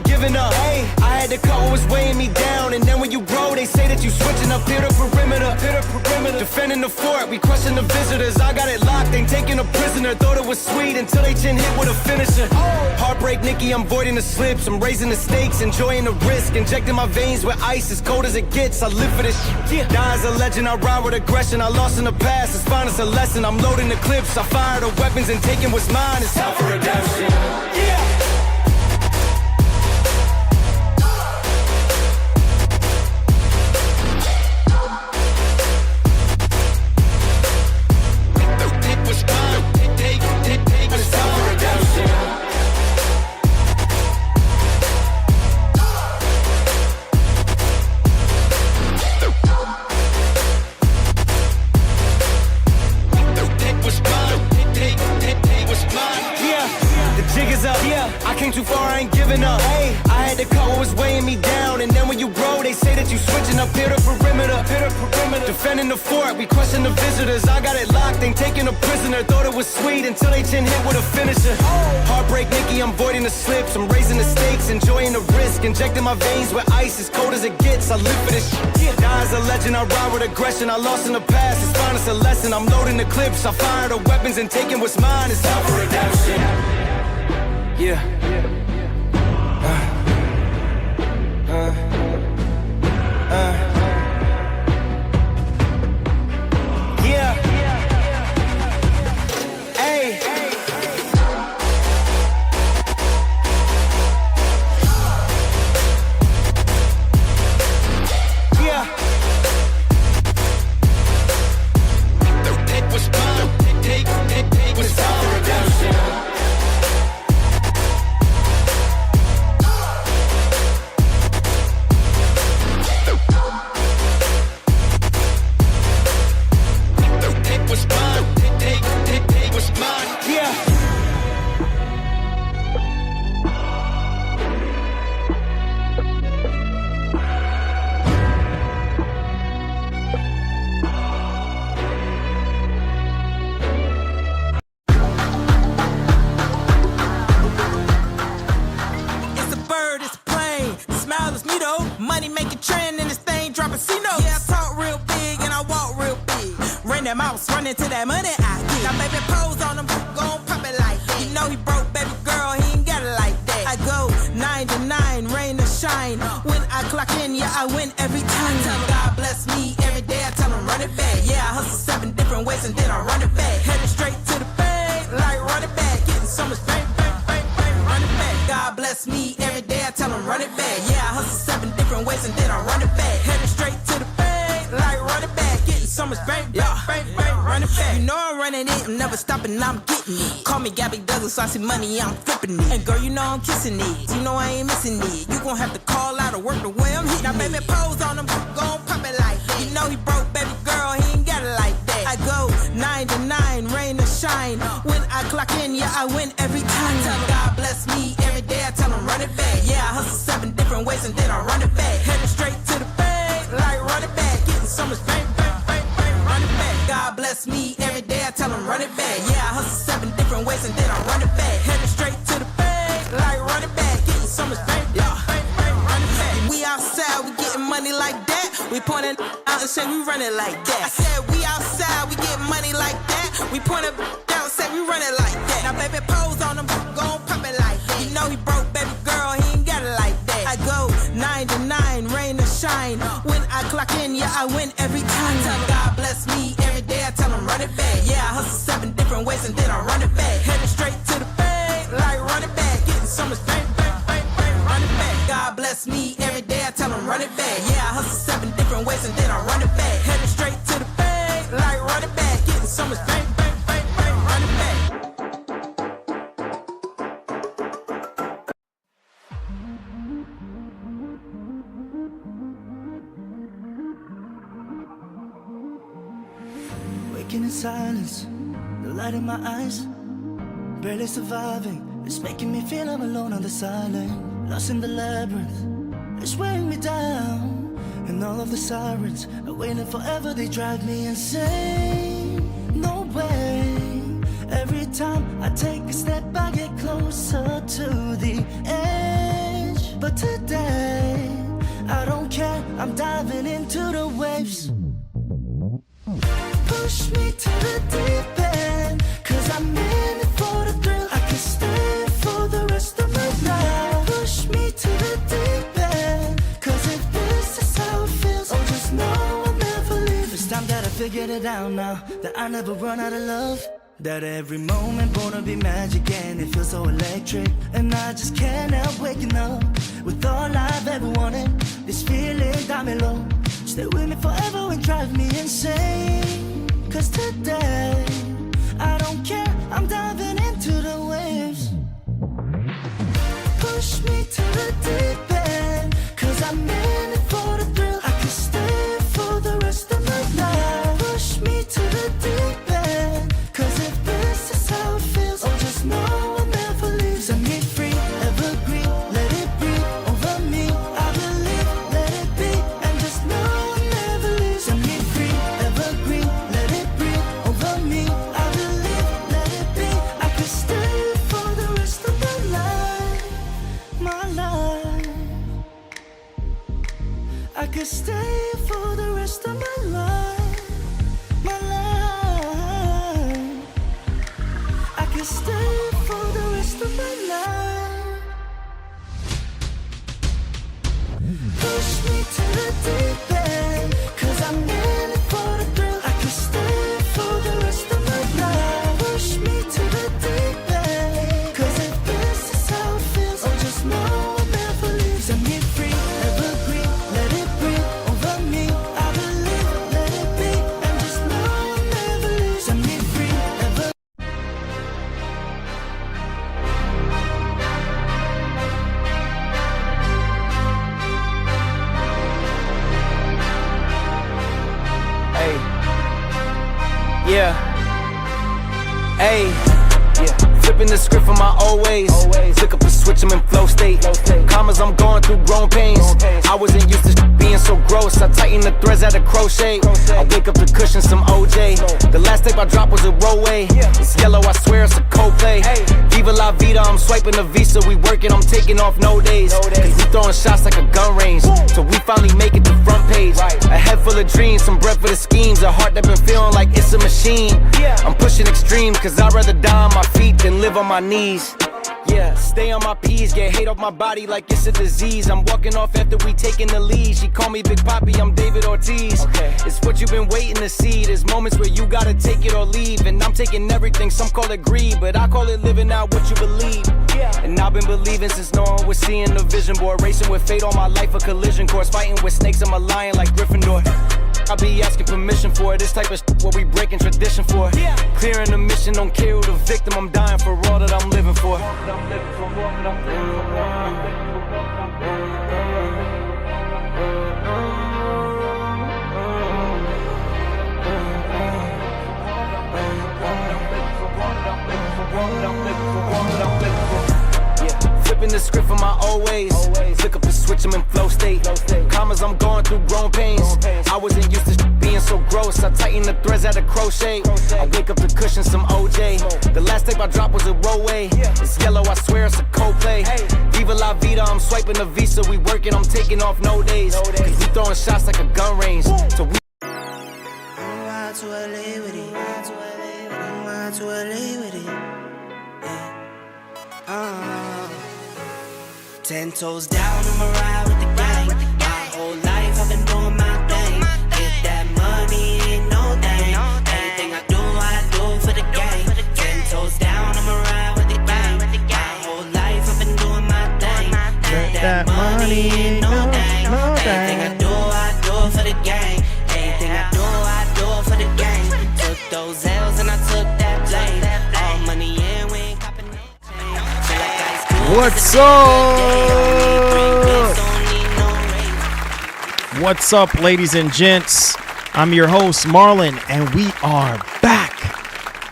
giving up. Hey, I had to cut what was weighing me down. And then when you grow, they say that you switching up. Clear the perimeter, defending the fort, we crushing the visitors. I got it locked, ain't taking a prisoner. Thought it was sweet until they chin hit with a finisher. Heartbreak Nikki, I'm voiding the slips. I'm raising the stakes, enjoying the risk. Injecting my veins with ice as cold as it gets. I live for this shit. Die as a legend, I ride with aggression. I lost in the past, it's fine, it's a lesson. I'm loading the clips, I fire the weapons and taking what's mine. It's time for redemption. Yeah. I came too far, I ain't giving up. Hey, I had to cut what was weighing me down. And then when you grow, they say that you switching up. Clear the perimeter, defending the fort, we crushing the visitors. I got it locked, ain't taking a prisoner. Thought it was sweet until they chin hit with a finisher. Heartbreak Nikki, I'm voiding the slips. I'm raising the stakes, enjoying the risk. Injecting my veins with ice as cold as it gets. I live for this shit. Die as a legend, I ride with aggression. I lost in the past, it's fine, it's a lesson. I'm loading the clips, I fire the weapons and taking what's mine. It's time for redemption. Yeah. Yeah. Hey. Yeah. Take what's mine. Take what's time for redemption. Money make a trend and this thing dropping C-notes. Yeah, I talk real big and I walk real big. Ran that mouse, run into that money I get. Got baby pose on him, gon' pop it like that. You know he broke, baby girl, he ain't got it like that. I go 9 to 9, rain or shine. When I clock in, yeah, I win every time. I tell him God bless me every day, I tell him run it back. Yeah, I hustle 7 different ways and then I run it back. Headed straight to the bank, like run it back. Getting so much bang, bang, bang, bang, run it back. God bless me every day, I tell him run it back. Yeah, I hustle 7 different ways and then I run it back. Headed straight to the bank, like run it back. Getting so much bang, bang, bang, bang, run it back. You know I'm running it, I'm never stopping, I'm getting it. Call me Gabby Douglas, so I see money, I'm flipping it. And girl, you know I'm kissing it, you know I ain't missing it. You gon' have to call out or work the way I'm hitting. Now baby pose on him, gon' pop it like that. You know he broke, baby girl, he ain't got it like that. I go 9 to 9, rain or shine. When I clock in, yeah, I win every time. I tell him God bless me every day, I tell him run it back. Yeah, I hustle 7 different ways and then I run it back. Headed straight to the bank, like run it back. Getting so much bang, bang, bang, bang, run it back. God bless me every day, I tell him run it back. Yeah, I hustle 7 different ways and then I run it back. Headed straight to the bank, like run it back. Getting so much bang, bang, bang, bang, run it back. We outside, we getting money like that. We pointing out and say we run it like that. I said we outside, we get money like that. We point it down and say we run it like that. Now baby pose on him, gon' pop it like that. You know he broke, baby girl, he ain't got it like that. I go 9 to 9, rain or shine. When I clock in, yeah, I win every time. I tell him God bless me every day, I tell him run it back. Yeah, I hustle 7 different ways and then I run it back. Headed straight to the bank, like run it back. Getting so much bang, bang, bang, bang, run it back. God bless me every day, I tell him run it back. Yeah, I hustle 7 different ways and then I run it back. Headed straight to the bank, like run it back. Getting so much bang, bang, bang, bang, run it back. Waking in silence, the light in my eyes, barely surviving. It's making me feel I'm alone on this island, lost in the labyrinth. It's weighing me down, and all of the sirens are waiting forever. They drive me insane. No way. Every time I take a step, I get closer to the edge. But today, I don't care, I'm diving into the waves. Push me to the deep end, cause I'm in it for the thrill. I can stay for the rest of my life. Push me to the deep end, cause if this is how it feels, oh just know I'll never leave. It's time that I figured it out now, that I never run out of love. That every moment gonna be magic and it feels so electric. And I just can't help waking up with all I've ever wanted. This feeling got me low. Stay with me forever and drive me insane. Cause today, I don't care, I'm diving into the waves. Push me to the deep end, cause I'm in it for the thrill. I can stay for the rest of my life. Push me to the deep end, cause if this is how it feels, oh just know I'll never leave. Set me free, evergreen, let it breathe over me. I believe, let it be, and just know I'll never leave. Set me free, evergreen, let it breathe over me. I believe, let it be, I can stay for the rest of my life. My life, I could stay for the rest of my life. My life, I could stay for the rest of my life. Push me to the deep end, cause I'm in it for the thrill. I could stay for the rest of my life. Push me to the deep end, cause if this is how it feels, oh just know I'll never leave. Set me free, evergreen, let it breathe over me. I believe, let it be, and just know I'll never leave. Set me free, evergreen. Hey, yeah, hey, yeah. Flipping the script from my old ways. Flick up a switch, I'm in flow state. Commas, I'm going through growing pains. I wasn't used to being so gross. I tighten the threads at a crochet. I wake up to cushion some OJ. The last tape I dropped was a rollway. It's yellow, I swear it's a Coldplay. Viva la vida, I'm swiping the visa. We working, I'm taking off no days. Cause we throwing shots like a gun range. So we finally make it to front page. A head full of dreams, some breath for the schemes. A heart that been feeling like it's a machine. I'm pushing extreme, cause I'd rather die on my feet than live on my knees. Yeah, stay on my P's, get hate off my body like it's a disease. I'm walking off after we taking the lead. She call me Big Papi, I'm David Ortiz. It's what you've been waiting to see. There's moments where you gotta take it or leave. And I'm taking everything, some call it greed, but I call it living out what you believe. And I've been believing since no one was seeing the vision board. Racing with fate all my life, a collision course. Fighting with snakes, I'm a lion like Gryffindor. I be asking permission for it. This type of shit what we breaking tradition for. Clearing the mission, don't care who the victim. I'm dying for all that I'm living for. Flipping the script from my old ways. Flick up the switch, I'm in flow state. Commas, I'm going through growing pains. I wasn't used to being so gross. I tighten the threads at a crochet. I wake up to cushion some OJ. The last tape I dropped was a rollway. It's yellow, I swear it's a Coldplay. Viva la vida, I'm swiping the visa. We working, I'm taking off no days. Cause we throwing shots like a gun range. So we Ride to LA with it. Ride to LA with it. 10 toes down, I'ma ride with the gang. My whole life I've been doing my thing. Get that money, ain't no thing. Anything I do for the gang. 10 toes down, I'ma ride with the gang. My whole life I've been doing my thing. Get that money, ain't no thing. Anything I do for the gang. Anything I do for the gang. Took those L's and I took that blame. All money in, we ain't copping no chain. What's up? What's up, ladies and gents? I'm your host, Marlon, and we are back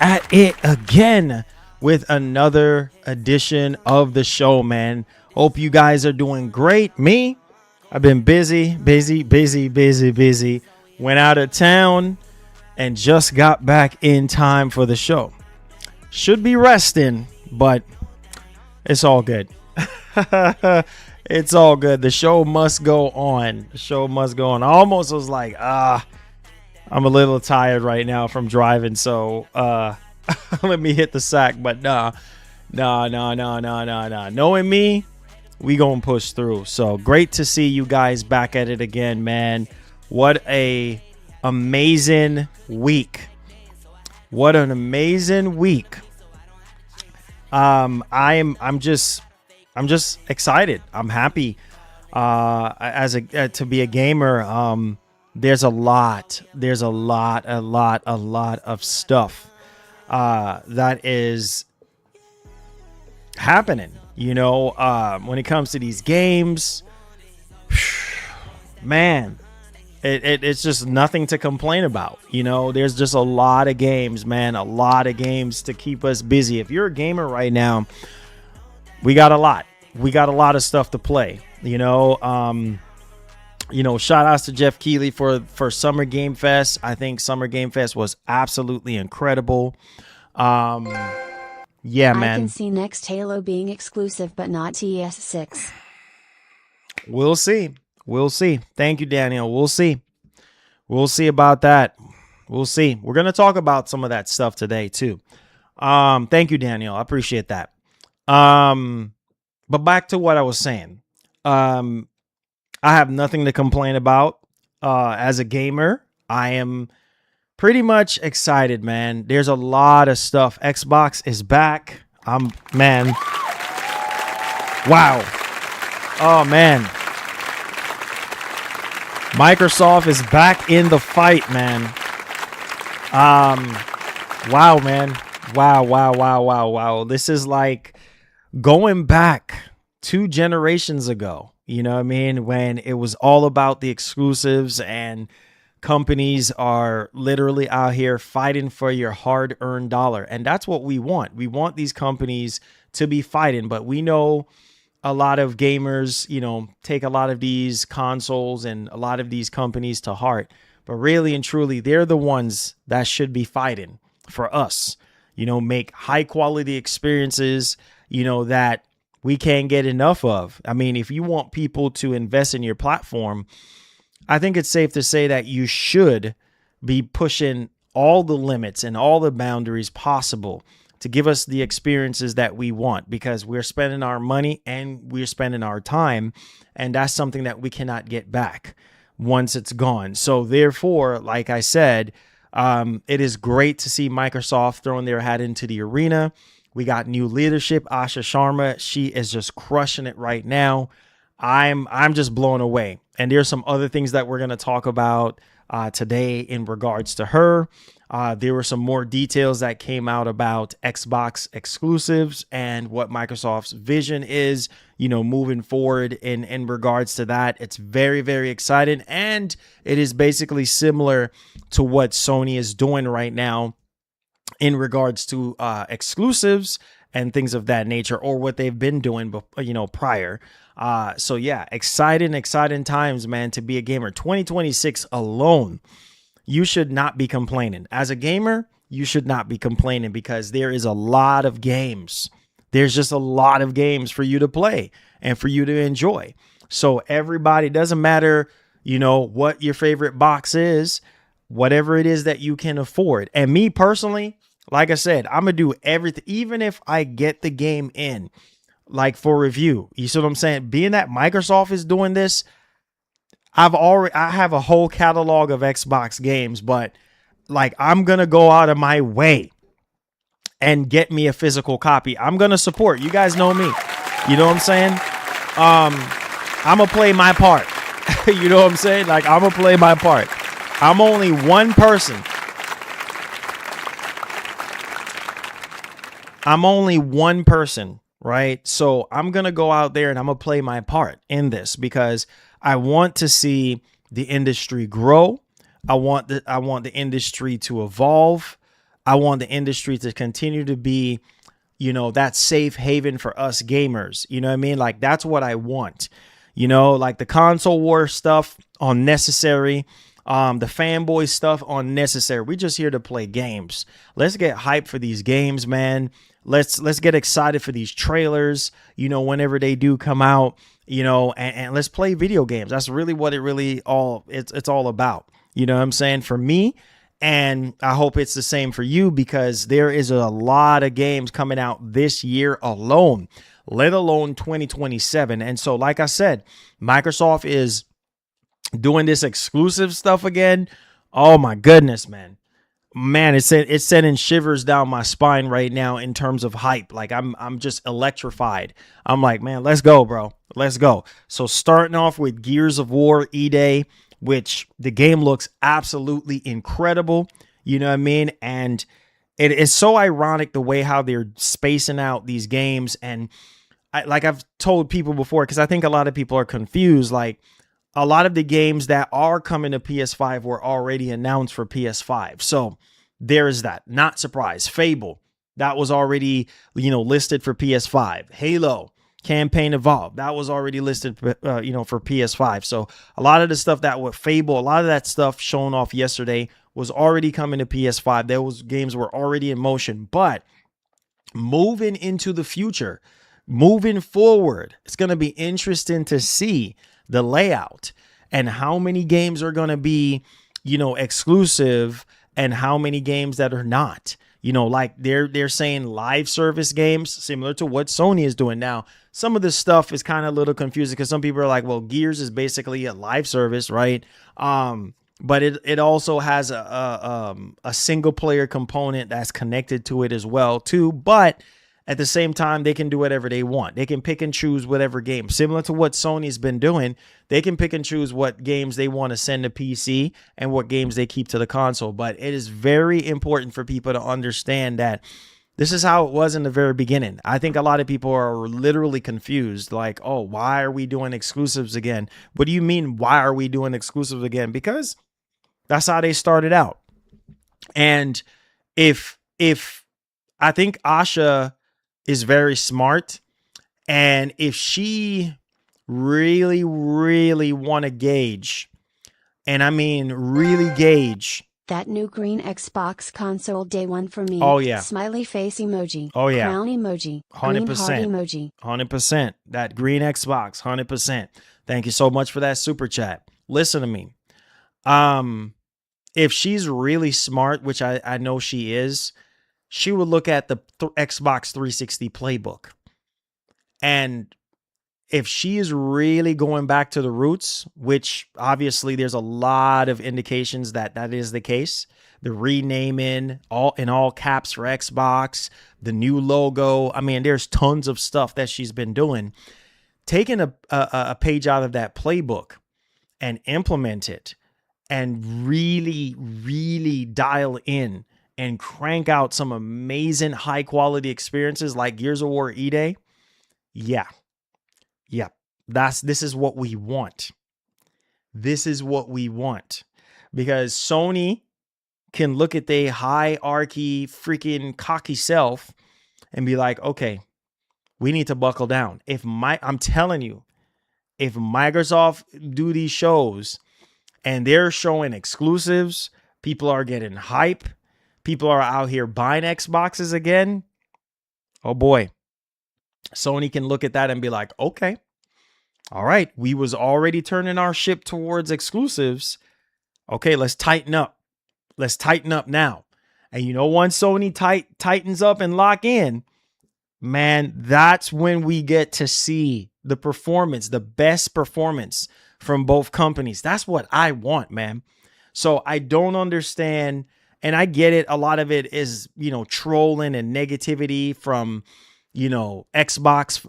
at it again with another edition of the show, man. Hope you guys are doing great. Me, I've been busy. Went out of town and just got back in time for the show. Should be resting, but it's all good. It's all good. The show must go on. The show must go on. I almost was like, I'm a little tired right now from driving, so let me hit the sack. But nah. Knowing me, we gonna push through. So great to see you guys back at it again, man. What a amazing week. What an amazing week. I'm just excited. I'm happy to be a gamer. There's a lot of stuff that is happening, when it comes to these games. Man, it's just nothing to complain about. There's just a lot of games, man, a lot of games to keep us busy. If you're a gamer right now, we got a lot of stuff to play. Shout outs to Jeff Keighley for Summer Game Fest. I think Summer Game Fest was absolutely incredible. Yeah, man. I can see next Halo being exclusive, but not PS6. We'll see. Thank you, Daniel. We'll see about that. We'll see. We're going to talk about some of that stuff today too. Thank you, Daniel. I appreciate that. But back to what I was saying. I have nothing to complain about. As a gamer, I am pretty much excited, man. There's a lot of stuff. Xbox is back. Man. Wow. Oh, man. Microsoft is back in the fight, man. Wow, man. Wow. This is like going back 2 generations ago. You know what I mean? When it was all about the exclusives and companies are literally out here fighting for your hard-earned dollar. And that's what we want. We want these companies to be fighting, but we know a lot of gamers, take a lot of these consoles and a lot of these companies to heart. But really and truly, they're the ones that should be fighting for us. Make high-quality experiences, that we can't get enough of. I mean, if you want people to invest in your platform, I think it's safe to say that you should be pushing all the limits and all the boundaries possible to give us the experiences that we want, because we're spending our money and we're spending our time, and that's something that we cannot get back once it's gone. So therefore, like I said, it is great to see Microsoft throwing their hat into the arena. We got new leadership, Asha Sharma. She is just crushing it right now. I'm just blown away. And there's some other things that we're going to talk about today in regards to her. There were some more details that came out about Xbox exclusives and what Microsoft's vision is, moving forward in regards to that. It's very, very exciting. And it is basically similar to what Sony is doing right now in regards to exclusives and things of that nature, or what they've been doing, prior. So yeah, exciting times, man, to be a gamer. 2026 alone, you should not be complaining. As a gamer, you should not be complaining, because there is a lot of games. There's just a lot of games for you to play and for you to enjoy. So everybody, doesn't matter, what your favorite box is, whatever it is that you can afford. And me personally, like I said, I'm going to do everything, even if I get the game in, like for review. You see what I'm saying? Being that Microsoft is doing this, I have a whole catalog of Xbox games, but like I'm going to go out of my way and get me a physical copy. I'm going to support. You guys know me. You know what I'm saying? I'm going to play my part. You know what I'm saying? Like, I'm going to play my part. I'm only one person. Right? So I'm going to go out there and I'm going to play my part in this, because I want to see the industry grow. I want the industry to evolve. I want the industry to continue to be, that safe haven for us gamers. You know what I mean? Like, that's what I want. Like the console war stuff, unnecessary. The fanboy stuff, unnecessary. We're just here to play games. Let's get hyped for these games, man. let's get excited for these trailers, whenever they do come out, and let's play video games. That's really what it's all about. You know what I'm saying? For me, and I hope it's the same for you, because there is a lot of games coming out this year alone, let alone 2027. And so, like I said, Microsoft is doing this exclusive stuff again. Oh my goodness, man. It's sending shivers down my spine right now in terms of hype. Like I'm just electrified. I'm like, man, let's go, bro. Let's go. So starting off with Gears of War E-Day, which the game looks absolutely incredible. You know what I mean? And it is so ironic the way how they're spacing out these games. And like I've told people before, because I think a lot of people are confused, like a lot of the games that are coming to PS5 were already announced for PS5. So there is that. Not surprised. Fable, that was already, listed for PS5. Halo, Campaign Evolved, that was already listed, for PS5. So a lot of the stuff that with Fable, a lot of that stuff shown off yesterday was already coming to PS5. Those games were already in motion. But moving into the future, moving forward, it's going to be interesting to see the layout and how many games are going to be, exclusive and how many games that are not. Like they're saying live service games, similar to what Sony is doing now. Some of this stuff is kind of a little confusing because some people are like, well, Gears is basically a live service, right? But it also has a single player component that's connected to it as well too. But at the same time, they can do whatever they want. They can pick and choose whatever game. Similar to what Sony's been doing, they can pick and choose what games they want to send to PC and what games they keep to the console. But it is very important for people to understand that this is how it was in the very beginning. I think a lot of people are literally confused. Like, oh, why are we doing exclusives again? What do you mean, why are we doing exclusives again? Because that's how they started out. And if I think Asha is very smart, and if she really want to gauge, and I mean really gauge, that new green Xbox console day one for me. Oh yeah. Smiley face emoji. Oh yeah. Crown emoji. 100%. Green heart emoji. 100%. That green Xbox, 100%. Thank you so much for that super chat. Listen to me. If she's really smart, which I know she is, she would look at the Xbox 360 playbook. And if she is really going back to the roots, which obviously there's a lot of indications that that is the case, the renaming all in all caps for Xbox, the new logo. I mean, there's tons of stuff that she's been doing. Taking a page out of that playbook and implement it and really dial in and crank out some amazing high quality experiences like Gears of War E-Day. Yeah. This is what we want. This is what we want. Because Sony can look at their hierarchy, freaking cocky self and be like, okay, we need to buckle down. I'm telling you, if Microsoft do these shows and they're showing exclusives, people are getting hype, people are out here buying Xboxes again, oh boy, Sony can look at that and be like, okay, all right, we was already turning our ship towards exclusives. Okay, let's tighten up. Let's tighten up now. And once Sony tightens up and lock in, man, that's when we get to see the performance, the best performance from both companies. That's what I want, man. So I don't understand. And I get it. A lot of it is, trolling and negativity from, Xbox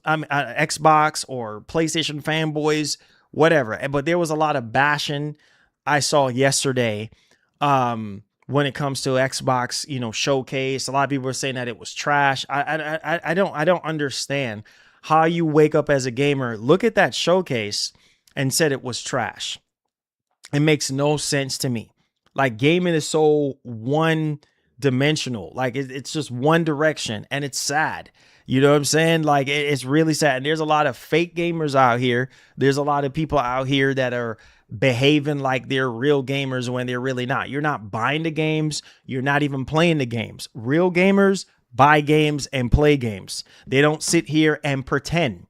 or PlayStation fanboys, whatever. But there was a lot of bashing I saw yesterday when it comes to Xbox, showcase. A lot of people were saying that it was trash. I don't understand how you wake up as a gamer, look at that showcase and said it was trash. It makes no sense to me. Like, gaming is so one dimensional. Like it's just one direction, and it's sad. You know what I'm saying? Like it's really sad. And there's a lot of fake gamers out here. There's a lot of people out here that are behaving like they're real gamers when they're really not. You're not buying the games. You're not even playing the games. Real gamers buy games and play games. They don't sit here and pretend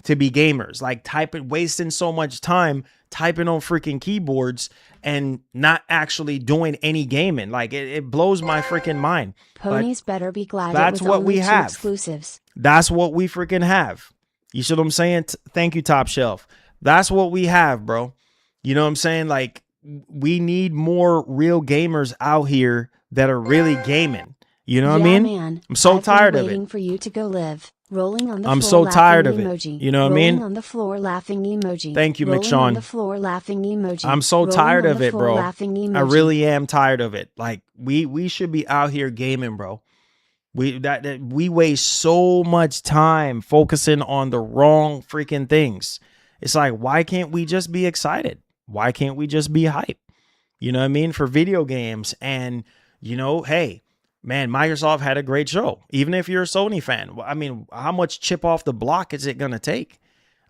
to be gamers, like wasting so much time typing on freaking keyboards and not actually doing any gaming. Like it blows my freaking mind. Ponies better be glad that's it was what only we two have. exclusives. That's what we freaking have. You see what I'm saying? Thank you, Top Shelf. That's what we have, bro. You know what I'm saying? Like, we need more real gamers out here that are really gaming. You know what I mean? Man, I'm so tired of waiting it. for you to go live. Rolling on the I'm floor, so tired of laughing it. emoji. You know what I mean? Rolling on the floor, laughing emoji. Thank you, Rolling McShawn. on the floor, laughing emoji. I'm so Rolling tired on of the it, floor, bro. laughing emoji. I really am tired of it. Like, we should be out here gaming, bro. We waste so much time focusing on the wrong freaking things. It's like, why can't we just be excited? Why can't we just be hype? You know what I mean? For video games. And, you know, hey, man, Microsoft had a great show. Even if you're a Sony fan, I mean, how much chip off the block is it going to take?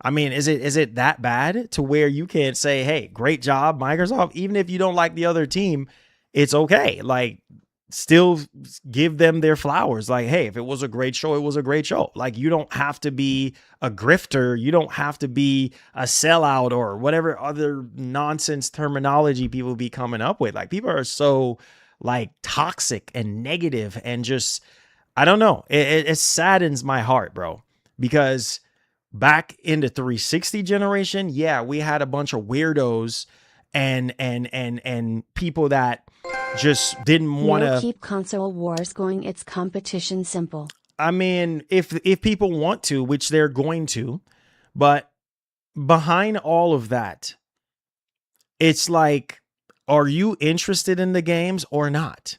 I mean, is it that bad to where you can't say, hey, great job, Microsoft? Even if you don't like the other team, it's okay. Like, still give them their flowers. Like, hey, if it was a great show, it was a great show. Like, you don't have to be a grifter. You don't have to be a sellout or whatever other nonsense terminology people be coming up with. Like, people are so like toxic and negative and just, I don't know. It saddens my heart, bro, because back in the 360 generation, yeah, we had a bunch of weirdos and people that just didn't want to keep console wars going. It's competition simple. I mean, if people want to, which they're going to, but behind all of that, it's like, are you interested in the games or not?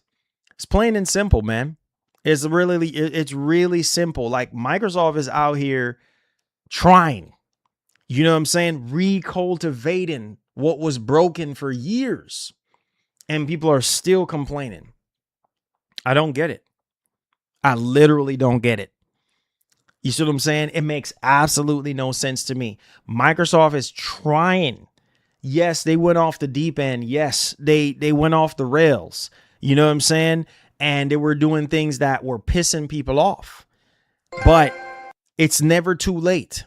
It's plain and simple, man. It's really simple. Like, Microsoft is out here trying, you know what I'm saying? Recultivating what was broken for years. And people are still complaining. I don't get it. I literally don't get it. You see what I'm saying? It makes absolutely no sense to me. Microsoft is trying. Yes, they went off the deep end. Yes, they went off the rails. You know what I'm saying? And they were doing things that were pissing people off. But it's never too late.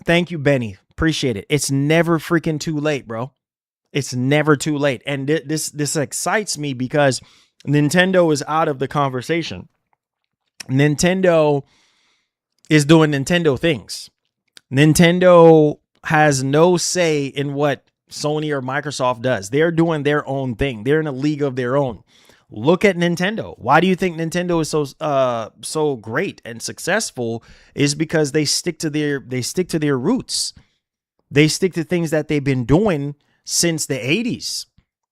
Thank you, Benny. Appreciate it. It's never freaking too late, bro. It's never too late. And this excites me because Nintendo is out of the conversation. Nintendo is doing Nintendo things. Nintendo has no say in what Sony or Microsoft does. They're doing their own thing. They're in a league of their own. Look at Nintendo. Why do you think Nintendo is so great and successful? Is because they stick to their roots. They stick to things that they've been doing since the 80s.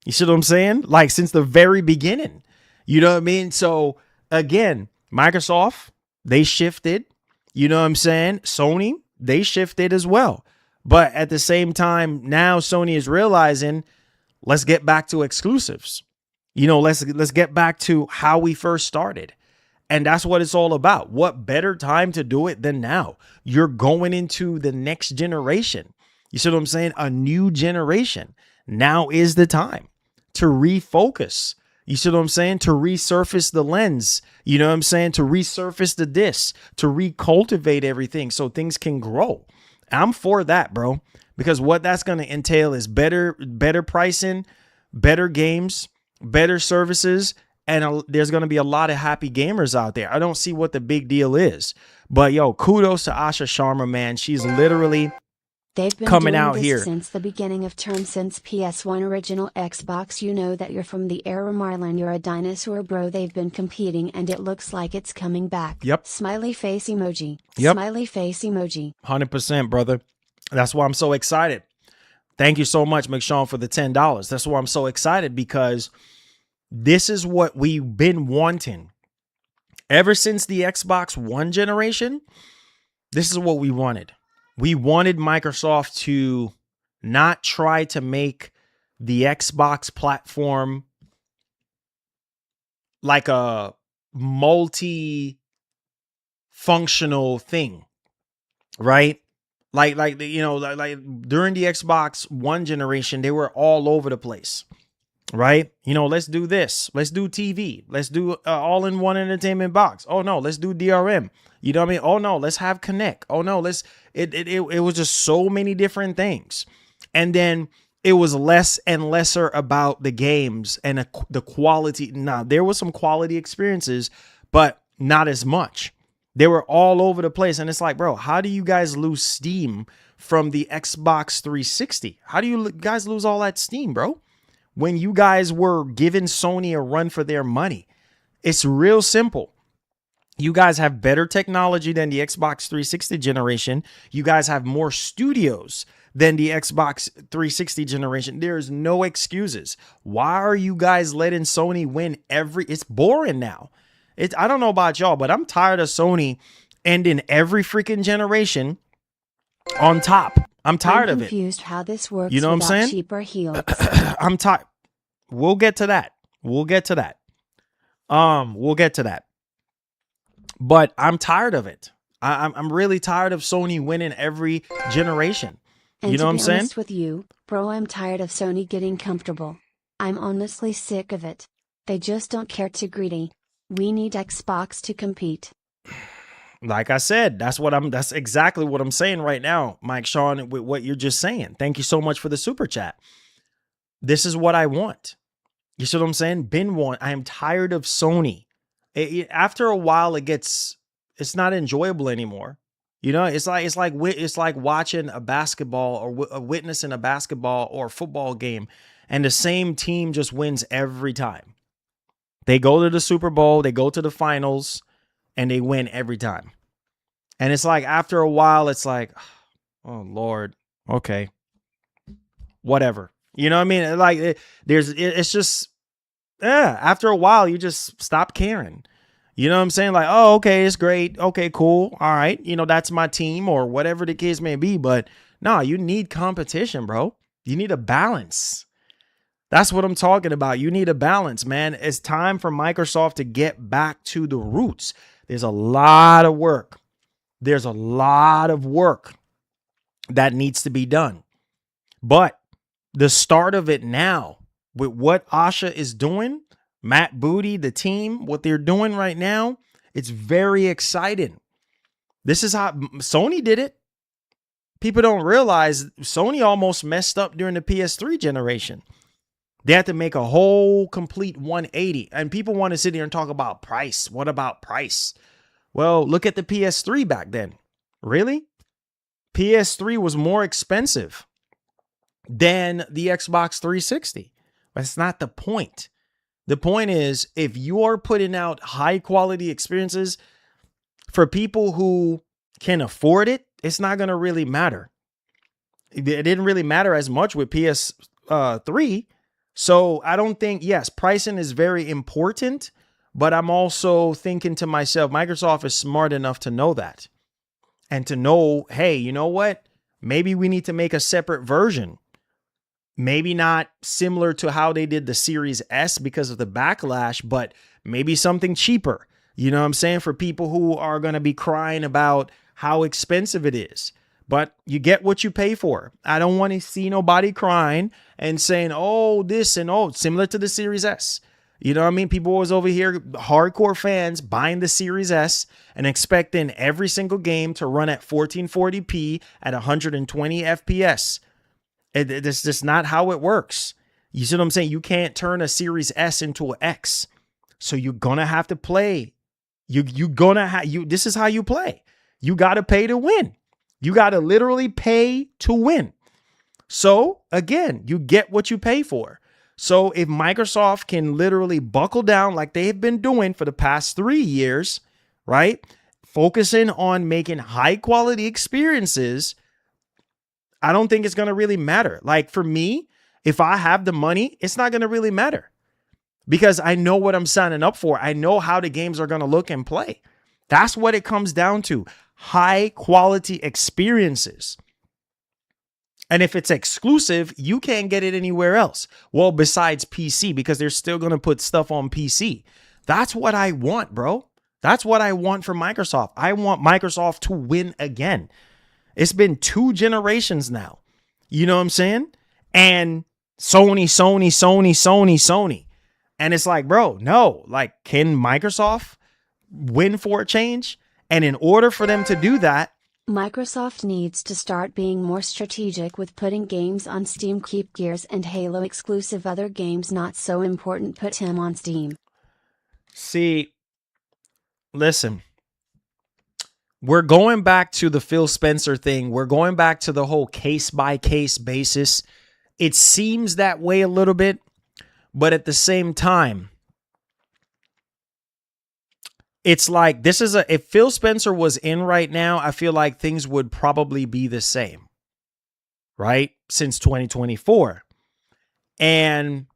You see what I'm saying? Like, since the very beginning. You know what I mean? So again, Microsoft, they shifted. You know what I'm saying? Sony, they shifted as well. But at the same time, now Sony is realizing, let's get back to exclusives. You know, let's get back to how we first started. And that's what it's all about. What better time to do it than now? You're going into the next generation. You see what I'm saying? A new generation. Now is the time to refocus. You see what I'm saying? To resurface the lens. You know what I'm saying? To resurface the disc. To recultivate everything so things can grow. I'm for that, bro. Because what that's going to entail is better pricing, better games, better services, and there's going to be a lot of happy gamers out there. I don't see what the big deal is. But yo, kudos to Asha Sharma, man. She's literally They've been coming doing out this here since the beginning of term, since PS1 original Xbox. You know that you're from the era, Marlon. You're a dinosaur, bro. They've been competing and it looks like it's coming back. Yep. Smiley face emoji. Yep. Smiley face emoji. 100%, brother. That's why I'm so excited. Thank you so much, McShawn, for the $10. That's why I'm so excited, because this is what we've been wanting. Ever since the Xbox One generation, this is what we wanted. We wanted Microsoft to not try to make the Xbox platform like a multi-functional thing, right? Like during the Xbox One generation, they were all over the place. right? You know, let's do this. Let's do TV. Let's do all-in-one entertainment box. Oh no, let's do DRM. You know what I mean? Oh no, let's have Connect. Oh no, it was just so many different things. And then it was less and lesser about the games and the quality. Now, there was some quality experiences, but not as much. They were all over the place. And it's like, bro, how do you guys lose steam from the Xbox 360? How do you guys lose all that steam, bro? When you guys were giving Sony a run for their money. It's real simple. You guys have better technology than the Xbox 360 generation. You guys have more studios than the Xbox 360 generation. There's no excuses. Why are you guys letting Sony win it's boring now. I don't know about y'all, but I'm tired of Sony ending every freaking generation on top. I'm tired of it. Confused how this works. You know what I'm saying? Cheaper Helix. I'm tired. We'll get to that. We'll get to that. But I'm tired of it. I'm really tired of Sony winning every generation. And you know what I'm to be saying? honest with you, bro, I'm tired of Sony getting comfortable. I'm honestly sick of it. They just don't care, too greedy. We need Xbox to compete. Like I said, that's exactly what I'm saying right now, Mike Sean, with what you're just saying. Thank you so much for the super chat. This is what I want. You see what I'm saying? I am tired of Sony. After a while, it's not enjoyable anymore. You know, it's like watching a basketball or witnessing a basketball or football game, and the same team just wins every time. They go to the Super Bowl, they go to the finals, and they win every time. And it's like after a while, it's like, oh Lord, okay, whatever. You know what I mean? Like it's just, after a while, you just stop caring. You know what I'm saying? Like, oh, okay, it's great. Okay, cool. All right. You know, that's my team or whatever the case may be. But no, you need competition, bro. You need a balance. That's what I'm talking about. You need a balance, man. It's time for Microsoft to get back to the roots. There's a lot of work. There's a lot of work that needs to be done. But the start of it now with what Asha is doing, Matt Booty, the team, what they're doing right now, it's very exciting. This is how Sony did it. People don't realize Sony almost messed up during the PS3 generation. They had to make a whole complete 180. And people want to sit here and talk about price. What about price? Well, look at the PS3 back then. Really? PS3 was more expensive than the Xbox 360. That's not the point. The point is, if you are putting out high quality experiences for people who can afford it, it's not going to really matter. It didn't really matter as much with PS3. So I don't think, yes, pricing is very important, but I'm also thinking to myself, Microsoft is smart enough to know that and to know, hey, you know what? Maybe we need to make a separate version. Maybe not similar to how they did the Series S because of the backlash, but maybe something cheaper. You know what I'm saying? For people who are going to be crying about how expensive it is. But you get what you pay for. I don't want to see nobody crying and saying, oh, this and oh, similar to the Series S. You know what I mean? People was over here, hardcore fans, buying the Series S and expecting every single game to run at 1440p at 120 FPS. It's just not how it works. You see what I'm saying? You can't turn a Series S into an X. So you're going to have to play. This is how you play. You got to pay to win. You got to literally pay to win. So again, you get what you pay for. So if Microsoft can literally buckle down like they have been doing for the past 3 years, right? Focusing on making high quality experiences, I don't think it's going to really matter. Like for me, if I have the money, it's not going to really matter because I know what I'm signing up for. I know how the games are going to look and play. That's what it comes down to. High quality experiences. And if it's exclusive, you can't get it anywhere else. Well, besides PC, because they're still going to put stuff on PC. That's what I want, bro. That's what I want for Microsoft. I want Microsoft to win again. It's been 2 generations now. You know what I'm saying? And Sony, Sony, Sony, Sony, Sony. And it's like, bro, no, like, can Microsoft win for a change? And in order for them to do that, Microsoft needs to start being more strategic with putting games on Steam. Keep Gears and Halo exclusive. Other games not so important, put him on Steam. see, listen, we're going back to the Phil Spencer thing. We're going back to the whole case by case basis. It seems that way a little bit, but at the same time, it's like if Phil Spencer was in right now, I feel like things would probably be the same, right? Since 2024. And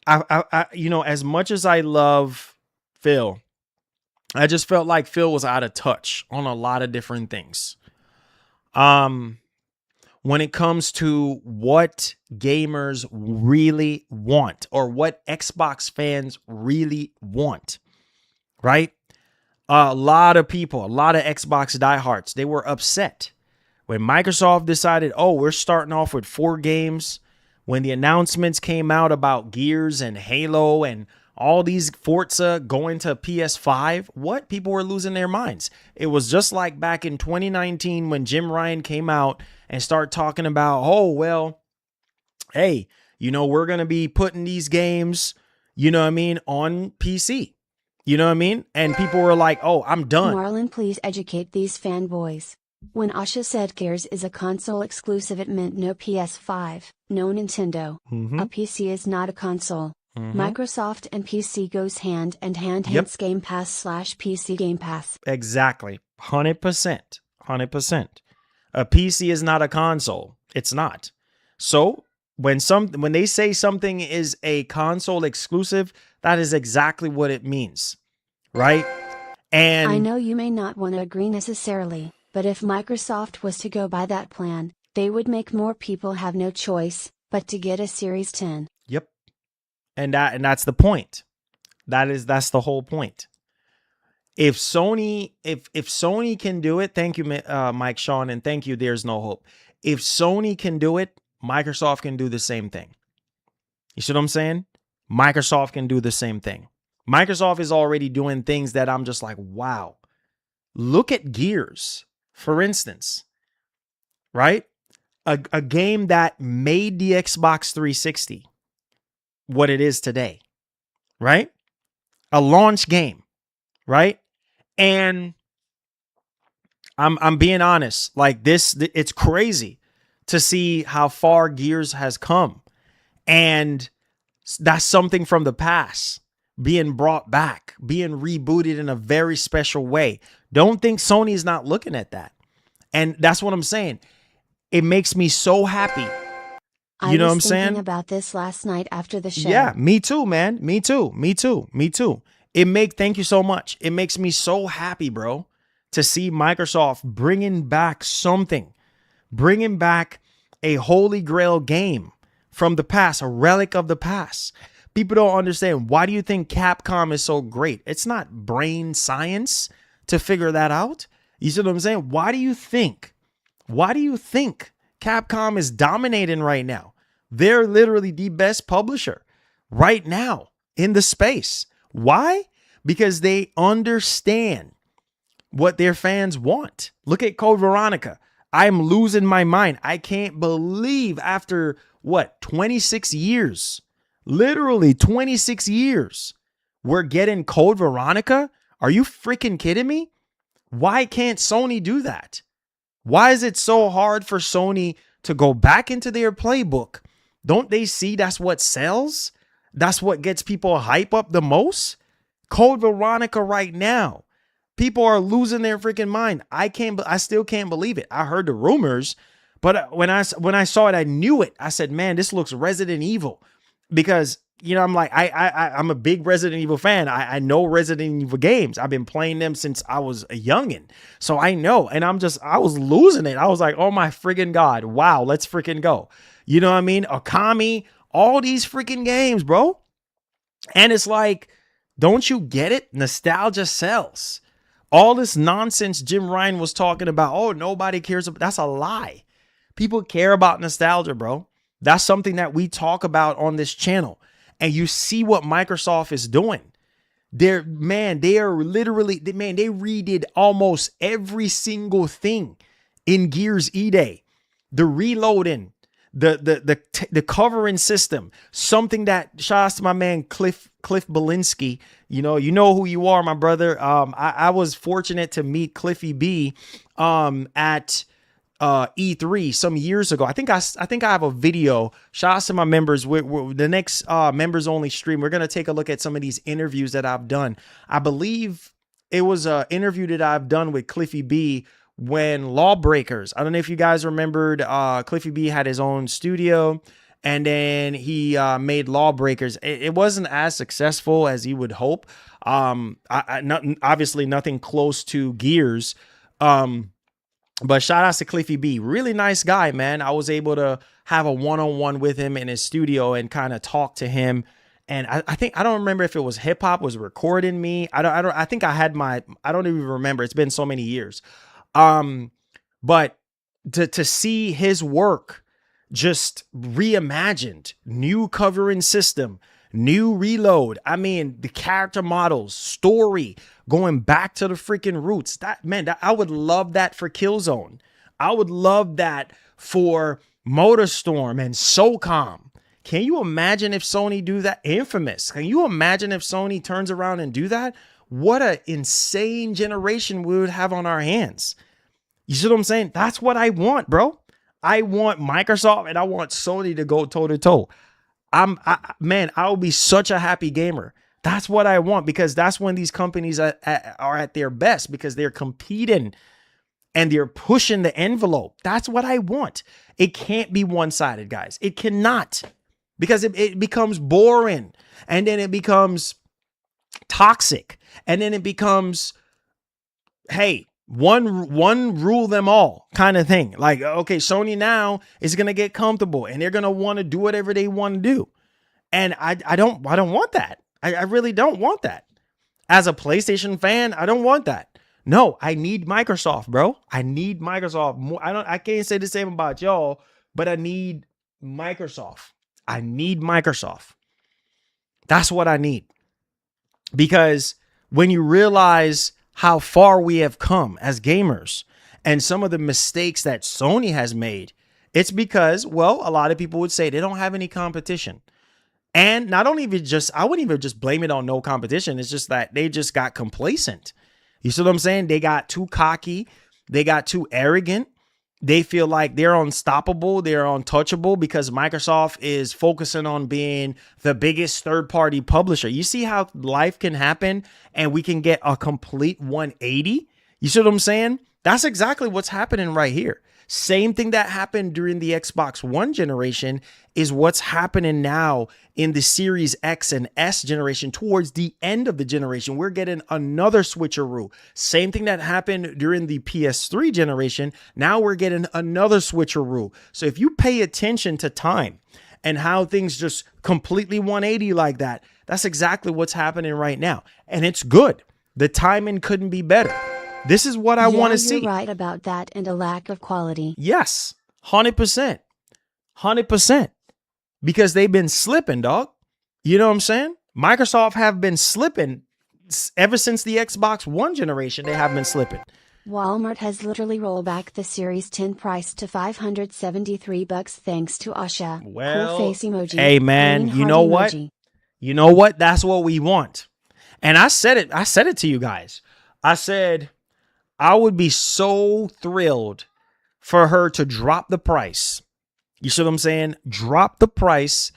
I as much as I love Phil, I just felt like Phil was out of touch on a lot of different things. When it comes to what gamers really want or what Xbox fans really want. Right? A lot of people, a lot of Xbox diehards, they were upset when Microsoft decided, oh, we're starting off with 4 games. When the announcements came out about Gears and Halo and all these Forza going to PS5, what? People were losing their minds. It was just like back in 2019 when Jim Ryan came out and started talking about, oh, well, hey, we're going to be putting these games, on PC. You know what I mean? And people were like, oh, I'm done. Marlon, please educate these fanboys. When Asha said Gears is a console exclusive, it meant no PS5, no Nintendo. A PC is not a console. Microsoft and PC goes hand in hand, hence Game Pass / PC Game Pass. Exactly. 100%. 100%. A PC is not a console. It's not. So when they say something is a console exclusive, that is exactly what it means. Right? And I know you may not want to agree necessarily, but if Microsoft was to go by that plan, they would make more people have no choice but to get a Series 10. Yep. And that's the point. That's the whole point. If Sony can do it, thank you, Mike Sean, and thank you, There's No Hope. If Sony can do it, Microsoft can do the same thing. You see what I'm saying? Microsoft can do the same thing. Microsoft is already doing things that I'm just like, wow. Look at Gears, for instance, right? A game that made the Xbox 360 what it is today, right? A launch game, right? And I'm being honest, like it's crazy to see how far Gears has come. And that's something from the past being brought back, being rebooted in a very special way. Don't think Sony's not looking at that. And that's what I'm saying. It makes me so happy. You know what I'm saying? I was thinking about this last night after the show. Yeah, me too, man. Me too. Thank you so much. It makes me so happy, bro, to see Microsoft bringing back something, bringing back a holy grail game from the past, a relic of the past. People don't understand. Why do you think Capcom is so great? It's not brain science to figure that out. You see what I'm saying? Why do you think Capcom is dominating right now? They're literally the best publisher right now in the space. Why? Because they understand what their fans want. Look at Code Veronica. I'm losing my mind. I can't believe after 26 years, literally 26 years, we're getting Code Veronica. Are you freaking kidding me? Why can't Sony do that? Why is it so hard for Sony to go back into their playbook? Don't they see that's what sells? That's what gets people hype up the most? Code Veronica right now. People are losing their freaking mind. I still can't believe it. I heard the rumors, but when I saw it, I knew it. I said, man, this looks Resident Evil. Because, I'm like, I'm a big Resident Evil fan. I know Resident Evil games. I've been playing them since I was a youngin'. So I know. And I was losing it. I was like, oh my freaking God. Wow, let's freaking go. You know what I mean? Okami, all these freaking games, bro. And it's like, don't you get it? Nostalgia sells. All this nonsense Jim Ryan was talking about, oh, nobody cares about, that's a lie. People care about nostalgia, bro. That's something that we talk about on this channel. And you see what Microsoft is doing. They are literally, they redid almost every single thing in Gears E-Day. The reloading, the covering system, something that, shout out to my man Cliff Belinsky. You know who you are, my brother. I was fortunate to meet Cliffy B at E3 some years ago. I think I have a video. Shout out to my members. We're the next members only stream. We're gonna take a look at some of these interviews that I've done. I believe it was an interview that I've done with Cliffy B when Lawbreakers. I don't know if you guys remembered. Cliffy B had his own studio, and then he made Lawbreakers. It wasn't as successful as you would hope. Obviously nothing close to Gears. But shout out to Cliffy B. Really nice guy, man. I was able to have a one-on-one with him in his studio and kind of talk to him. And I think, I don't remember if it was hip hop was recording me. I think I had I don't even remember. It's been so many years. But to see his work just reimagined, new covering system, new reload. I mean, the character models, story, going back to the freaking roots. I would love that for Killzone. I would love that for MotorStorm and SOCOM. Can you imagine if Sony do that? Infamous. Can you imagine if Sony turns around and do that? What an insane generation we would have on our hands. You see what I'm saying? That's what I want, bro. I want Microsoft and I want Sony to go toe to toe. I'll be such a happy gamer. That's what I want, because that's when these companies are at their best, because they're competing and they're pushing the envelope. That's what I want. It can't be one-sided, guys. It cannot, because it becomes boring, and then it becomes toxic, and then it becomes, hey, one rule them all kind of thing. Like, okay, Sony now is going to get comfortable and they're going to want to do whatever they want to do. And I don't want that. I really don't want that. As a PlayStation fan, I don't want that. No, I need Microsoft, bro. I need Microsoft more. I can't say the same about y'all, but I need Microsoft. I need Microsoft. That's what I need. Because when you realize how far we have come as gamers and some of the mistakes that Sony has made, it's because, well, a lot of people would say they don't have any competition. And not only I wouldn't even just blame it on no competition. It's just that they just got complacent. You see what I'm saying? They got too cocky. They got too arrogant. They feel like they're unstoppable. They're untouchable because Microsoft is focusing on being the biggest third-party publisher. You see how life can happen and we can get a complete 180? You see what I'm saying? That's exactly what's happening right here. Same thing that happened during the Xbox One generation is what's happening now in the Series X and S generation. Towards the end of the generation, we're getting another switcheroo. Same thing that happened during the PS3 generation. Now we're getting another switcheroo. So if you pay attention to time and how things just completely 180 like that, that's exactly what's happening right now. And it's good. The timing couldn't be better. This is what I want to see. You're right about that, and a lack of quality. Yes, 100%. 100%. Because they've been slipping, dog. You know what I'm saying? Microsoft have been slipping ever since the Xbox One generation. They have been slipping. Walmart has literally rolled back the Series 10 price to $573 thanks to Asha. Well, cool face emoji. Hey, man, you know what? Emoji. You know what? That's what we want. And I said it to you guys. I said, I would be so thrilled for her to drop the price. You see what I'm saying? Drop the price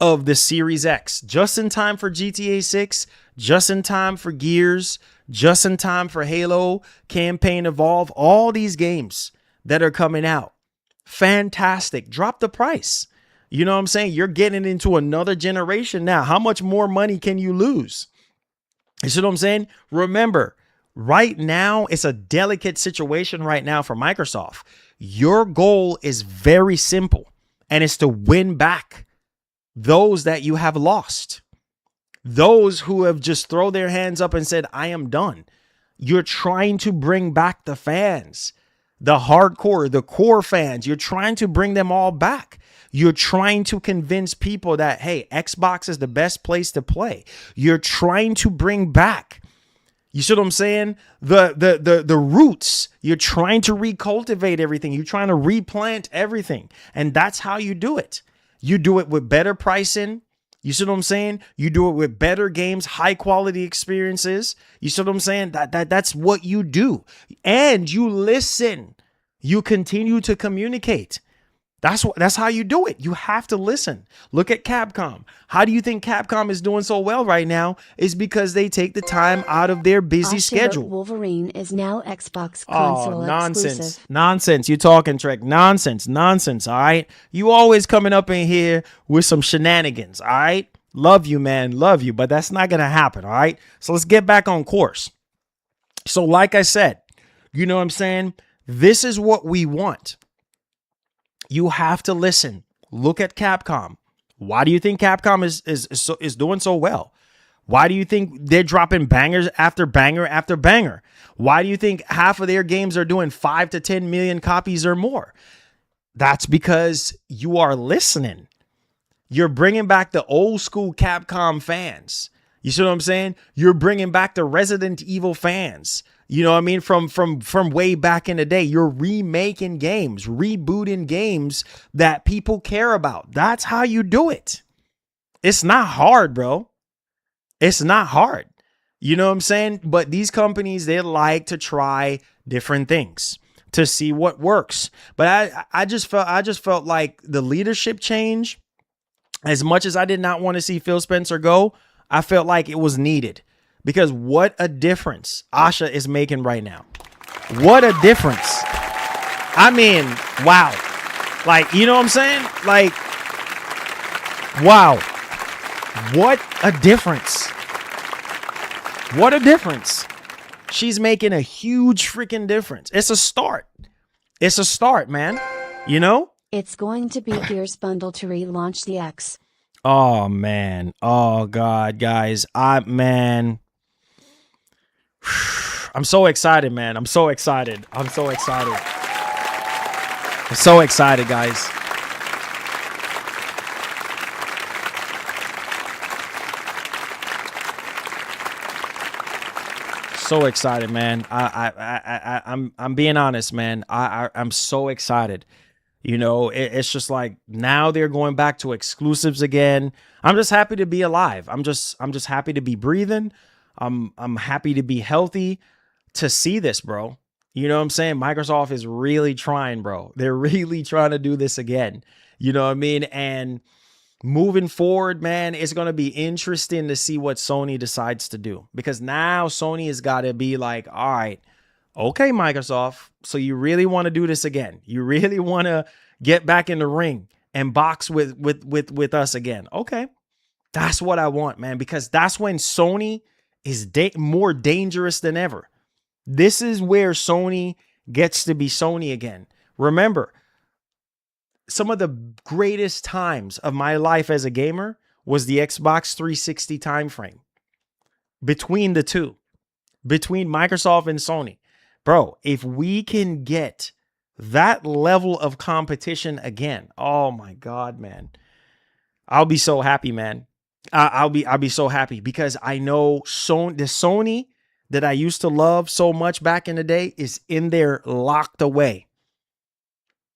of the Series X just in time for GTA 6, just in time for Gears, just in time for Halo, Campaign Evolve, all these games that are coming out. Fantastic. Drop the price. You know what I'm saying? You're getting into another generation now. How much more money can you lose? You see what I'm saying? Remember, right now, it's a delicate situation right now for Microsoft. Your goal is very simple, and it's to win back those that you have lost. Those who have just thrown their hands up and said, I am done. You're trying to bring back the fans. the hardcore, the core fans. You're trying to bring them all back. You're trying to convince people that, hey, Xbox is the best place to play. You're trying to bring back, you see what I'm saying? The roots. You're trying to recultivate everything. You're trying to replant everything. And that's how you do it. You do it with better pricing. You see what I'm saying? You do it with better games, high quality experiences. You see what I'm saying? That's what you do. And you listen. You continue to communicate. That's how you do it. You have to listen. Look at Capcom. How do you think Capcom is doing so well right now? Is because they take the time out of their busy schedule. Wolverine is now Xbox console exclusive. Nonsense. You talking, Trek. Nonsense. All right. You always coming up in here with some shenanigans. All right. Love you, man. Love you. But that's not going to happen. All right. So let's get back on course. So like I said, you know what I'm saying? This is what we want. You have to listen. Look at Capcom. Why do you think Capcom is doing so well? Why do you think they're dropping bangers after banger after banger? Why do you think half of their games are doing 5 to 10 million copies or more? That's because you are listening. You're bringing back the old school Capcom fans. You see what I'm saying? You're bringing back the Resident Evil fans. You know what I mean? From way back in the day. You're remaking games, rebooting games that people care about. That's how you do it. It's not hard, bro. It's not hard. You know what I'm saying? But these companies, they like to try different things to see what works. But I just felt like the leadership change, as much as I did not want to see Phil Spencer go, I felt like it was needed. Because what a difference Asha is making right now. What a difference. I mean, wow. Like, you know what I'm saying? Like, wow. What a difference. What a difference. She's making a huge freaking difference. It's a start. It's a start, man. You know? It's going to be Gears Bundle to relaunch the X. Oh, man. Oh, God, guys. Man. I'm so excited, man. I'm so excited. I'm so excited, guys. So excited, man. I'm being honest, man. I'm so excited. You know, it's just like now they're going back to exclusives again. I'm just happy to be alive. I'm just happy to be breathing. I'm happy to be healthy to see this, bro. You know what I'm saying? Microsoft is really trying, bro. They're really trying to do this again. You know what I mean? And moving forward, man, it's going to be interesting to see what Sony decides to do, because now Sony has got to be like, all right, okay, Microsoft. So you really want to do this again? You really want to get back in the ring and box with us again? Okay. That's what I want, man, because that's when Sony is more dangerous than ever. This is where Sony gets to be Sony again. Remember, some of the greatest times of my life as a gamer was the Xbox 360 time frame. Between the two, between Microsoft and Sony. Bro, if we can get that level of competition again, oh my God, man. I'll be so happy, man. I'll be so happy, because I know the Sony that I used to love so much back in the day is in there locked away.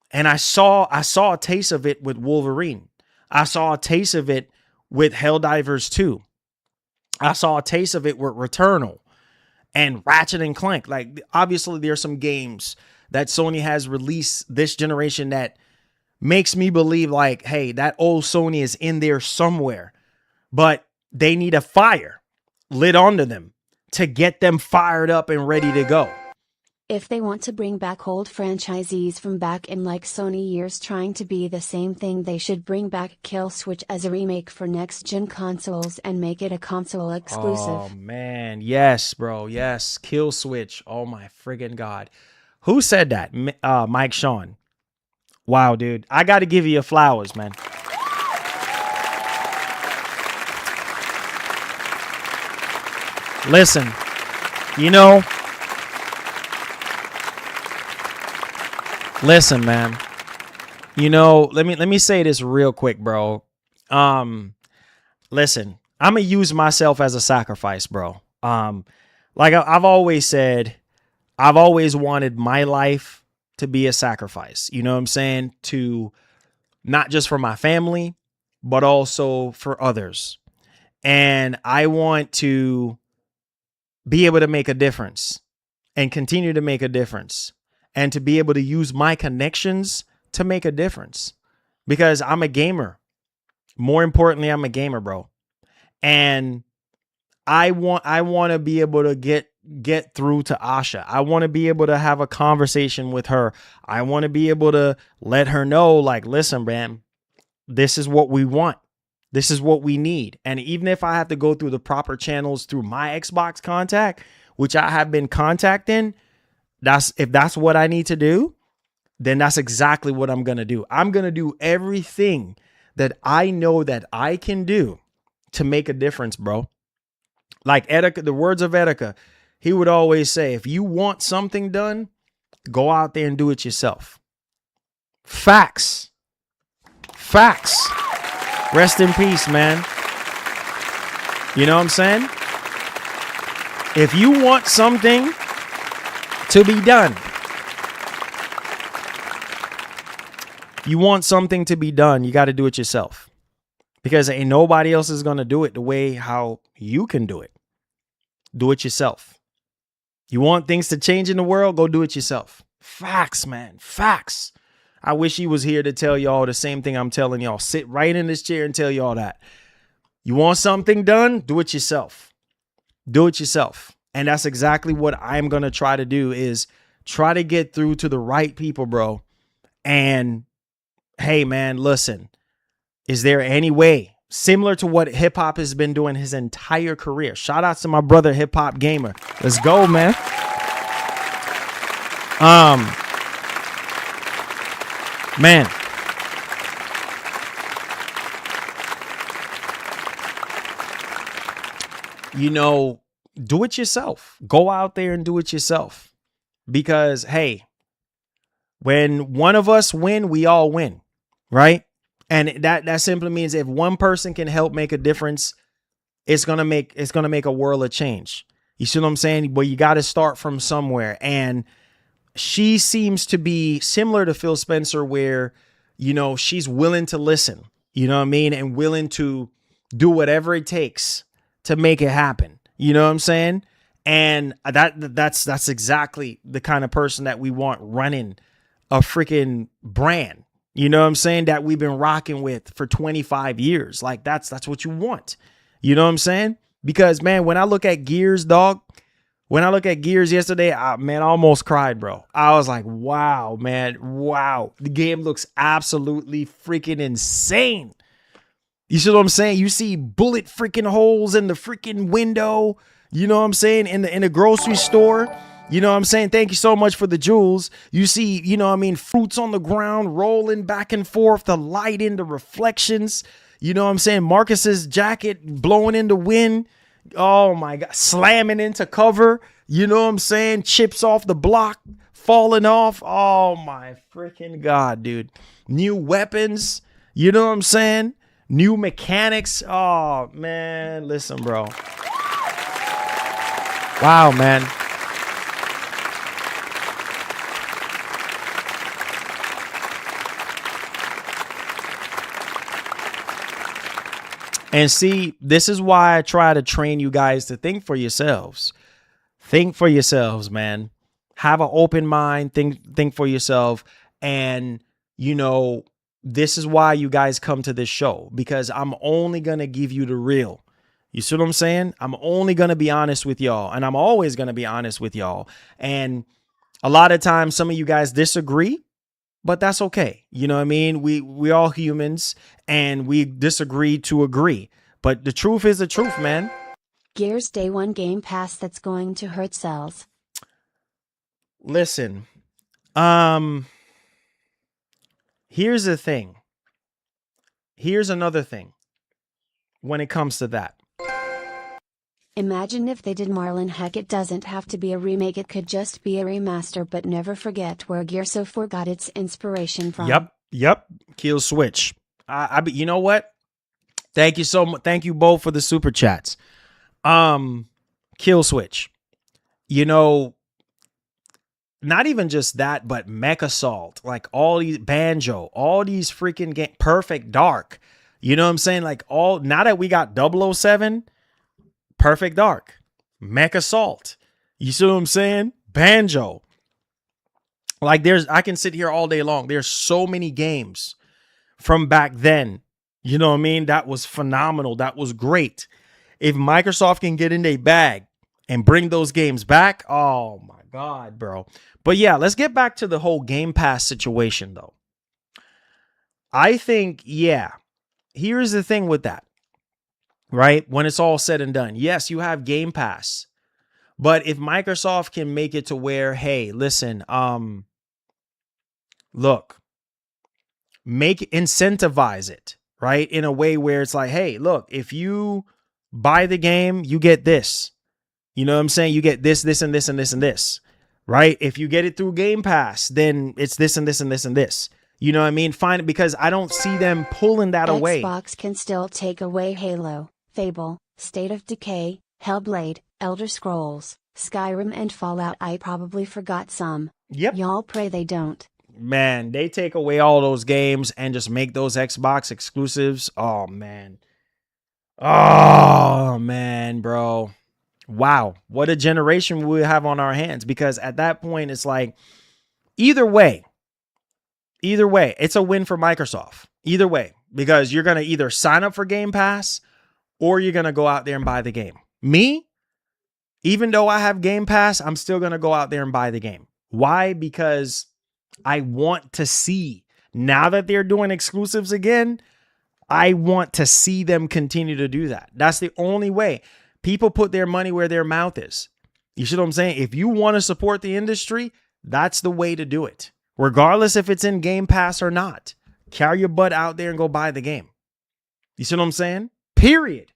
And I saw a taste of it with Wolverine. I saw a taste of it with Helldivers 2. I saw a taste of it with Returnal and Ratchet and Clank. Like, obviously there's some games that Sony has released this generation that makes me believe like, hey, that old Sony is in there somewhere. But they need a fire lit onto them to get them fired up and ready to go. If they want to bring back old franchisees from back in like Sony years trying to be the same thing, they should bring back Kill Switch as a remake for next-gen consoles and make it a console exclusive. Oh, man. Yes, bro. Yes. Kill Switch. Oh, my friggin' God. Who said that? Mike Sean. Wow, dude. I got to give you your flowers, man. Listen, you know, Listen, man. You know, let me say this real quick, bro. Listen, I'm gonna use myself as a sacrifice, bro. Like I've always said, I've always wanted my life to be a sacrifice. You know what I'm saying? To not just for my family, but also for others. And I want to be able to make a difference and continue to make a difference and to be able to use my connections to make a difference because I'm a gamer. More importantly, I'm a gamer, bro. And I want to be able to get through to Asha. I want to be able to have a conversation with her. I want to be able to let her know, like, listen, man, this is what we want. This is what we need. And even if I have to go through the proper channels through my Xbox contact, which I have been contacting, if that's what I need to do, then that's exactly what I'm going to do. I'm going to do everything that I know that I can do to make a difference, bro. Like Etika, the words of Etika, he would always say, if you want something done, go out there and do it yourself. Facts. Facts. Rest in peace, man. You know what I'm saying? If you want something to be done, you got to do it yourself. Because ain't nobody else is going to do it the way how you can do it. Do it yourself. You want things to change in the world? Go do it yourself. Facts, man. Facts. I wish he was here to tell y'all the same thing I'm telling y'all. Sit right in this chair and tell y'all that. You want something done? Do it yourself. Do it yourself. And that's exactly what I'm going to try to do is try to get through to the right people, bro. And hey, man, listen, is there any way similar to what hip hop has been doing his entire career? Shout out to my brother, Hip Hop Gamer. Let's go, man. Man, you know, do it yourself. Go out there and do it yourself. Because, hey, when one of us win, we all win, right? And that simply means if one person can help make a difference, it's gonna make a world of change. You see what I'm saying? But you got to start from somewhere. And she seems to be similar to Phil Spencer, where, you know, she's willing to listen, you know what I mean? And willing to do whatever it takes to make it happen. You know what I'm saying? And that's exactly the kind of person that we want running a freaking brand. You know what I'm saying? That we've been rocking with for 25 years. Like that's what you want. You know what I'm saying? Because, man, when I look at Gears, dog, when I look at Gears yesterday, man, I almost cried, bro. I was like, wow, man, wow. The game looks absolutely freaking insane. You see what I'm saying? You see bullet freaking holes in the freaking window. You know what I'm saying? In the grocery store. You know what I'm saying? Thank you so much for the jewels. You see, you know what I mean, fruits on the ground rolling back and forth, the light in the reflections. You know what I'm saying? Marcus's jacket blowing in the wind. Oh my God, slamming into cover. You know what I'm saying? Chips off the block, falling off. Oh my freaking God, dude. New weapons. You know what I'm saying? New mechanics. Oh man, listen, bro. Wow, man. And see, this is why I try to train you guys to think for yourselves. Think for yourselves, man. Have an open mind. Think for yourself. And, you know, this is why you guys come to this show, because I'm only going to give you the real. You see what I'm saying? I'm only going to be honest with y'all, and I'm always going to be honest with y'all. And a lot of times some of you guys disagree, but that's okay. You know what I mean? We all humans, and we disagree to agree. But the truth is the truth, man. Gears Day 1 Game Pass that's going to hurt sales. Listen, here's the thing. Here's another thing when it comes to that. Imagine if they did, Marlon. Heck, it doesn't have to be a remake, it could just be a remaster, but never forget where Gears of War got its inspiration from. Yep. Kill Switch. You know what? Thank you so much. Thank you both for the super chats. Kill Switch. You know, not even just that, but Mech Assault, like all these Banjo, all these freaking game, Perfect Dark. You know what I'm saying? Like now that we got 007, Perfect Dark, Mech Assault. You see what I'm saying? Banjo. Like I can sit here all day long. There's so many games from back then. You know what I mean? That was phenomenal. That was great. If Microsoft can get in their bag and bring those games back, oh my God, bro. But yeah, let's get back to the whole Game Pass situation though. I think, yeah, here's the thing with that, right? When it's all said and done, yes, you have Game Pass, but if Microsoft can make it to where, hey, listen, look, incentivize it, right? In a way where it's like, hey, look, if you buy the game, you get this. You know what I'm saying? You get this, this, and this, and this, and this, right? If you get it through Game Pass, then it's this and this and this and this. You know what I mean? Fine, because I don't see them pulling that away. Xbox can still take away Halo, Fable, State of Decay, Hellblade, Elder Scrolls, Skyrim, and Fallout. I probably forgot some. Yep. Y'all pray they don't. Man, they take away all those games and just make those Xbox exclusives. Oh, man. Oh, man, bro. Wow. What a generation we have on our hands. Because at that point, it's like, either way, it's a win for Microsoft. Either way, because you're going to either sign up for Game Pass or you're going to go out there and buy the game. Me, even though I have Game Pass, I'm still going to go out there and buy the game. Why? Because I want to see, now that they're doing exclusives again, I want to see them continue to do that. That's the only way. People put their money where their mouth is. You see what I'm saying? If you want to support the industry, that's the way to do it. Regardless if it's in Game Pass or not. Carry your butt out there and go buy the game. You see what I'm saying? Period.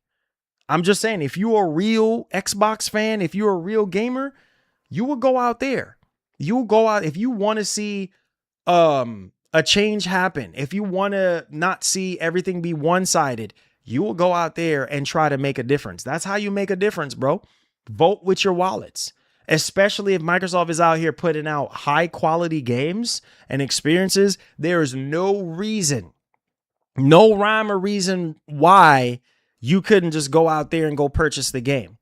I'm just saying, if you're a real Xbox fan, if you're a real gamer, you will go out there. You will go out if you want to see a change happen. If you want to not see everything be one-sided, you will go out there and try to make a difference. That's how you make a difference, bro. Vote with your wallets. Especially if Microsoft is out here putting out high quality games and experiences, there is no reason, no rhyme or reason why you couldn't just go out there and go purchase the game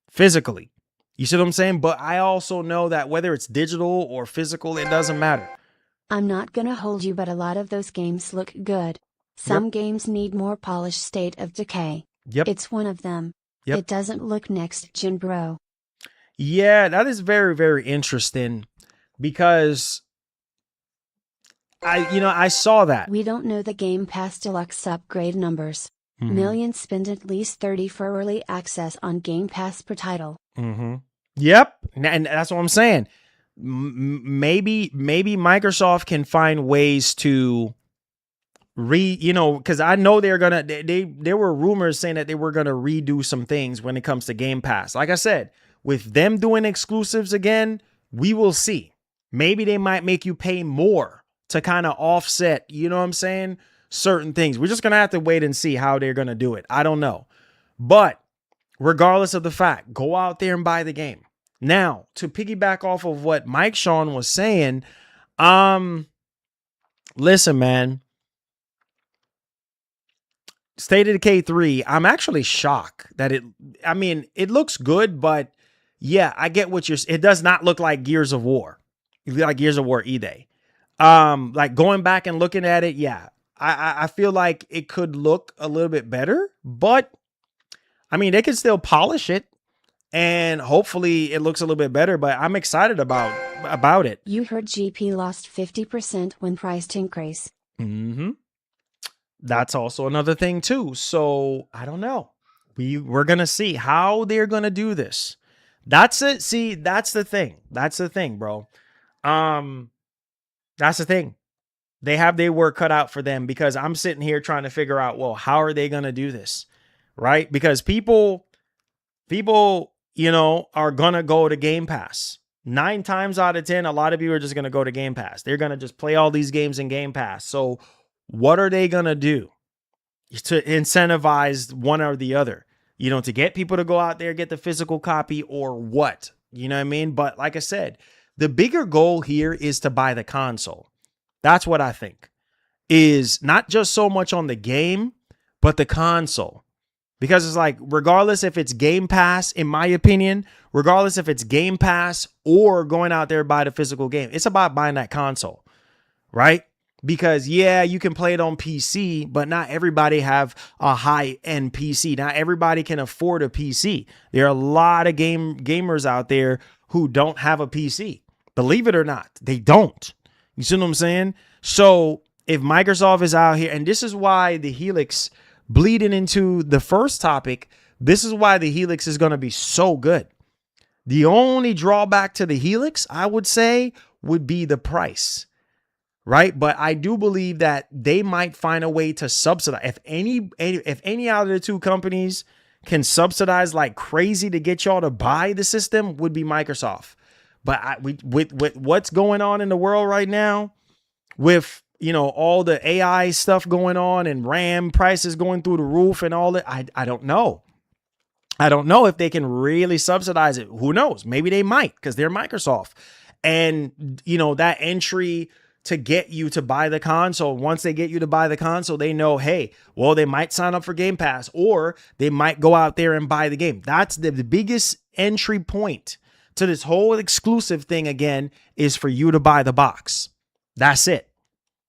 physically. You see what I'm saying? But I also know that whether it's digital or physical, it doesn't matter. I'm not gonna hold you, but a lot of those games look good. Some games need more polished. State of Decay. Yep. It's one of them. Yep. It doesn't look next gen, bro. Yeah, that is very, very interesting because I saw that. We don't know the Game Pass Deluxe upgrade numbers. Millions spend at least 30 for early access on Game Pass per title. Yep. And that's what I'm saying. Maybe Microsoft can find ways to because I know they're gonna, there were rumors saying that they were gonna redo some things when it comes to Game Pass. Like I said, with them doing exclusives again, we will see. Maybe they might make you pay more to kind of offset, you know what I'm saying, certain things. We're just going to have to wait and see how they're going to do it. I don't know. But regardless of the fact, go out there and buy the game. Now, to piggyback off of what Mike Sean was saying, listen, man. State of Decay 3, I'm actually shocked that it looks good, but yeah, I get what it does not look like Gears of War. Like Gears of War E-Day. Like going back and looking at it, yeah, I feel like it could look a little bit better, but I mean, they could still polish it and hopefully it looks a little bit better, but I'm excited about it. You heard GP lost 50% when price increase. That's also another thing too. So I don't know. We're going to see how they're going to do this. That's it. See, that's the thing. That's the thing, bro. That's the thing. They have their work cut out for them because I'm sitting here trying to figure out, well, how are they going to do this? Right? Because people, People, are going to go to Game Pass. 9 times out of 10, a lot of people are just going to go to Game Pass. They're going to just play all these games in Game Pass. So what are they going to do to incentivize one or the other? To get people to go out there, get the physical copy, or what? You know what I mean? But like I said, the bigger goal here is to buy the console. That's what I think, is not just so much on the game, but the console. Because it's like, regardless if it's Game Pass, in my opinion, regardless if it's Game Pass or going out there buy the physical game, it's about buying that console, right? Because yeah, you can play it on PC, but not everybody have a high-end PC. Not everybody can afford a PC. There are a lot of gamers out there who don't have a PC. Believe it or not, they don't. You see what I'm saying? So if Microsoft is out here, and this is why the Helix, bleeding into the first topic, this is why the Helix is going to be so good. The only drawback to the Helix, I would say, would be the price, right? But I do believe that they might find a way to subsidize. If any out of the two companies can subsidize like crazy to get y'all to buy the system, would be Microsoft. But with what's going on in the world right now, with all the AI stuff going on and RAM prices going through the roof and all that, I don't know. I don't know if they can really subsidize it. Who knows? Maybe they might, because they're Microsoft. And that entry to get you to buy the console, once they get you to buy the console, they know, hey, well, they might sign up for Game Pass, or they might go out there and buy the game. That's the biggest entry point to this whole exclusive thing, again, is for you to buy the box. That's it.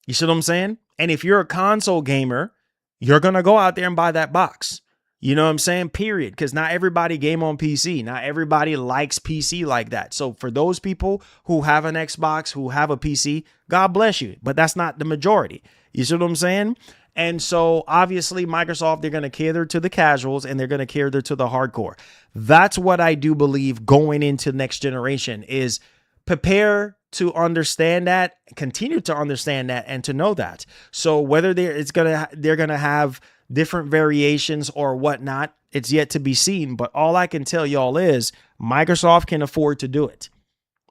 You see what I'm saying? And if you're a console gamer, you're going to go out there and buy that box. You know what I'm saying? Period. Because not everybody game on PC. Not everybody likes PC like that. So for those people who have an Xbox, who have a PC, God bless you. But that's not the majority. You see what I'm saying? And so obviously Microsoft, they're going to cater to the casuals and they're going to cater to the hardcore. That's what I do believe going into next generation is prepare to understand that, continue to understand that, and to know that. So whether they're going to have different variations or whatnot, it's yet to be seen. But all I can tell y'all is Microsoft can afford to do it.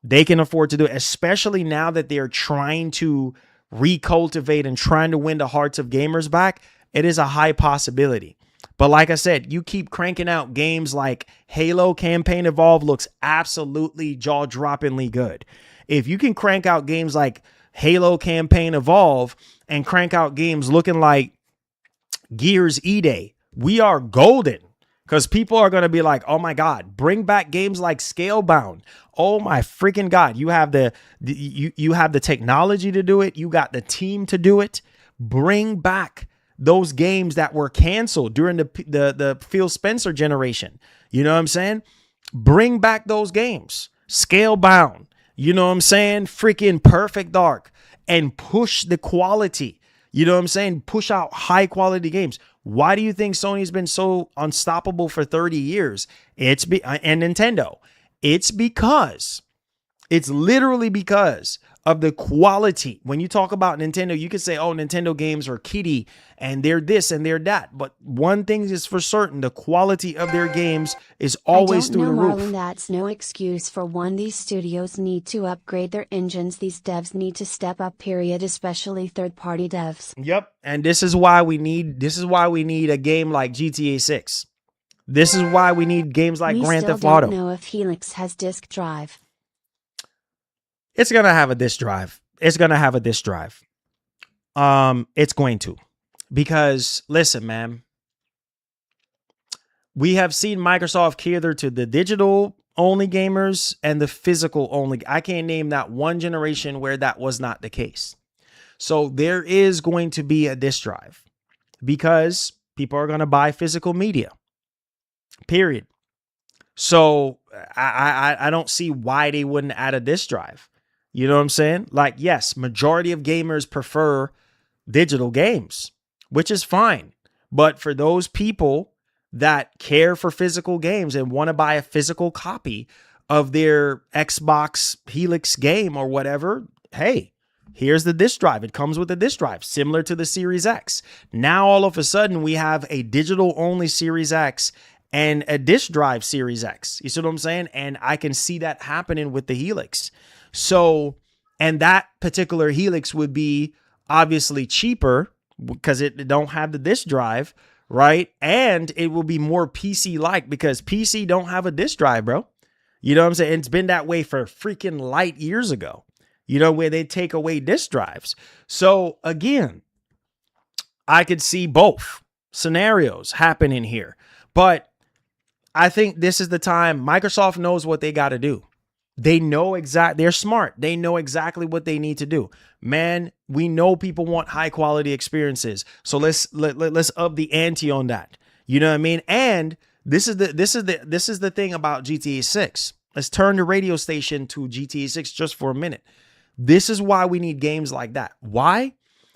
They can afford to do it, especially now that they're trying to recultivate and trying to win the hearts of gamers back. It is a high possibility. But like I said, you keep cranking out games like Halo Campaign Evolved looks absolutely jaw-droppingly good. If you can crank out games like Halo Campaign Evolve and crank out games looking like Gears E-Day, we are golden, because people are going to be like, oh my God, bring back games like Scalebound. Oh my freaking God. You have you have the technology to do it. You got the team to do it. Bring back those games that were canceled during the Phil Spencer generation. You know what I'm saying? Bring back those games. Scalebound. You know what I'm saying? Freaking Perfect Dark. And push the quality. You know what I'm saying? Push out high quality games. Why do you think Sony's been so unstoppable for 30 years? And Nintendo. It's literally because of the quality. When you talk about Nintendo, you could say, oh, Nintendo games are kiddie and they're this and they're that. But one thing is for certain, the quality of their games is always through the roof. Marlon, that's no excuse for one. These studios need to upgrade their engines. These devs need to step up, period, especially third-party devs. Yep. And this is why we need a game like GTA 6. This is why we need games like Grand Theft Auto. We still don't know if Helix has disk drive. It's going to have a disk drive. It's going to. Because, listen, man, we have seen Microsoft cater to the digital-only gamers and the physical-only. I can't name that one generation where that was not the case. So there is going to be a disk drive because people are going to buy physical media, period. So I don't see why they wouldn't add a disk drive. You know what I'm saying? Like, yes, majority of gamers prefer digital games, which is fine. But for those people that care for physical games and want to buy a physical copy of their Xbox Helix game or whatever, hey, here's the disk drive. It comes with a disk drive, similar to the Series X. Now, all of a sudden, we have a digital-only Series X and a disk drive Series X. You see what I'm saying? And I can see that happening with the Helix. So, and that particular Helix would be obviously cheaper because it don't have the disk drive, right? And it will be more PC-like because PC don't have a disk drive, bro. You know what I'm saying? It's been that way for freaking light years ago, you know, where they take away disk drives. So again, I could see both scenarios happening here, but I think this is the time. Microsoft knows what they got to do. They know they're smart. They know exactly what they need to do. Man, we know people want high quality experiences. So let's up the ante on that. You know what I mean? And this is the thing about GTA 6. Let's turn the radio station to GTA 6 just for a minute. This is why we need games like that. Why?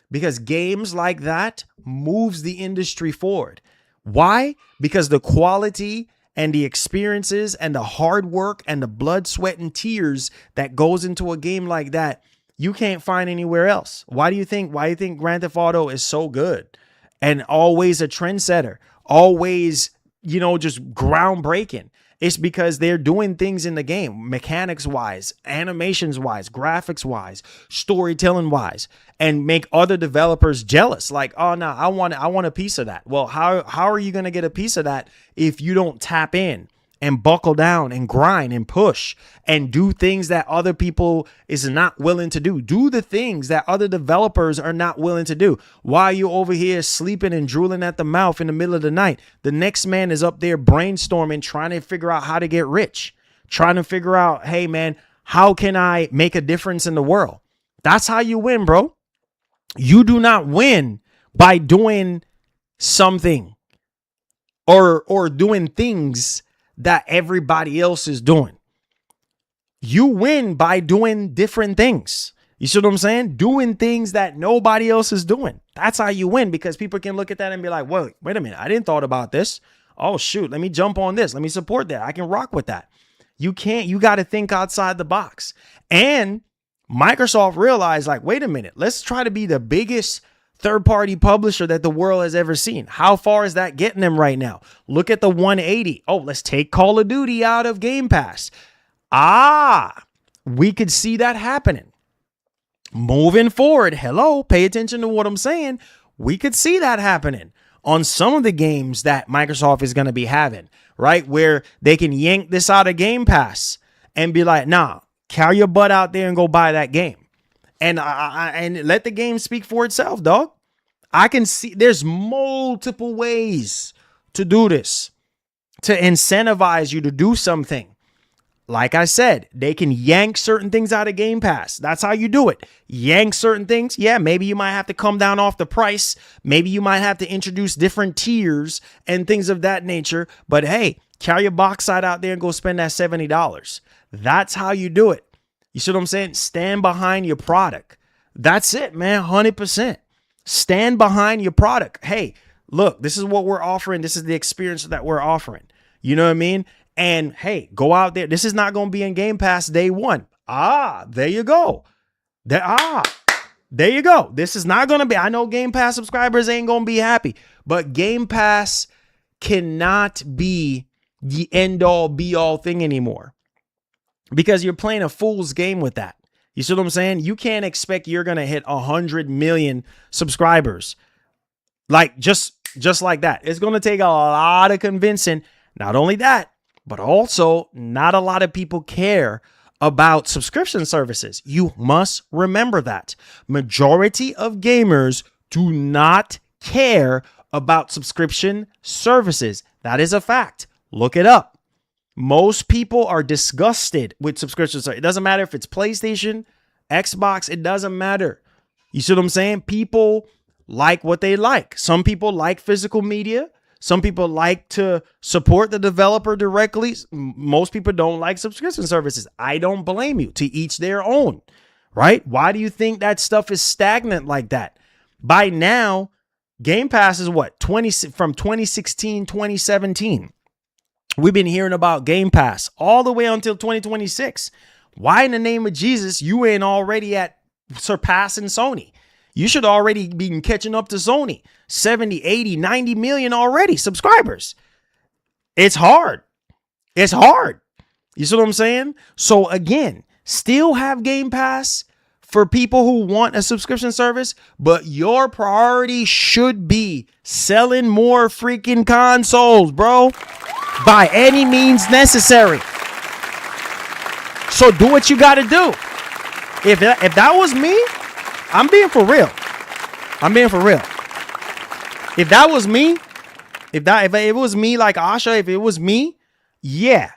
Because games like that moves the industry forward. Why? Because the quality and the experiences and the hard work and the blood, sweat, and tears that goes into a game like that, you can't find anywhere else. Why do you think Grand Theft Auto is so good and always a trendsetter, always, you know, just groundbreaking? It's because they're doing things in the game, mechanics wise, animations wise, graphics wise, storytelling wise, and make other developers jealous. Like, oh no, I want a piece of that. Well, how are you going to get a piece of that if you don't tap in and buckle down and grind and push and do things that other people is not willing to do? Do the things that other developers are not willing to do. While you over here sleeping and drooling at the mouth in the middle of the night, the next man is up there brainstorming, trying to figure out how to get rich, trying to figure out, hey man, how can I make a difference in the world? That's how you win, bro. You do not win by doing something or doing things that everybody else is doing. You win by doing different things. You see what I'm saying? Doing things that nobody else is doing. That's how you win, because people can look at that and be like, whoa, wait a minute. I didn't thought about this. Oh, shoot. Let me jump on this. Let me support that. I can rock with that. You got to think outside the box. And Microsoft realized, like, wait a minute. Let's try to be the biggest third-party publisher that the world has ever seen. How far is that getting them right now? Look at the 180. Oh, let's take Call of Duty out of Game Pass. We could see that happening. Moving forward, hello, pay attention to what I'm saying. We could see that happening on some of the games that Microsoft is going to be having, right? Where they can yank this out of Game Pass and be like, nah, carry your butt out there and go buy that game. And let the game speak for itself, dog. I can see there's multiple ways to do this, to incentivize you to do something. Like I said, they can yank certain things out of Game Pass. That's how you do it. Yank certain things. Yeah, maybe you might have to come down off the price. Maybe you might have to introduce different tiers and things of that nature. But hey, carry your box side out there and go spend that $70. That's how you do it. You see what I'm saying? Stand behind your product. That's it, man. 100%. Stand behind your product. Hey, look, this is what we're offering. This is the experience that we're offering. You know what I mean? And hey, go out there. This is not going to be in Game Pass day one. There you go. There you go. This is not going to be. I know Game Pass subscribers ain't going to be happy, but Game Pass cannot be the end all be all thing anymore, because you're playing a fool's game with that. You see what I'm saying? You can't expect you're going to hit 100 million subscribers like just like that. It's going to take a lot of convincing. Not only that, but also not a lot of people care about subscription services. You must remember that. Majority of gamers do not care about subscription services. That is a fact. Look it up. Most people are disgusted with subscription services. It doesn't matter if it's PlayStation, Xbox, it doesn't matter. You see what I'm saying? People like what they like. Some people like physical media. Some people like to support the developer directly. Most people don't like subscription services. I don't blame you. To each their own, right? Why do you think that stuff is stagnant like that? By now, Game Pass is what? From 2016, 2017. We've been hearing about Game Pass all the way until 2026. Why in the name of Jesus you ain't already at surpassing Sony? You should already be catching up to Sony. 70, 80, 90 million already subscribers. It's hard. It's hard. You see what I'm saying? So again, still have Game Pass for people who want a subscription service, but your priority should be selling more freaking consoles, bro, by any means necessary. So do what you got to do. If that was me, I'm being for real. I'm being for real. If that was me, if it was me like Asha, if it was me, yeah,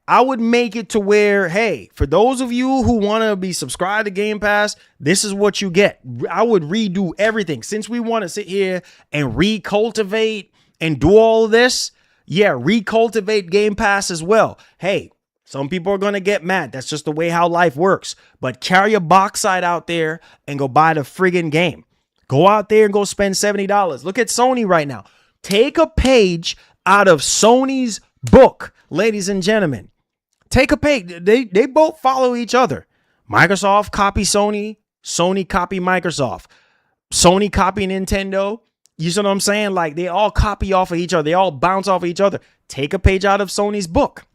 I would make it to where, hey, for those of you who want to be subscribed to Game Pass, this is what you get. I would redo everything. Since we want to sit here and recultivate and do all of this, yeah, recultivate Game Pass as well. Hey, some people are going to get mad. That's just the way how life works. But carry a box side out there and go buy the friggin' game. Go out there and go spend $70. Look at Sony right now. Take a page out of Sony's book, ladies and gentlemen. Take a page. They both follow each other. Microsoft copy Sony. Sony copy Microsoft. Sony copy Nintendo. You see what I'm saying? Like, they all copy off of each other. They all bounce off of each other. Take a page out of Sony's book.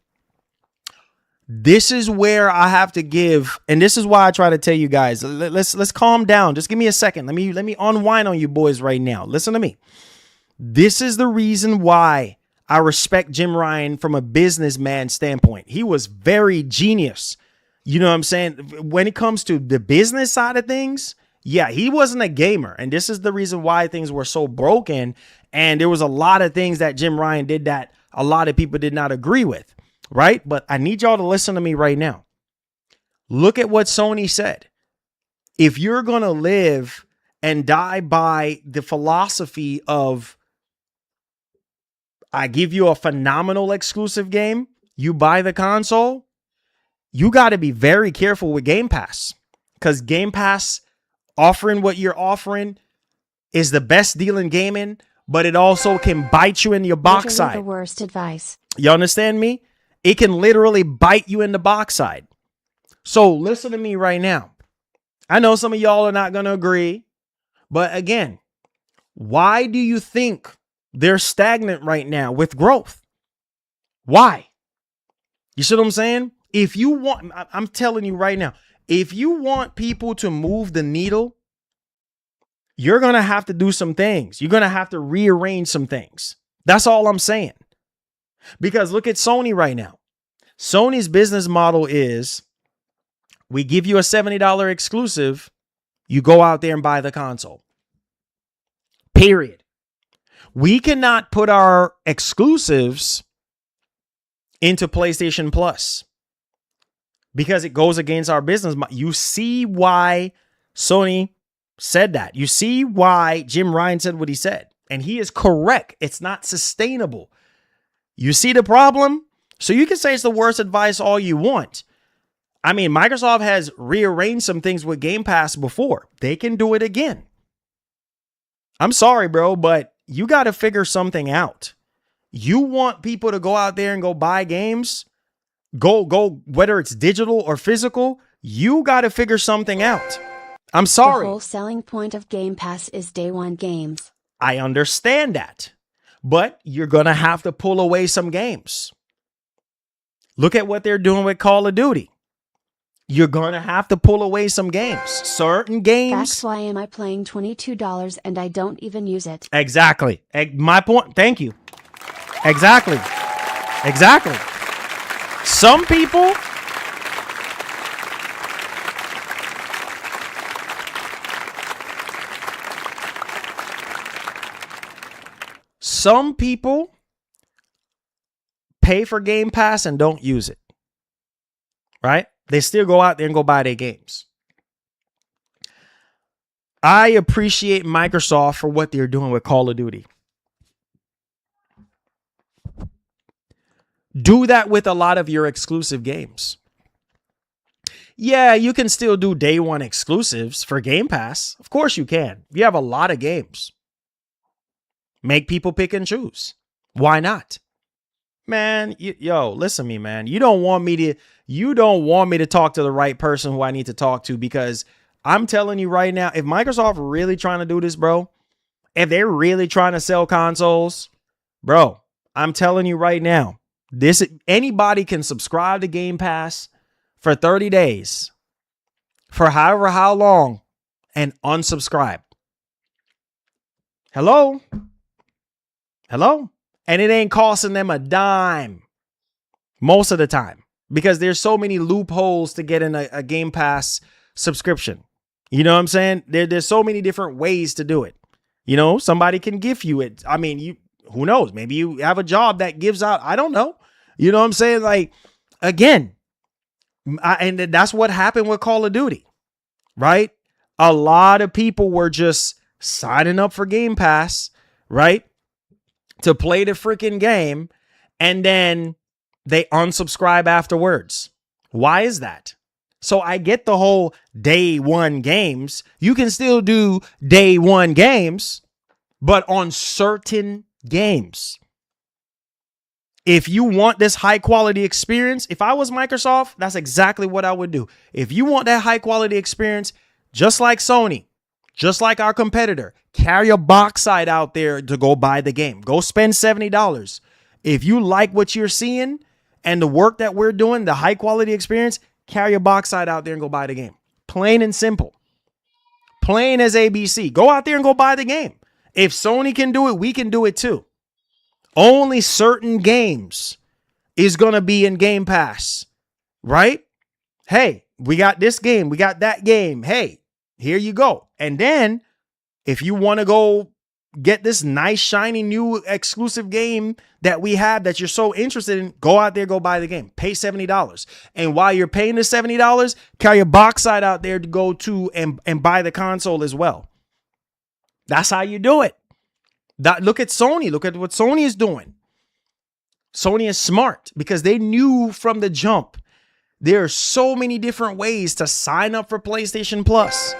This is where I have to give, and this is why I try to tell you guys, let's calm down. Just give me a second. Let me unwind on you boys right now. Listen to me. This is the reason why I respect Jim Ryan from a businessman standpoint. He was very genius. You know what I'm saying? When it comes to the business side of things, yeah, he wasn't a gamer. And this is the reason why things were so broken. And there was a lot of things that Jim Ryan did that a lot of people did not agree with. Right? But I need y'all to listen to me right now. Look at what Sony said. If you're going to live and die by the philosophy of, I give you a phenomenal exclusive game, you buy the console, you got to be very careful with Game Pass, because Game Pass offering what you're offering is the best deal in gaming, but it also can bite you in your box side. The worst advice. You understand me? It can literally bite you in the box side. So listen to me right now. I know some of y'all are not going to agree, but again, why do you think they're stagnant right now with growth? Why? You see what I'm saying? If you want, I'm telling you right now, if you want people to move the needle, you're going to have to do some things. You're going to have to rearrange some things. That's all I'm saying. Because look at Sony right now. Sony's business model is, we give you a $70 exclusive, you go out there and buy the console. Period. We cannot put our exclusives into PlayStation Plus because it goes against our business model. You see why Sony said that. You see why Jim Ryan said what he said. And he is correct. It's not sustainable. You see the problem? So you can say it's the worst advice all you want. I mean, Microsoft has rearranged some things with Game Pass before. They can do it again. I'm sorry, bro, but you got to figure something out. You want people to go out there and go buy games, go, whether it's digital or physical, you got to figure something out. I'm sorry. The whole selling point of Game Pass is day one games. I understand that. But you're going to have to pull away some games. Look at what they're doing with Call of Duty. You're going to have to pull away some games. Certain games. That's why am I playing $22 and I don't even use it. Exactly. My point. Thank you. Exactly. Exactly. Some people. Some people pay for Game Pass and don't use it. Right? They still go out there and go buy their games. I appreciate Microsoft for what they're doing with Call of Duty. Do that with a lot of your exclusive games. Yeah, you can still do day one exclusives for Game Pass. Of course you can. You have a lot of games. Make people pick and choose. Why not? Man, listen to me, man. You don't want me to talk to the right person who I need to talk to, because I'm telling you right now, if Microsoft really trying to do this, bro, if they're really trying to sell consoles, bro, I'm telling you right now, anybody can subscribe to Game Pass for 30 days, for however how long, and unsubscribe. Hello? And it ain't costing them a dime most of the time, because there's so many loopholes to get in a Game Pass subscription. You know what I'm saying? There's so many different ways to do it. You know, somebody can gift you it. I mean, who knows? Maybe you have a job that gives out. I don't know. You know what I'm saying? Like, again, and that's what happened with Call of Duty, right? A lot of people were just signing up for Game Pass, right, to play the freaking game, and then they unsubscribe afterwards. Why is that? So I get the whole day one games. You can still do day one games, but on certain games. If you want this high quality experience, if I was Microsoft, that's exactly what I would do. If you want that high quality experience, just like Sony, just like our competitor, carry a box side out there to go buy the game. Go spend $70. If you like what you're seeing and the work that we're doing, the high quality experience, carry a box side out there and go buy the game. Plain and simple. Plain as ABC. Go out there and go buy the game. If Sony can do it, we can do it too. Only certain games is going to be in Game Pass, right? Hey, we got this game. We got that game. Hey, here you go. And then if you want to go get this nice, shiny, new exclusive game that we have that you're so interested in, go out there, go buy the game. Pay $70. And while you're paying the $70, carry a box side out there to go to and buy the console as well. That's how you do it. Look at Sony. Look at what Sony is doing. Sony is smart because they knew from the jump there are so many different ways to sign up for PlayStation Plus.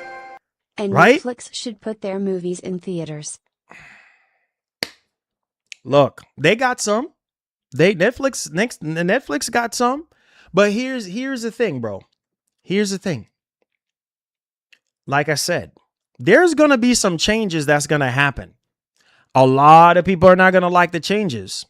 And right? Netflix should put their movies in theaters. Look, they got some. Netflix got some. But here's the thing, bro. Here's the thing. Like I said, there's going to be some changes that's going to happen. A lot of people are not going to like the changes,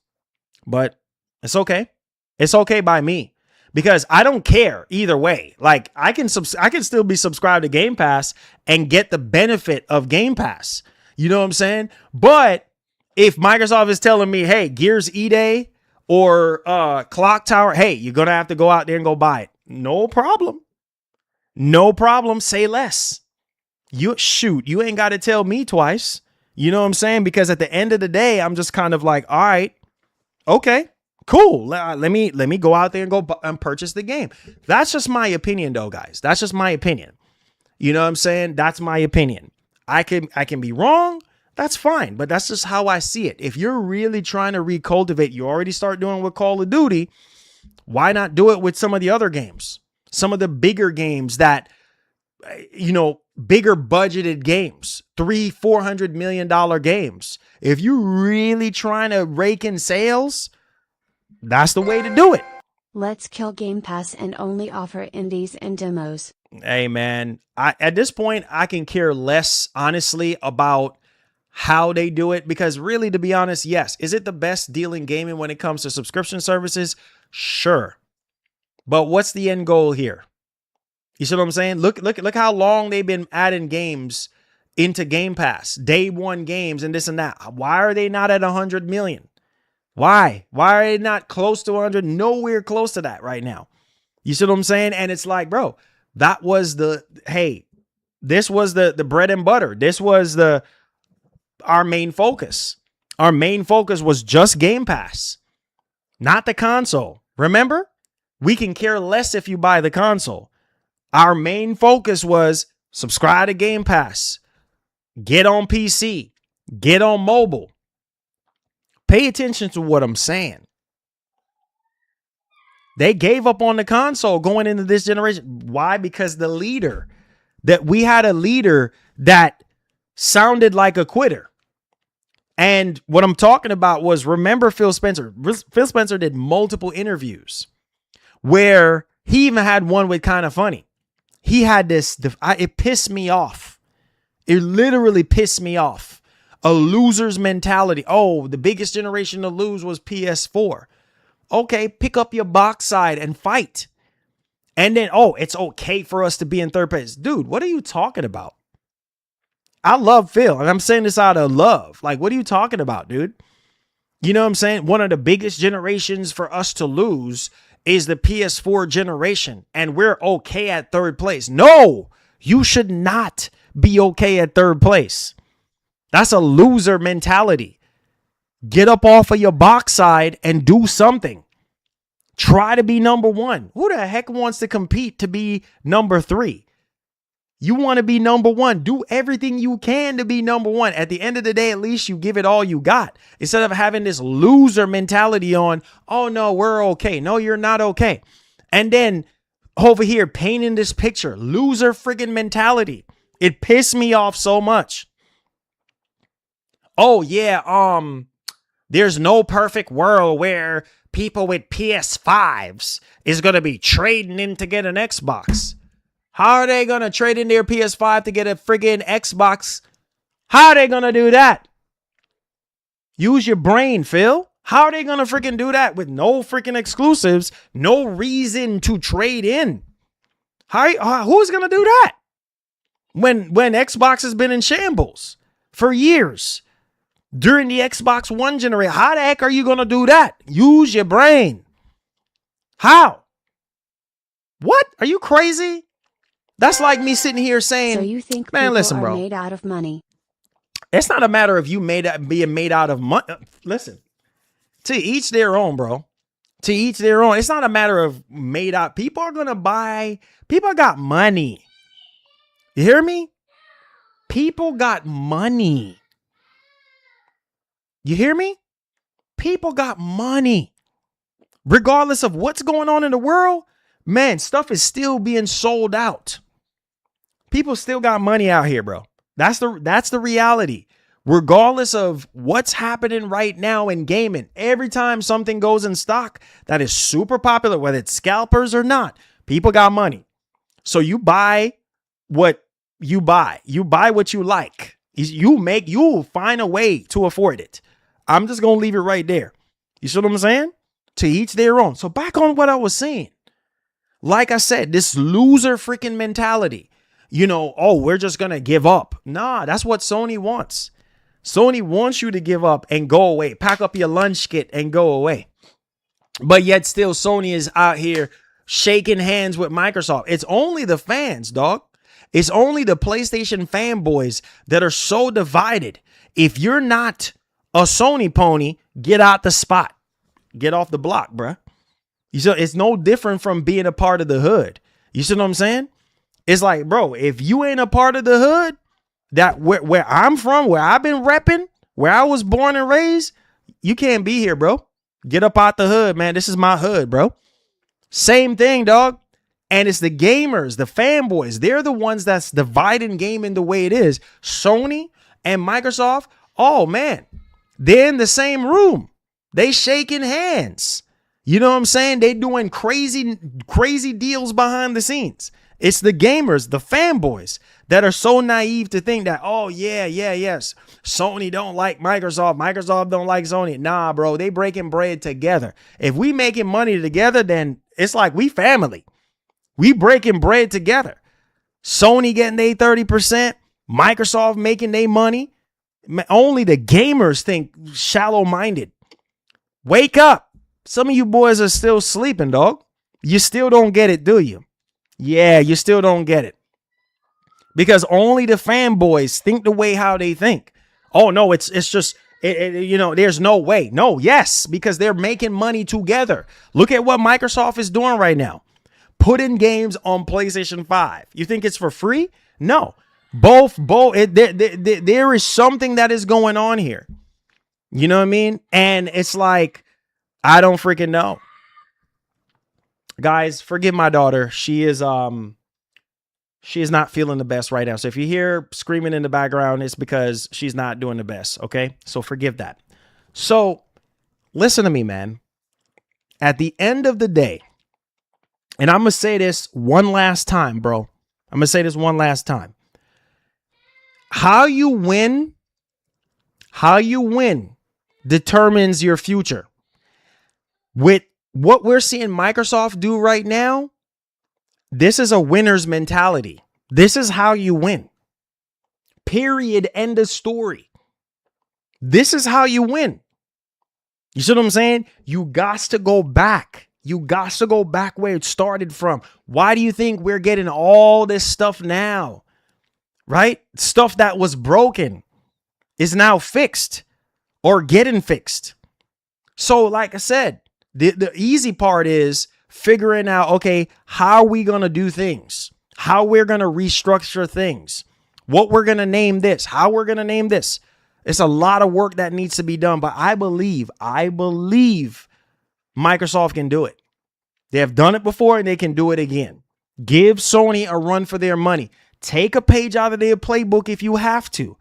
but it's okay. It's okay by me because I don't care either way. Like I can still be subscribed to Game Pass and get the benefit of Game Pass. You know what I'm saying? But if Microsoft is telling me, hey, Gears E-Day or Clock Tower, hey, you're going to have to go out there and go buy it. No problem. No problem. Say less. You ain't got to tell me twice. You know what I'm saying? Because at the end of the day, I'm just kind of like, all right, okay, cool. Let me go out there and go and purchase the game. That's just my opinion though, guys. That's just my opinion. You know what I'm saying? That's my opinion. I can be wrong. That's fine. But that's just how I see it. If you're really trying to recultivate, you already start doing with Call of Duty. Why not do it with some of the other games? Some of the bigger games that, bigger budgeted games, $400 million games. If you really trying to rake in sales, that's the way to do it. Let's kill Game Pass and only offer indies and demos. Hey man, at this point, I can care less, honestly, about how they do it, because really, to be honest, yes. Is it the best deal in gaming when it comes to subscription services? Sure. But what's the end goal here? You see what I'm saying? Look how long they've been adding games into Game Pass. Day one games and this and that. Why are they not at 100 million? Why? Why are they not close to 100? Nowhere close to that right now. You see what I'm saying? And it's like, bro, this was the bread and butter. This was our main focus. Our main focus was just Game Pass, not the console. Remember? We can care less if you buy the console. Our main focus was subscribe to Game Pass, get on PC, get on mobile. Pay attention to what I'm saying. They gave up on the console going into this generation. Why? Because we had a leader that sounded like a quitter. And what I'm talking about was, remember Phil Spencer? Phil Spencer did multiple interviews where he even had one with Kind of Funny. He had this, it pissed me off. It literally pissed me off a loser's mentality. Oh, the biggest generation to lose was PS4. Okay, pick up your box side and fight. And then, oh, it's okay for us to be in third place. Dude, what are you talking about? I love Phil, and I'm saying this out of love. Like, what are you talking about, dude? You know what I'm saying? One of the biggest generations for us to lose is the PS4 generation, and we're okay at third place. No, you should not be okay at third place. That's a loser mentality. Get up off of your box side and do something. Try to be number one. Who the heck wants to compete to be number 3? You want to be number one. Do everything you can to be number one. At the end of the day, at least you give it all you got. Instead of having this loser mentality on, oh no, we're okay. No, you're not okay. And then over here, painting this picture, loser friggin' mentality. It pissed me off so much. Oh yeah, there's no perfect world where people with PS5s is going to be trading in to get an Xbox. How are they going to trade in their PS5 to get a friggin' Xbox? How are they going to do that? Use your brain, Phil. How are they going to friggin' do that with no friggin' exclusives? No reason to trade in. Who's going to do that? When Xbox has been in shambles for years. During the Xbox One generation, how the heck are you going to do that? Use your brain. How? What? Are you crazy? That's like me sitting here saying, so you think man, people listen, are bro. made out of money? It's not a matter of you being made out of money. Listen, to each their own, bro. To each their own. It's not a matter of made out. People are going to buy. People got money. You hear me? People got money. You hear me? People got money. Regardless of what's going on in the world, man, stuff is still being sold out. People still got money out here, bro. That's the reality. Regardless of what's happening right now in gaming, every time something goes in stock that is super popular, whether it's scalpers or not, people got money. So you buy what you buy. You buy what you like. You'll find a way to afford it. I'm just going to leave it right there. You see what I'm saying? To each their own. So back on what I was saying. Like I said, this loser freaking mentality. You know, oh, we're just going to give up. Nah, that's what Sony wants. Sony wants you to give up and go away. Pack up your lunch kit and go away. But yet still Sony is out here shaking hands with Microsoft. It's only the fans, dog. It's only the PlayStation fanboys that are so divided. If you're not a Sony pony, get out the spot. Get off the block, bruh. You see, it's no different from being a part of the hood. You see what I'm saying? It's like, bro, if you ain't a part of the hood, that where I'm from, where I've been repping, where I was born and raised, you can't be here, bro. Get up out the hood, man. This is my hood, bro. Same thing, dog. And it's the gamers, the fanboys. They're the ones that's dividing gaming the way it is. Sony and Microsoft, oh, man, they're in the same room. They shaking hands. You know what I'm saying? They doing crazy deals behind the scenes. It's the gamers, the fanboys that are so naive to think that, oh, yes, Sony don't like Microsoft. Microsoft don't like Sony. Nah, bro, they breaking bread together. If we making money together, then it's like we family. We breaking bread together. Sony getting their 30%, Microsoft making their money. Only the gamers think shallow-minded. Wake up. Some of you boys are still sleeping, dog. You still don't get it, do you? Yeah, you still don't get it. Because only the fanboys think the way how they think. Oh, no, it's just, you know, there's no way. No, yes, because they're making money together. Look at what Microsoft is doing right now. Putting games on PlayStation 5. You think it's for free? No. There is something that is going on here. You know what I mean? And it's like, I don't freaking know. Guys, forgive my daughter. She is not feeling the best right now. So if you hear screaming in the background, it's because she's not doing the best. Okay. So forgive that. So listen to me, man. At the end of the day, and I'm going to say this one last time, bro. I'm going to say this one last time. How you win How you win determines your future. With what we're seeing Microsoft do right now, this is a winner's mentality. This is how you win. Period. End of story. This is how you win. You see what I'm saying? You got to go back. You got to go back where it started from. Why do you think we're getting all this stuff now? Right? Stuff that was broken is now fixed or getting fixed. So like I said, the easy part is figuring out, okay, how are we going to do things? How we're going to restructure things? What we're going to name this? How we're going to name this? It's a lot of work that needs to be done, but I believe Microsoft can do it. They have done it before and they can do it again. Give Sony a run for their money. Take a page out of their playbook if you have to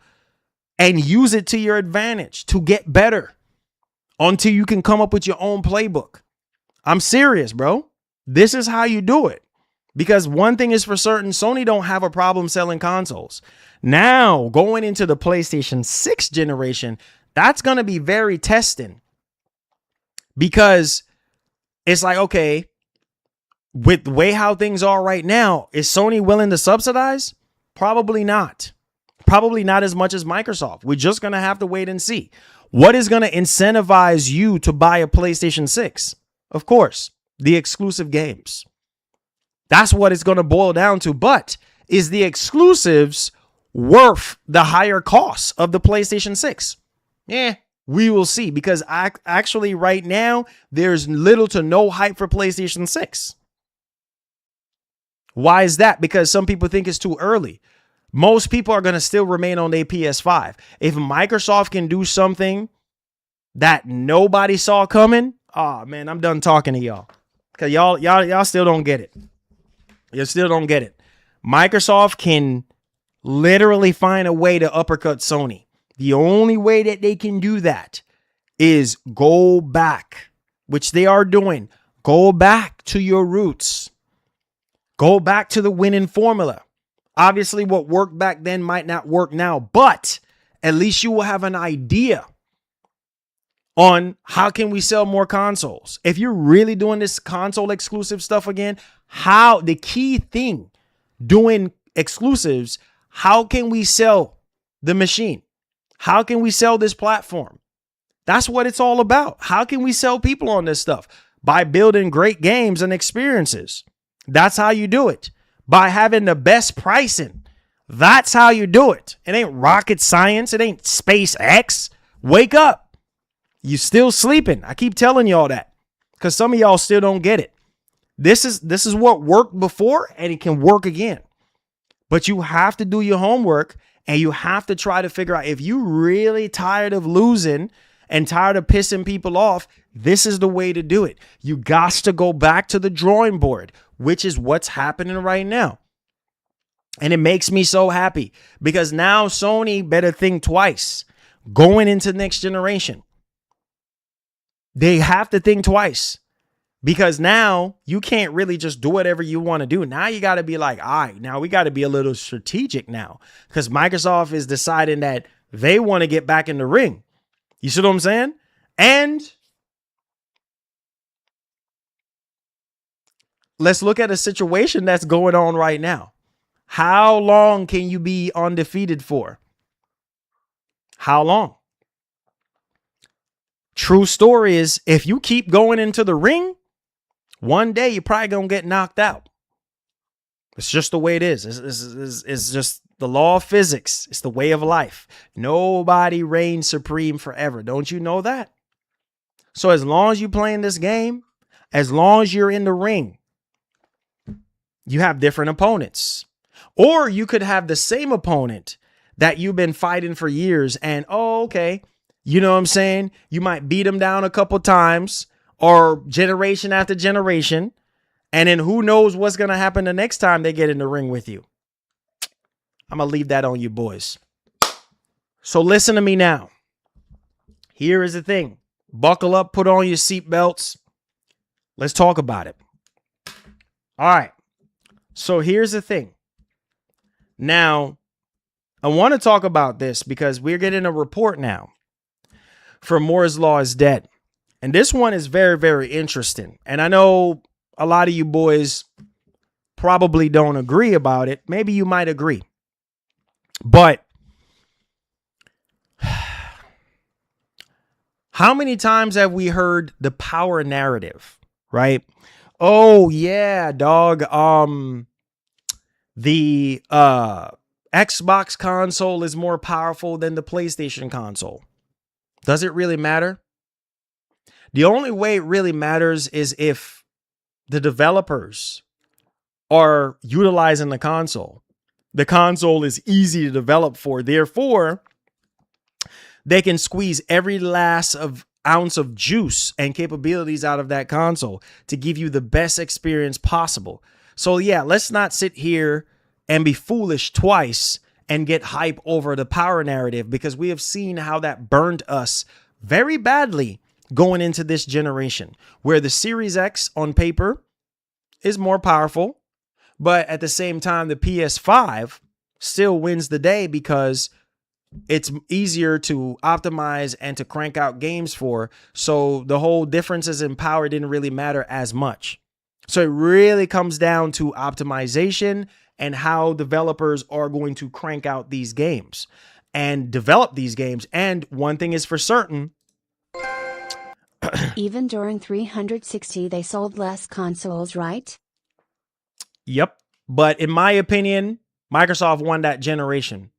and use it to your advantage to get better until you can come up with your own playbook. I'm serious, bro. This is how you do it. Because one thing is for certain, Sony don't have a problem selling consoles. Now, going into the PlayStation 6 generation, that's going to be very testing. Because it's like, okay, with the way how things are right now, is Sony willing to subsidize? Probably not. Probably not as much as Microsoft. We're just going to have to wait and see. What is going to incentivize you to buy a PlayStation 6? Of course, the exclusive games. That's what it's going to boil down to. But is the exclusives worth the higher costs of the PlayStation 6? Yeah, we will see. Because actually right now, there's little to no hype for PlayStation 6. Why is that? Because some people think it's too early. Most people are going to still remain on their PS5. If Microsoft can do something that nobody saw coming, oh man, I'm done talking to y'all. Because y'all still don't get it. You still don't get it. Microsoft can literally find a way to uppercut Sony. The only way that they can do that is go back, which they are doing. Go back to your roots. Go back to the winning formula. Obviously, what worked back then might not work now, but at least you will have an idea on how can we sell more consoles. If you're really doing this console exclusive stuff again, how the key thing doing exclusives, how can we sell the machine? How can we sell this platform? That's what it's all about. How can we sell people on this stuff? By building great games and experiences. That's how you do it. By having the best pricing. That's how you do it. It ain't rocket science. It ain't SpaceX. Wake up. You still sleeping. I keep telling y'all that because some of y'all still don't get it. This is what worked before and it can work again. But you have to do your homework and you have to try to figure out if you're really tired of losing and tired of pissing people off, this is the way to do it. You got to go back to the drawing board, which is what's happening right now. And it makes me so happy because now Sony better think twice going into next generation. They have to think twice because now you can't really just do whatever you want to do. Now you got to be like, all right, now we got to be a little strategic now because Microsoft is deciding that they want to get back in the ring. You see what I'm saying? And let's look at a situation that's going on right now. How long can you be undefeated for? How long? True story is if you keep going into the ring, one day you're probably going to get knocked out. It's just the way it is. It's just the law of physics. It's the way of life. Nobody reigns supreme forever. Don't you know that? So as long as you're playing this game, as long as you're in the ring, you have different opponents. Or you could have the same opponent that you've been fighting for years and, oh, okay, you know what I'm saying? You might beat them down a couple times or generation after generation. And then who knows what's going to happen the next time they get in the ring with you. I'm going to leave that on you boys. So listen to me now. Here is the thing. Buckle up, put on your seatbelts. Let's talk about it. All right. So here's the thing. Now, I want to talk about this because we're getting a report now for Moore's Law is dead. And this one is very, very interesting. And I know a lot of you boys probably don't agree about it. Maybe you might agree. But how many times have we heard the power narrative, right? Oh yeah, dog. The Xbox console is more powerful than the PlayStation console. Does it really matter? The only way it really matters is if the developers are utilizing the console. The console is easy to develop for. Therefore, they can squeeze every last ounce of juice and capabilities out of that console to give you the best experience possible. So yeah, let's not sit here and be foolish twice and get hype over the power narrative, because we have seen how that burned us very badly going into this generation, where the Series X on paper is more powerful, but at the same time, the PS5 still wins the day because it's easier to optimize and to crank out games for. So the whole differences in power didn't really matter as much. So it really comes down to optimization and how developers are going to crank out these games and develop these games. And one thing is for certain. Even during 360, they sold less consoles, right? Yep. But in my opinion, Microsoft won that generation.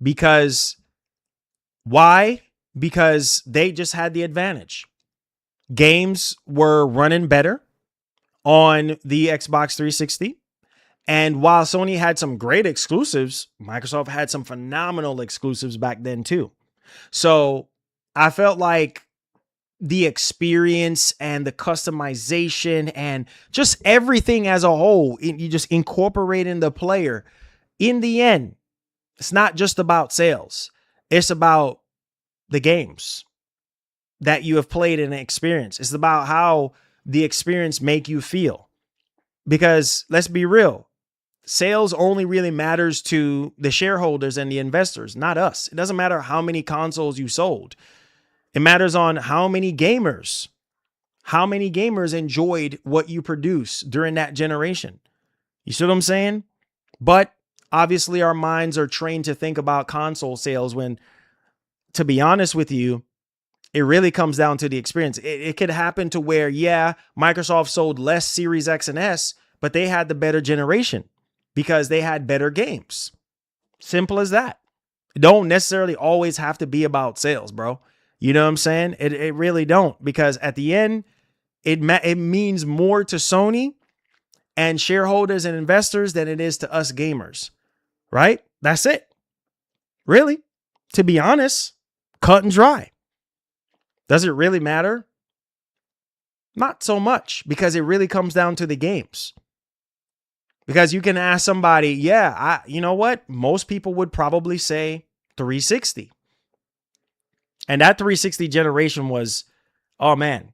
Because why? Because they just had the advantage. Games were running better on the Xbox 360. And while Sony had some great exclusives, Microsoft had some phenomenal exclusives back then too. So I felt like the experience and the customization and just everything as a whole, you just incorporating the player. In the end, it's not just about sales. It's about the games that you have played and experienced. It's about how the experience make you feel. Because let's be real, sales only really matters to the shareholders and the investors, not us. It doesn't matter how many consoles you sold. It matters on how many gamers enjoyed what you produced during that generation. You see what I'm saying? But obviously our minds are trained to think about console sales when, to be honest with you, it really comes down to the experience. It could happen to where, yeah, Microsoft sold less Series X and S, but they had the better generation because they had better games. Simple as that. It don't necessarily always have to be about sales, bro. You know what I'm saying? It really don't, because at the end, it means more to Sony and shareholders and investors than it is to us gamers, right? That's it. Really, to be honest, cut and dry. Does it really matter? Not so much, because it really comes down to the games. Because you can ask somebody, yeah, you know what? Most people would probably say 360. And that 360 generation was, oh man.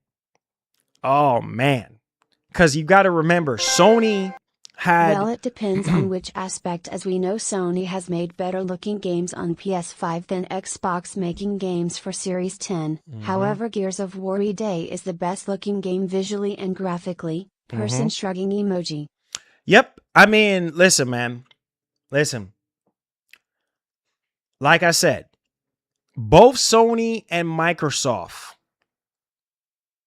Because you got to remember, Sony had... Well, it depends on which aspect, as we know Sony has made better looking games on PS5 than Xbox making games for Series 10. However, Gears of War Day is the best looking game visually and graphically. Person shrugging emoji. Yep. I mean, listen, man. Listen. Like I said, both Sony and Microsoft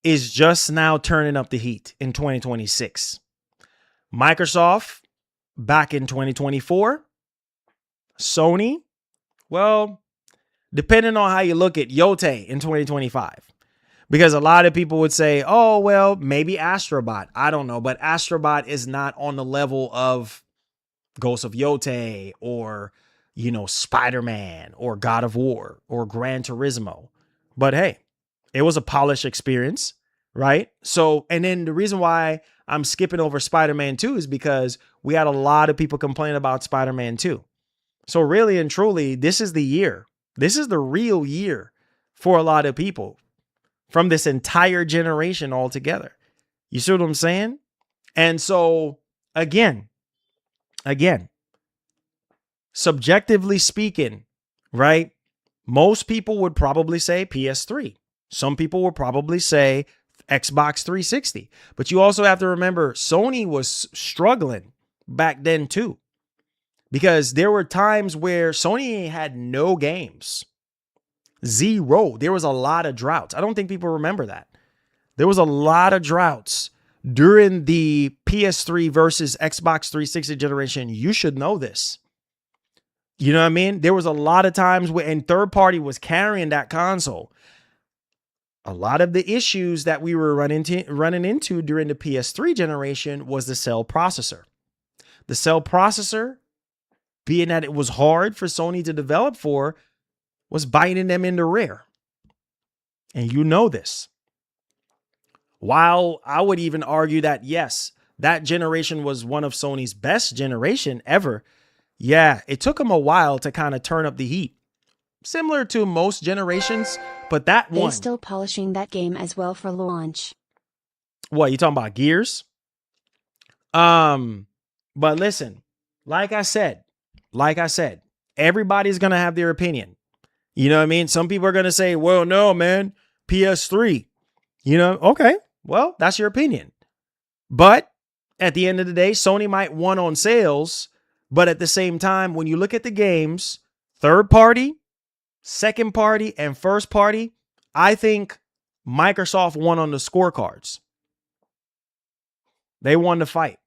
is just now turning up the heat in 2026. Microsoft back in 2024. Sony, well, depending on how you look at Yote in 2025. Because a lot of people would say, oh, well, maybe Astrobot. I don't know. But Astrobot is not on the level of Ghost of Yote or, you know, Spider-Man or God of War or Gran Turismo. But hey, it was a polished experience, right? So, and then the reason why I'm skipping over Spider-Man 2 is because we had a lot of people complain about Spider-Man 2. So really and truly, this is the year. This is the real year for a lot of people from this entire generation altogether. You see what I'm saying? And so again, subjectively speaking, right? Most people would probably say PS3. Some people would probably say Xbox 360. But you also have to remember Sony was struggling back then too, because there were times where Sony had no games. Zero. There was a lot of droughts. I don't think people remember that. There was a lot of droughts during the PS3 versus Xbox 360 generation. You should know this. You know what I mean? There was a lot of times when third party was carrying that console. A lot of the issues that we were running into during the PS3 generation was the cell processor. The cell processor, being that it was hard for Sony to develop for, was biting them in the rear. And you know this. While I would even argue that, yes, that generation was one of Sony's best generation ever, yeah, it took them a while to kind of turn up the heat. Similar to most generations, but that one. They're still polishing that game as well for launch. What, you talking about Gears? But listen, like I said, everybody's going to have their opinion. You know what I mean? Some people are going to say, well, no, man, PS3. You know, okay, well, that's your opinion. But at the end of the day, Sony might win on sales. But at the same time, when you look at the games, third party, second party, and first party, I think Microsoft won on the scorecards. They won the fight.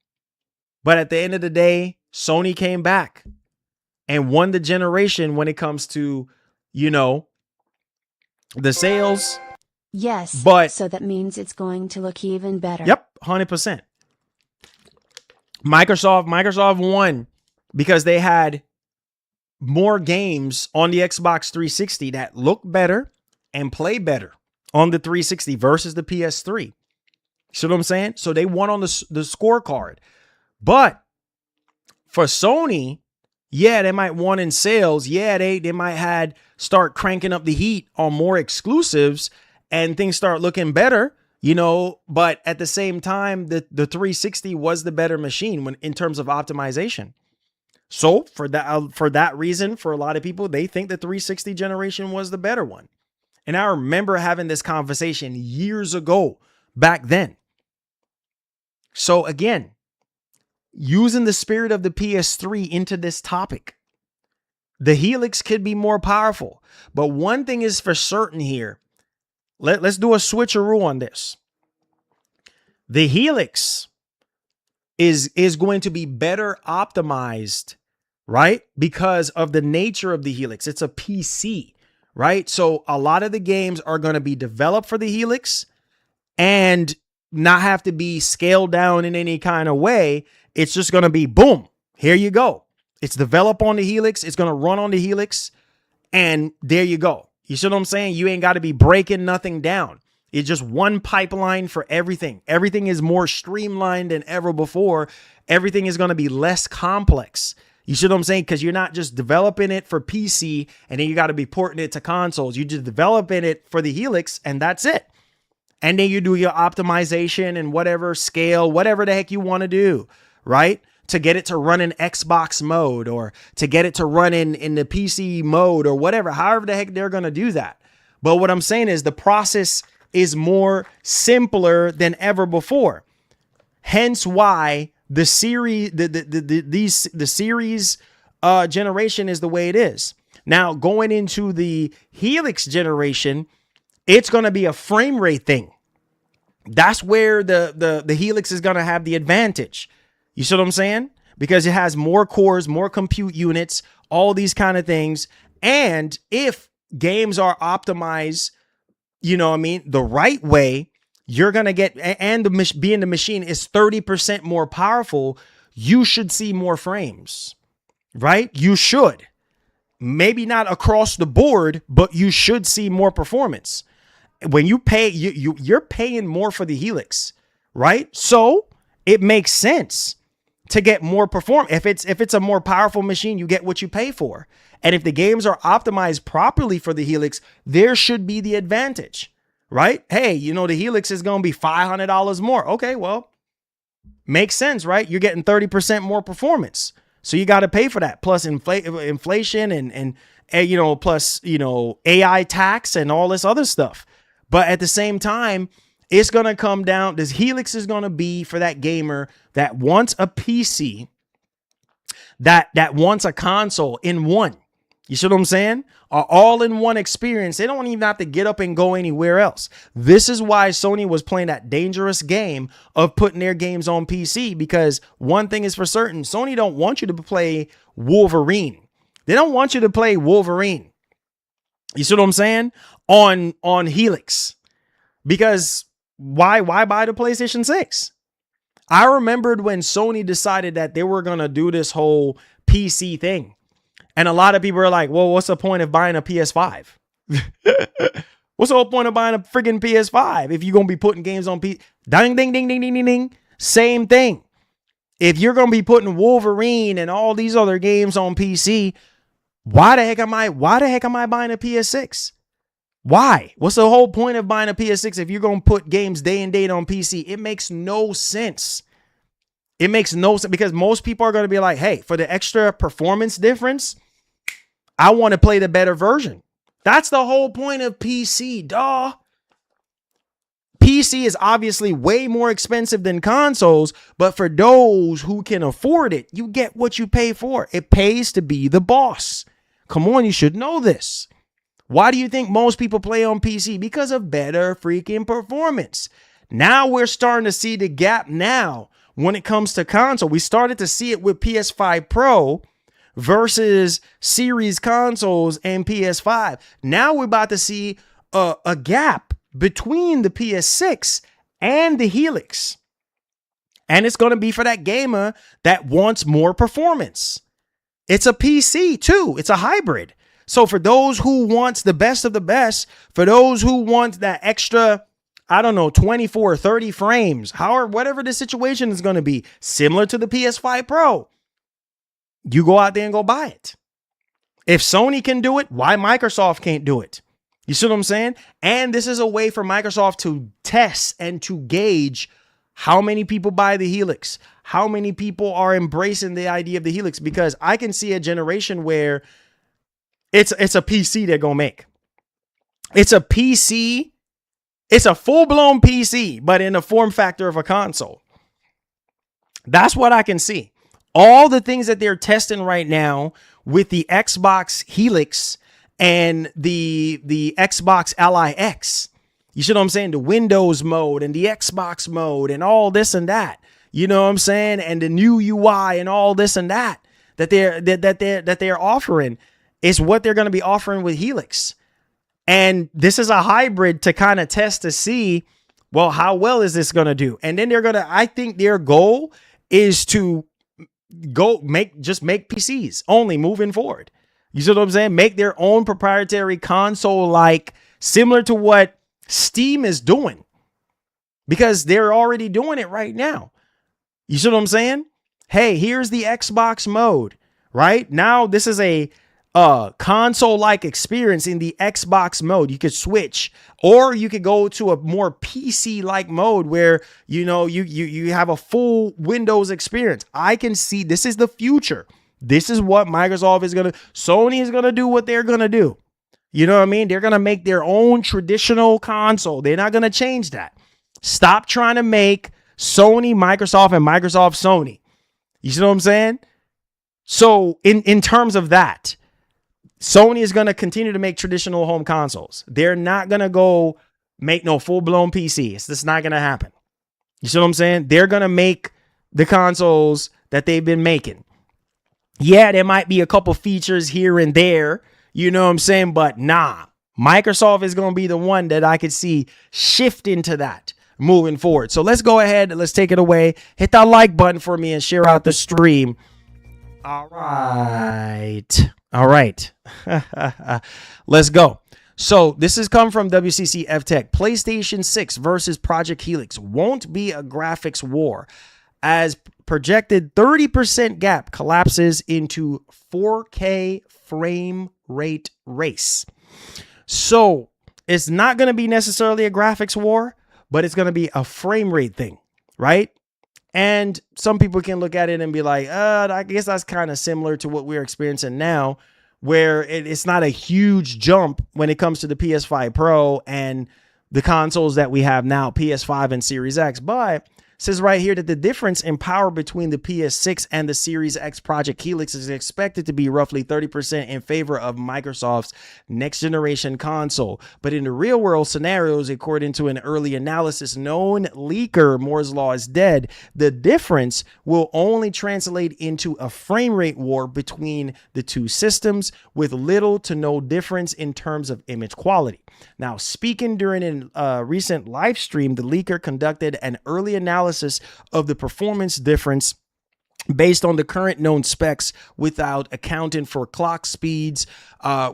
But at the end of the day, Sony came back and won the generation when it comes to, you know, the sales. Yes, but so that means it's going to look even better. Yep, 100%. Microsoft won because they had more games on the Xbox 360 that look better and play better on the 360 versus the PS3. See what I'm saying? So they won on the scorecard. But for Sony, yeah, they might won in sales. Yeah, they might had start cranking up the heat on more exclusives and things start looking better, you know, but at the same time, the 360 was the better machine when in terms of optimization. So for that reason, for a lot of people, they think the 360 generation was the better one. And I remember having this conversation years ago back then. So again, using the spirit of the PS3 into this topic, the Helix could be more powerful. But one thing is for certain here. Let's do a switcheroo on this. The Helix is going to be better optimized, right? Because of the nature of the Helix. It's a PC, right? So a lot of the games are going to be developed for the Helix and not have to be scaled down in any kind of way. It's just going to be boom. Here you go. It's developed on the Helix. It's going to run on the Helix. And there you go. You see what I'm saying? You ain't got to be breaking nothing down. It's just one pipeline for everything. Everything is more streamlined than ever before. Everything is going to be less complex. You see what I'm saying? Because you're not just developing it for PC and then you got to be porting it to consoles. You just developing it for the Helix and that's it. And then you do your optimization and whatever scale, whatever the heck you want to do, right? To get it to run in Xbox mode or to get it to run in the PC mode or whatever, however the heck they're going to do that. But what I'm saying is the process is more simpler than ever before. Hence why the series, the series generation is the way it is. Now going into the Helix generation, it's going to be a frame rate thing. That's where the Helix is going to have the advantage. You see what I'm saying? Because it has more cores, more compute units, all these kind of things. And if games are optimized, you know what I mean, the right way, you're going to get, and being the machine is 30% more powerful, you should see more frames, right? You should. Maybe not across the board, but you should see more performance. When you pay, you're paying more for the Helix, right? So it makes sense to get more performance. If it's a more powerful machine, you get what you pay for. And if the games are optimized properly for the Helix, there should be the advantage, right? Hey, you know, the Helix is going to be $500 more. Okay, well, makes sense, right? You're getting 30% more performance. So you got to pay for that. Plus inflation plus, AI tax and all this other stuff. But at the same time, it's going to come down. This Helix is going to be for that gamer that wants a PC, that wants a console in one. You see what I'm saying? All in one experience. They don't even have to get up and go anywhere else. This is why Sony was playing that dangerous game of putting their games on PC, because one thing is for certain, Sony don't want you to play Wolverine. They don't want you to play Wolverine. You see what I'm saying? On Helix. Because why buy the PlayStation 6? I remembered when Sony decided that they were going to do this whole PC thing. And a lot of people are like, well, what's the point of buying a PS5? What's the whole point of buying a friggin' PS5 if you're going to be putting games on PC? Ding, ding, ding, ding, ding, ding, ding. Same thing. If you're going to be putting Wolverine and all these other games on PC, why the heck am I buying a PS6? Why? What's the whole point of buying a PS6 if you're going to put games day and date on PC? It makes no sense. It makes no sense, because most people are going to be like, hey, for the extra performance difference, I want to play the better version. That's the whole point of PC, duh. PC is obviously way more expensive than consoles, but for those who can afford it, you get what you pay for. It pays to be the boss. Come on, you should know this. Why do you think most people play on PC? Because of better freaking performance. Now we're starting to see the gap now when it comes to console. We started to see it with PS5 Pro versus series consoles and PS5. Now we're about to see a gap between the PS6 and the Helix. And it's going to be for that gamer that wants more performance. It's a PC too. It's a hybrid. So for those who wants the best of the best, for those who want that extra, 24, 30 frames, whatever the situation is going to be, similar to the PS5 Pro, you go out there and go buy it. If Sony can do it, why Microsoft can't do it? You see what I'm saying? And this is a way for Microsoft to test and to gauge how many people buy the Helix, how many people are embracing the idea of the Helix, because I can see a generation where it's a PC they're going to make. It's a PC. It's a full-blown PC, but in the form factor of a console. That's what I can see. All the things that they're testing right now with the Xbox Helix and the Xbox Ally X. You see what I'm saying? The Windows mode and the Xbox mode and all this and that. You know what I'm saying? And the new UI and all this and that they're offering is what they're going to be offering with Helix. And this is a hybrid to kind of test to see, well, how well is this going to do? And then I think their goal is to make PCs only moving forward. You see what I'm saying? Make their own proprietary console, like similar to what Steam is doing, because they're already doing it right now. You see what I'm saying? Hey, here's the Xbox mode, right? Now this is a console-like experience in the Xbox mode. You could switch, or you could go to a more PC-like mode where, you have a full Windows experience. I can see this is the future. This is what Microsoft is going to, Sony is going to do what they're going to do. You know what I mean? They're going to make their own traditional console. They're not going to change that. Stop trying to make Sony Microsoft and Microsoft Sony. You see what I'm saying? So in terms of that, Sony is going to continue to make traditional home consoles. They're not going to go make no full-blown PCs. That's not going to happen. You see what I'm saying? They're going to make the consoles that they've been making. Yeah, there might be a couple features here and there, you know what I'm saying? But nah, Microsoft is going to be the one that I could see shift into that moving forward. So let's go ahead and let's take it away. Hit that like button for me and share out the stream. All right. Let's go. So this has come from WCC Tech. PlayStation 6 versus Project Helix won't be a graphics war, as projected 30% gap collapses into 4K frame rate race. So it's not going to be necessarily a graphics war, but it's going to be a frame rate thing, right? And some people can look at it and be like, I guess that's kind of similar to what we're experiencing now where it's not a huge jump when it comes to the PS5 Pro and the consoles that we have now, PS5 and Series X. But it says right here that the difference in power between the PS6 and the Series X Project Helix is expected to be roughly 30% in favor of Microsoft's next generation console. But in the real world scenarios, according to an early analysis, known leaker Moore's Law is dead, the difference will only translate into a frame rate war between the two systems with little to no difference in terms of image quality. Now, speaking during a recent live stream, the leaker conducted an early analysis of the performance difference based on the current known specs without accounting for clock speeds,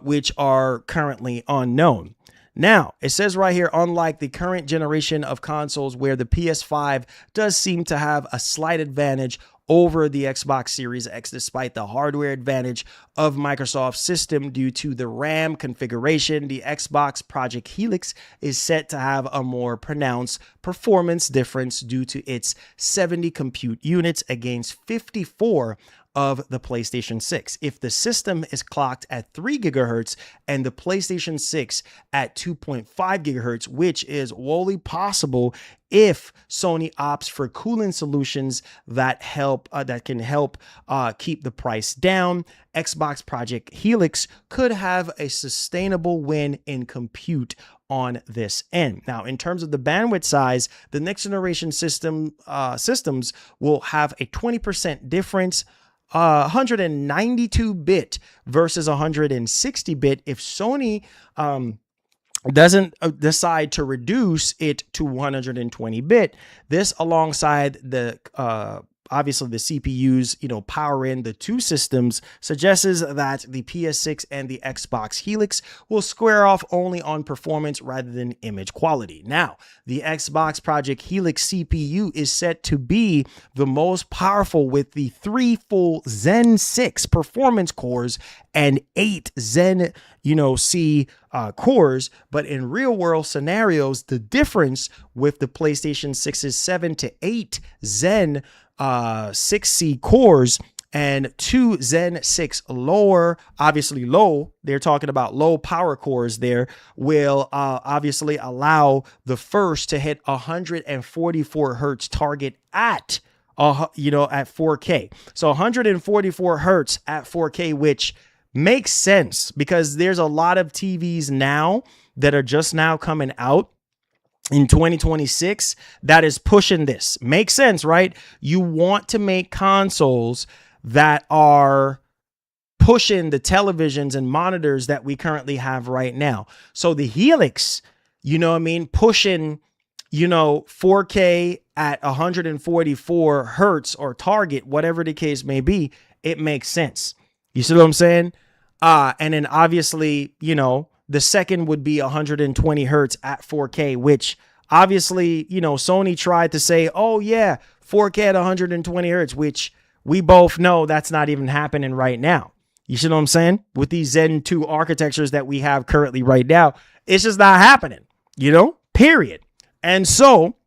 which are currently unknown. Now, it says right here, unlike the current generation of consoles where the PS5 does seem to have a slight advantage over the Xbox Series X, despite the hardware advantage of Microsoft's system due to the RAM configuration, the Xbox Project Helix is set to have a more pronounced performance difference due to its 70 compute units against 54 of the PlayStation 6. If the system is clocked at 3 gigahertz and the PlayStation 6 at 2.5 gigahertz, which is wholly possible if Sony opts for cooling solutions that can help keep the price down, Xbox Project Helix could have a sustainable win in compute on this end. Now, in terms of the bandwidth size, the next generation systems will have a 20% difference, 192-bit versus 160-bit if Sony doesn't decide to reduce it to 120-bit. This alongside the obviously the CPUs, powering the two systems suggests that the PS6 and the Xbox Helix will square off only on performance rather than image quality. Now, the Xbox Project Helix CPU is set to be the most powerful with the 3 full Zen 6 performance cores and 8 Zen, C cores, but in real world scenarios, the difference with the PlayStation 6's 7 to 8 Zen 6C cores and 2 Zen 6 obviously low, they're talking about low power cores there, will obviously allow the first to hit 144 hertz target at 4K. So 144 hertz at 4K, which makes sense because there's a lot of TVs now that are just now coming out in 2026 that is pushing this. Makes sense, right? You want to make consoles that are pushing the televisions and monitors that we currently have right now. So the Helix, pushing, 4K at 144 hertz or target, whatever the case may be, it makes sense. You see what I'm saying? And then obviously, the second would be 120 hertz at 4K, which obviously, Sony tried to say, oh yeah, 4K at 120 hertz, which we both know that's not even happening right now. You see what I'm saying? With these Zen 2 architectures that we have currently right now, it's just not happening, period. And so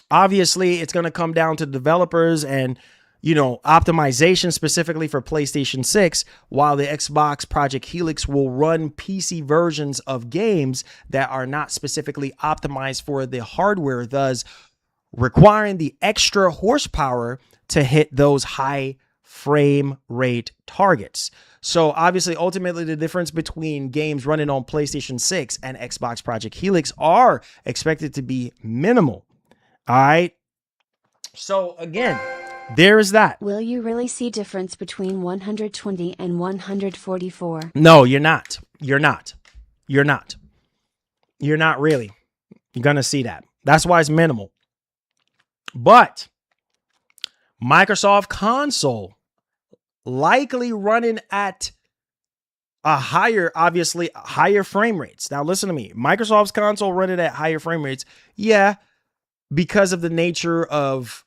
obviously it's going to come down to developers and optimization specifically for PlayStation 6, while the Xbox Project Helix will run PC versions of games that are not specifically optimized for the hardware, thus requiring the extra horsepower to hit those high frame rate targets. So obviously, ultimately, the difference between games running on PlayStation 6 and Xbox Project Helix are expected to be minimal. All right. So again, there is that. Will you really see difference between 120 and 144? No, you're not. You're not really. You're going to see that. That's why it's minimal. But Microsoft console likely running at higher frame rates. Now listen to me. Microsoft's console running at higher frame rates. Yeah, because of the nature of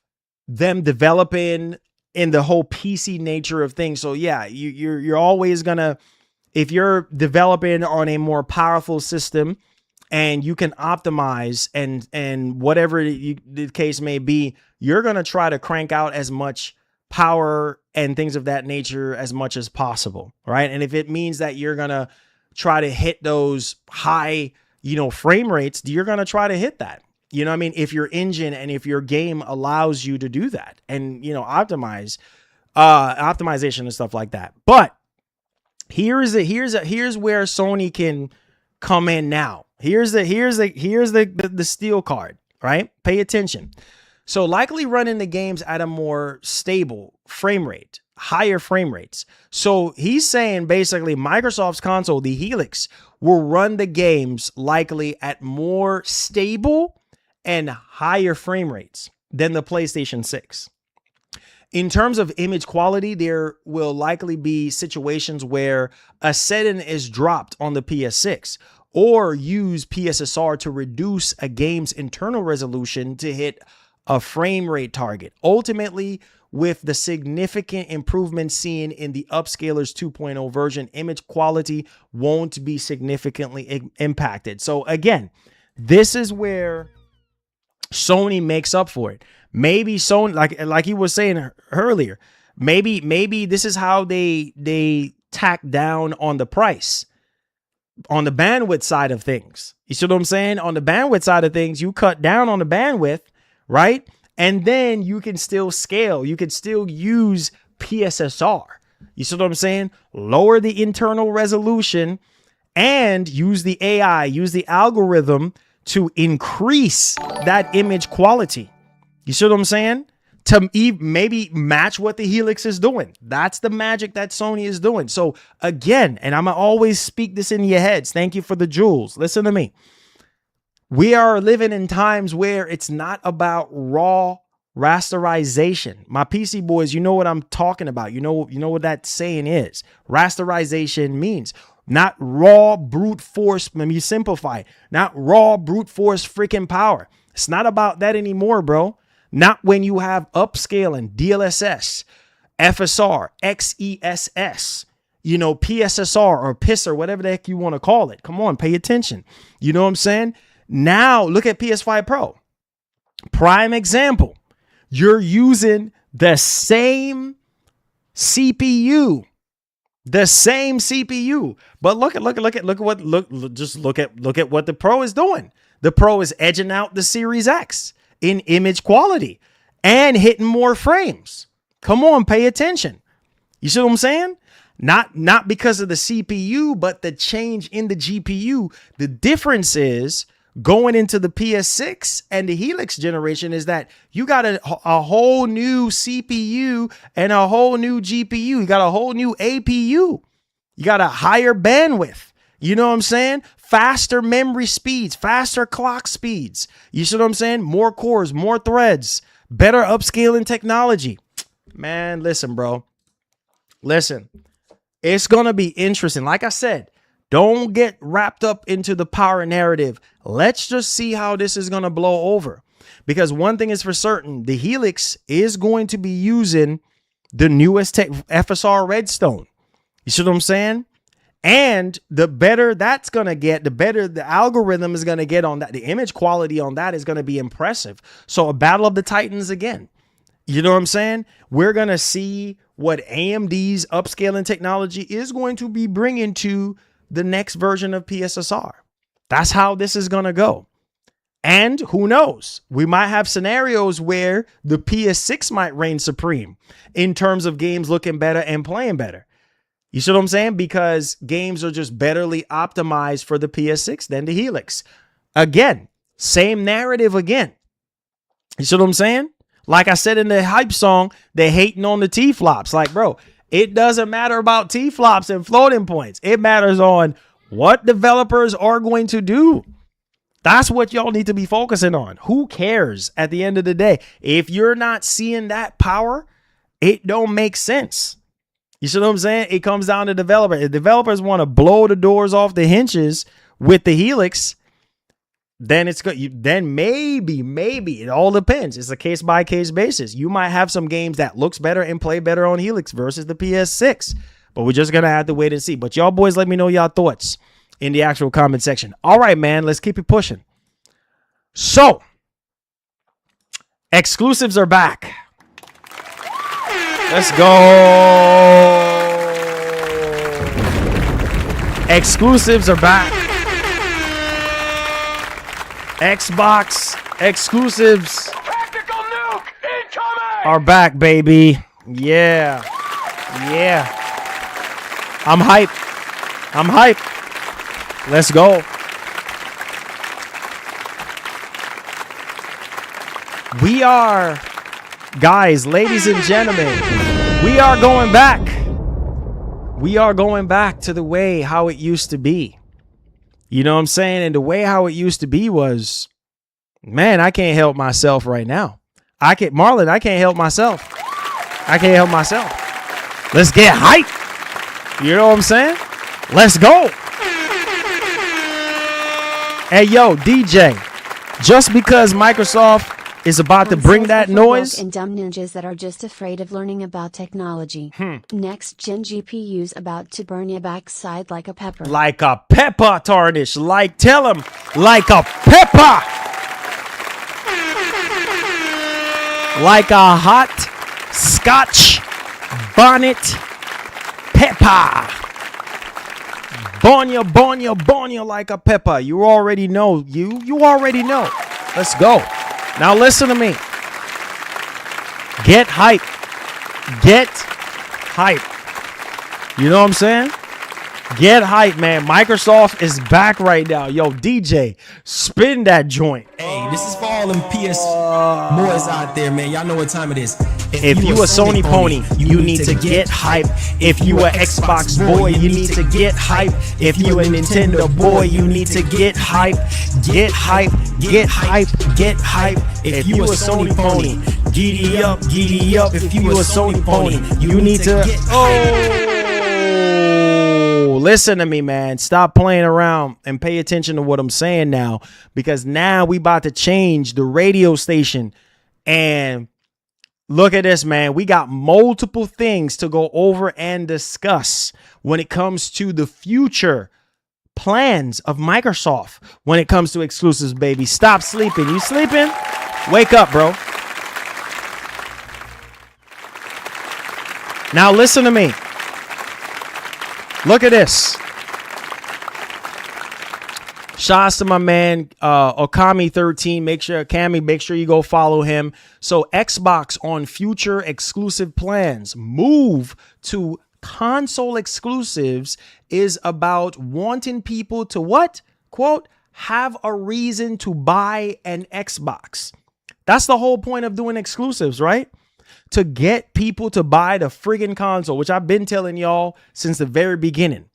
them developing in the whole PC nature of things. So yeah, you're always gonna, if you're developing on a more powerful system and you can optimize and whatever the case may be, you're gonna try to crank out as much power and things of that nature as much as possible, right? And if it means that you're going to try to hit those high, frame rates, you're going to try to hit that. You know what I mean? If your engine and if your game allows you to do that and, optimization and stuff like that. But here's where Sony can come in now. Here's the steel card, right? Pay attention. So likely running the games at a more stable frame rate, higher frame rates. So he's saying basically Microsoft's console, the Helix, will run the games likely at more stable and higher frame rates than the PlayStation 6. In terms of image quality, there will likely be situations where a setting is dropped on the PS6 or use PSSR to reduce a game's internal resolution to hit a frame rate target. Ultimately, with the significant improvements seen in the Upscalers 2.0 version, image quality won't be significantly impacted. So again, this is where Sony makes up for it. Maybe Sony, like he was saying earlier, maybe this is how they tack down on the price, on the bandwidth side of things. You see what I'm saying? On the bandwidth side of things, you cut down on the bandwidth, right? And then you can still scale. You can still use PSSR. You see what I'm saying? Lower the internal resolution and use the AI, use the algorithm to increase that image quality. You see what I'm saying? To maybe match what the Helix is doing. That's the magic that Sony is doing. So again, and I'm going to always speak this in your heads. Thank you for the jewels. Listen to me. We are living in times where it's not about raw rasterization. My PC boys, you know what I'm talking about. You know what that saying is. Rasterization means not raw brute force. Let me simplify it. Not raw brute force freaking power. It's not about that anymore, bro. Not when you have upscaling, DLSS, FSR, XESS, PSSR or PIS or whatever the heck you want to call it. Come on, pay attention. You know what I'm saying? Now look at PS5 Pro. Prime example. You're using the same CPU. The same CPU. But look at what the Pro is doing. The Pro is edging out the Series X in image quality and hitting more frames. Come on, pay attention. You see what I'm saying? Not because of the CPU, but the change in the GPU. The difference is going into the PS6 and the Helix generation is that you got a whole new CPU and a whole new GPU. You got a whole new APU. You got a higher bandwidth. You know what I'm saying? Faster memory speeds, faster clock speeds. You see what I'm saying? More cores, more threads, better upscaling technology. Man, listen, bro. Listen, it's going to be interesting. Like I said, don't get wrapped up into the power narrative. Let's just see how this is going to blow over. Because one thing is for certain, the Helix is going to be using the newest FSR Redstone. You see what I'm saying? And the better that's going to get, the better the algorithm is going to get on that. The image quality on that is going to be impressive. So a battle of the Titans again. You know what I'm saying? We're going to see what AMD's upscaling technology is going to be bringing to the next version of PSSR. That's how this is going to go. And who knows? We might have scenarios where the PS6 might reign supreme in terms of games looking better and playing better. You see what I'm saying? Because games are just betterly optimized for the PS6 than the Helix. Again, same narrative again. You see what I'm saying? Like I said in the hype song, they're hating on the T-flops. Like, bro, it doesn't matter about T-flops and floating points. It matters on what developers are going to do. That's what y'all need to be focusing on. Who cares at the end of the day? If you're not seeing that power, it don't make sense. You see what I'm saying? It comes down to developer. If developers want to blow the doors off the hinges with the Helix, then it's good. Then maybe it all depends. It's a case by case basis. You might have some games that looks better and play better on Helix versus the PS6, but we're just gonna have to wait and see. But y'all boys, let me know y'all thoughts in the actual comment section. All right, man, let's keep it pushing. So exclusives are back. Let's go. Exclusives are back. Xbox exclusives are back, baby. Yeah. Yeah. I'm hyped. I'm hyped. Let's go. We are, guys, ladies and gentlemen, we are going back. We are going back to the way how it used to be. You know what I'm saying? And the way how it used to be was, man, I can't help myself right now. Marlon, I can't help myself. I can't help myself. Let's get hype. You know what I'm saying? Let's go. Hey, yo, DJ, just because Microsoft is about to bring that noise. And dumb ninjas that are just afraid of learning about technology. Next gen GPUs about to burn your backside like a pepper. Like a pepper, Tarnish. Like, tell him, like a pepper. Like a hot Scotch bonnet pepper. Bonya like a pepper. You already know. You already know. Let's go. Now listen to me. Get hype. Get hype. You know what I'm saying? Get hype, man. Microsoft is back right now. Yo, DJ, spin that joint. Hey, this is for all them PS boys out there, man. Y'all know what time it is. If you a Sony pony, you need to get hype. If you a Xbox boy, you need to get hype. If you a Nintendo boy, you need to get hype. Get hype, get hype, get hype. If you a Sony pony, giddy up, giddy up. If you a Sony pony, you need to get hype. Listen to me, man. Stop playing around and pay attention to what I'm saying now, because now we about to change the radio station. And look at this, man. We got multiple things to go over and discuss when it comes to the future plans of Microsoft when it comes to exclusives, baby. Stop sleeping. You sleeping? Wake up, bro. Now listen to me. Look at this. Shouts to my man Okami13. Make sure you go follow him. So Xbox on future exclusive plans move to console exclusives is about wanting people to what? Quote, have a reason to buy an Xbox. That's the whole point of doing exclusives, right? To get people to buy the friggin' console, which I've been telling y'all since the very beginning.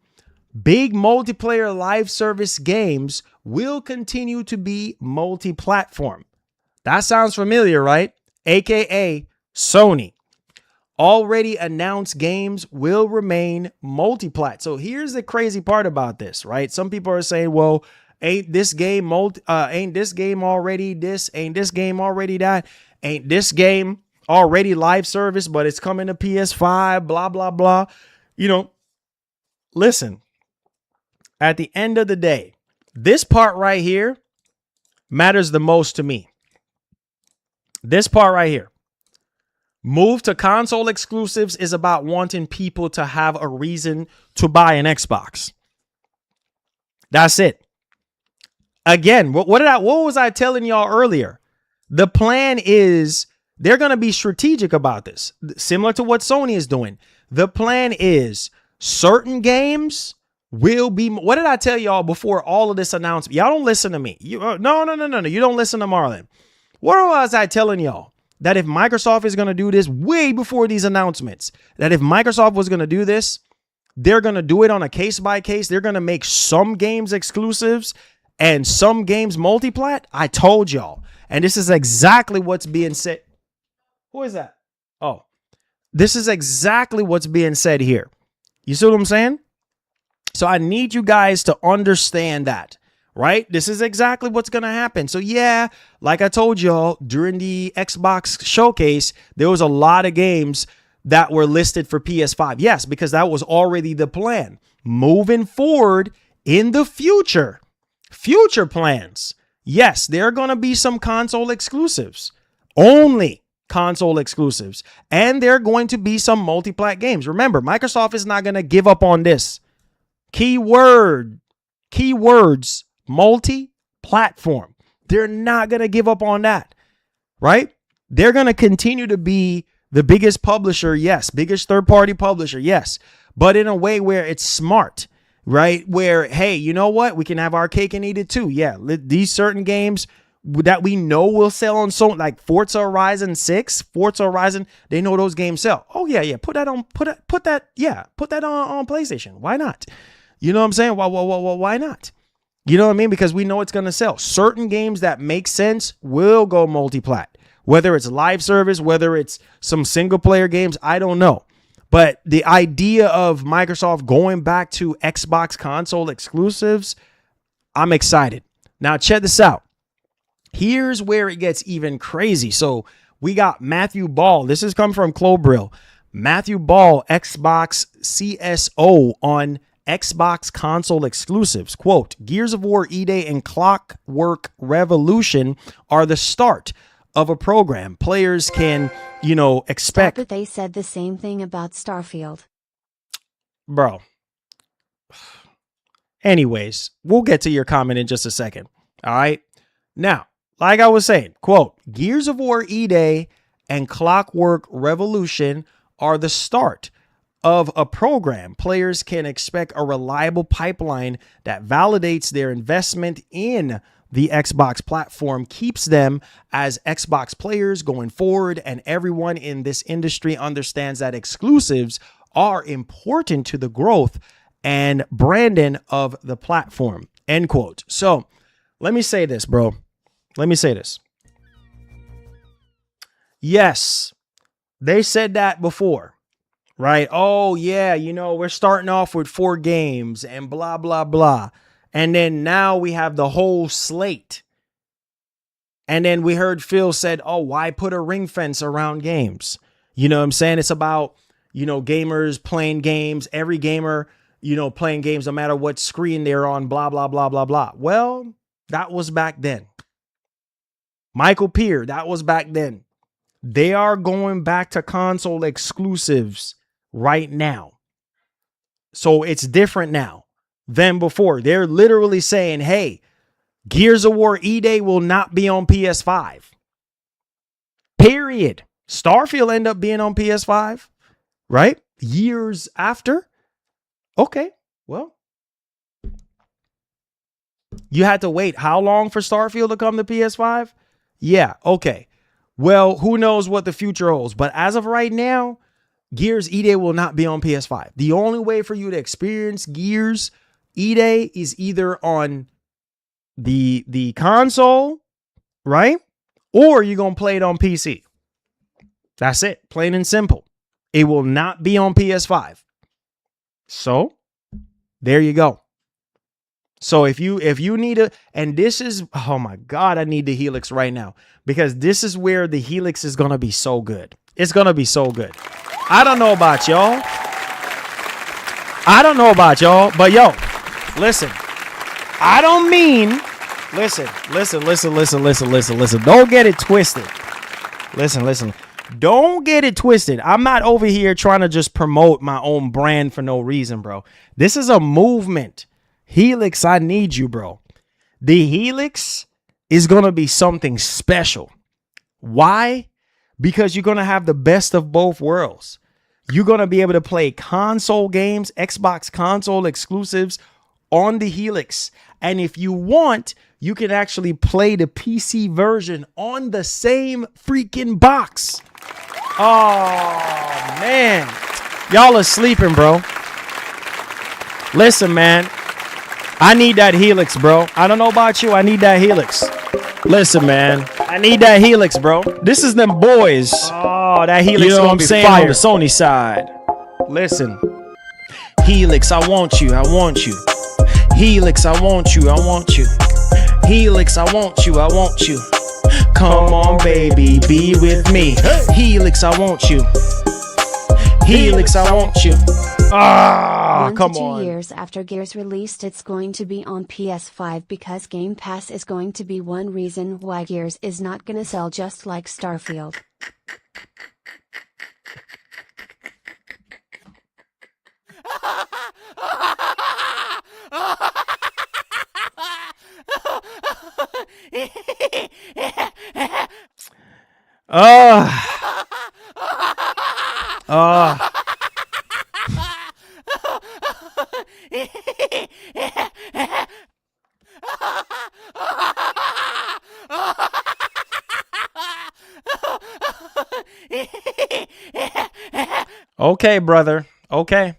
Big multiplayer live service games will continue to be multi-platform. That sounds familiar, right? AKA Sony. Already announced games will remain multi-plat. So here's the crazy part about this, right? Some people are saying, well, ain't this game already this? Ain't this game already that? Ain't this game already live service, but it's coming to PS5, blah, blah, blah. You know, listen, at the end of the day, this part right here matters the most to me. This part right here. Move to console exclusives is about wanting people to have a reason to buy an Xbox. That's it. Again, what was I telling y'all earlier? The plan is they're going to be strategic about this, similar to what Sony is doing. The plan is certain games will be. What did I tell y'all before all of this announcement? Y'all don't listen to me. No. You don't listen to Marlon. What was I telling y'all? That if Microsoft is going to do this way before these announcements, that if Microsoft was going to do this, they're going to do it on a case by case. They're going to make some games exclusives and some games multiplat. I told y'all. And this is exactly what's being said. Who is that? Oh, this is exactly what's being said here. You see what I'm saying? So I need you guys to understand that, right? This is exactly what's going to happen. So yeah, like I told y'all during the Xbox showcase, there was a lot of games that were listed for PS5. Yes, because that was already the plan. Moving forward in the future plans. Yes, there are going to be some console exclusives only. console exclusives. And there are going to be some multi-plat games. Remember, Microsoft is not going to give up on this. Keywords, multi-platform. They're not going to give up on that, right? They're going to continue to be the biggest publisher, yes. Biggest third-party publisher, yes. But in a way where it's smart, right? Where, hey, you know what? We can have our cake and eat it too. Yeah, these certain games that we know will sell on so like Forza Horizon 6, Forza Horizon, they know those games sell. Oh yeah, put that on PlayStation. Why not? You know what I'm saying? Why not? You know what I mean? Because we know it's going to sell. Certain games that make sense will go multi-plat. Whether it's live service, whether it's some single player games, I don't know. But the idea of Microsoft going back to Xbox console exclusives, I'm excited. Now check this out. Here's where it gets even crazy. So we got Matthew Ball. This has come from Clobrill. Matthew Ball, Xbox CSO on Xbox console exclusives. Quote, Gears of War E-Day and Clockwork Revolution are the start of a program. Players can, expect. But they said the same thing about Starfield. Bro. Anyways, we'll get to your comment in just a second. All right. Now, like I was saying, quote, Gears of War E-Day and Clockwork Revolution are the start of a program. Players can expect a reliable pipeline that validates their investment in the Xbox platform, keeps them as Xbox players going forward, and everyone in this industry understands that exclusives are important to the growth and branding of the platform, end quote. So let me say this, bro. Let me say this. Yes, they said that before, right? Oh, yeah, we're starting off with 4 games and blah, blah, blah. And then now we have the whole slate. And then we heard Phil said, oh, why put a ring fence around games? You know what I'm saying? It's about, gamers playing games, every gamer, playing games no matter what screen they're on, blah, blah, blah, blah, blah. Well, that was back then. Michael Peer, that was back then. They are going back to console exclusives right now. So it's different now than before. They're literally saying, hey, Gears of War E-Day will not be on PS5. Period. Starfield end up being on PS5, right? Years after. Okay, well, you had to wait how long for Starfield to come to PS5? Yeah, okay. Well, who knows what the future holds? But as of right now, Gears E-Day will not be on PS5. The only way for you to experience Gears E-Day is either on the console, right? Or you're going to play it on PC. That's it. Plain and simple. It will not be on PS5. So, there you go. So if you need and this is, oh my God, I need the Helix right now, because this is where the Helix is going to be so good. It's going to be so good. I don't know about y'all. But yo, listen, I don't mean, listen. Don't get it twisted. Listen. Don't get it twisted. I'm not over here trying to just promote my own brand for no reason, bro. This is a movement. Helix, I need you, bro. The Helix is going to be something special. Why? Because you're going to have the best of both worlds. You're going to be able to play console games, Xbox console exclusives on the Helix. And if you want, you can actually play the PC version on the same freaking box. Oh, man. Y'all are sleeping, bro. Listen, man. I need that Helix, bro. I don't know about you. I need that Helix. Listen, man. I need that Helix, bro. This is them boys. Oh, that Helix gonna be fire. On the Sony side. Listen. Helix, I want you. I want you. Helix, I want you. I want you. Helix, I want you. I want you. Come on, baby, be with me. Helix, I want you. Helix, I want you. Ah, come on. 1 to 2 years after Gears released, it's going to be on PS5 because Game Pass is going to be one reason why Gears is not gonna sell just like Starfield. Okay, brother. Okay.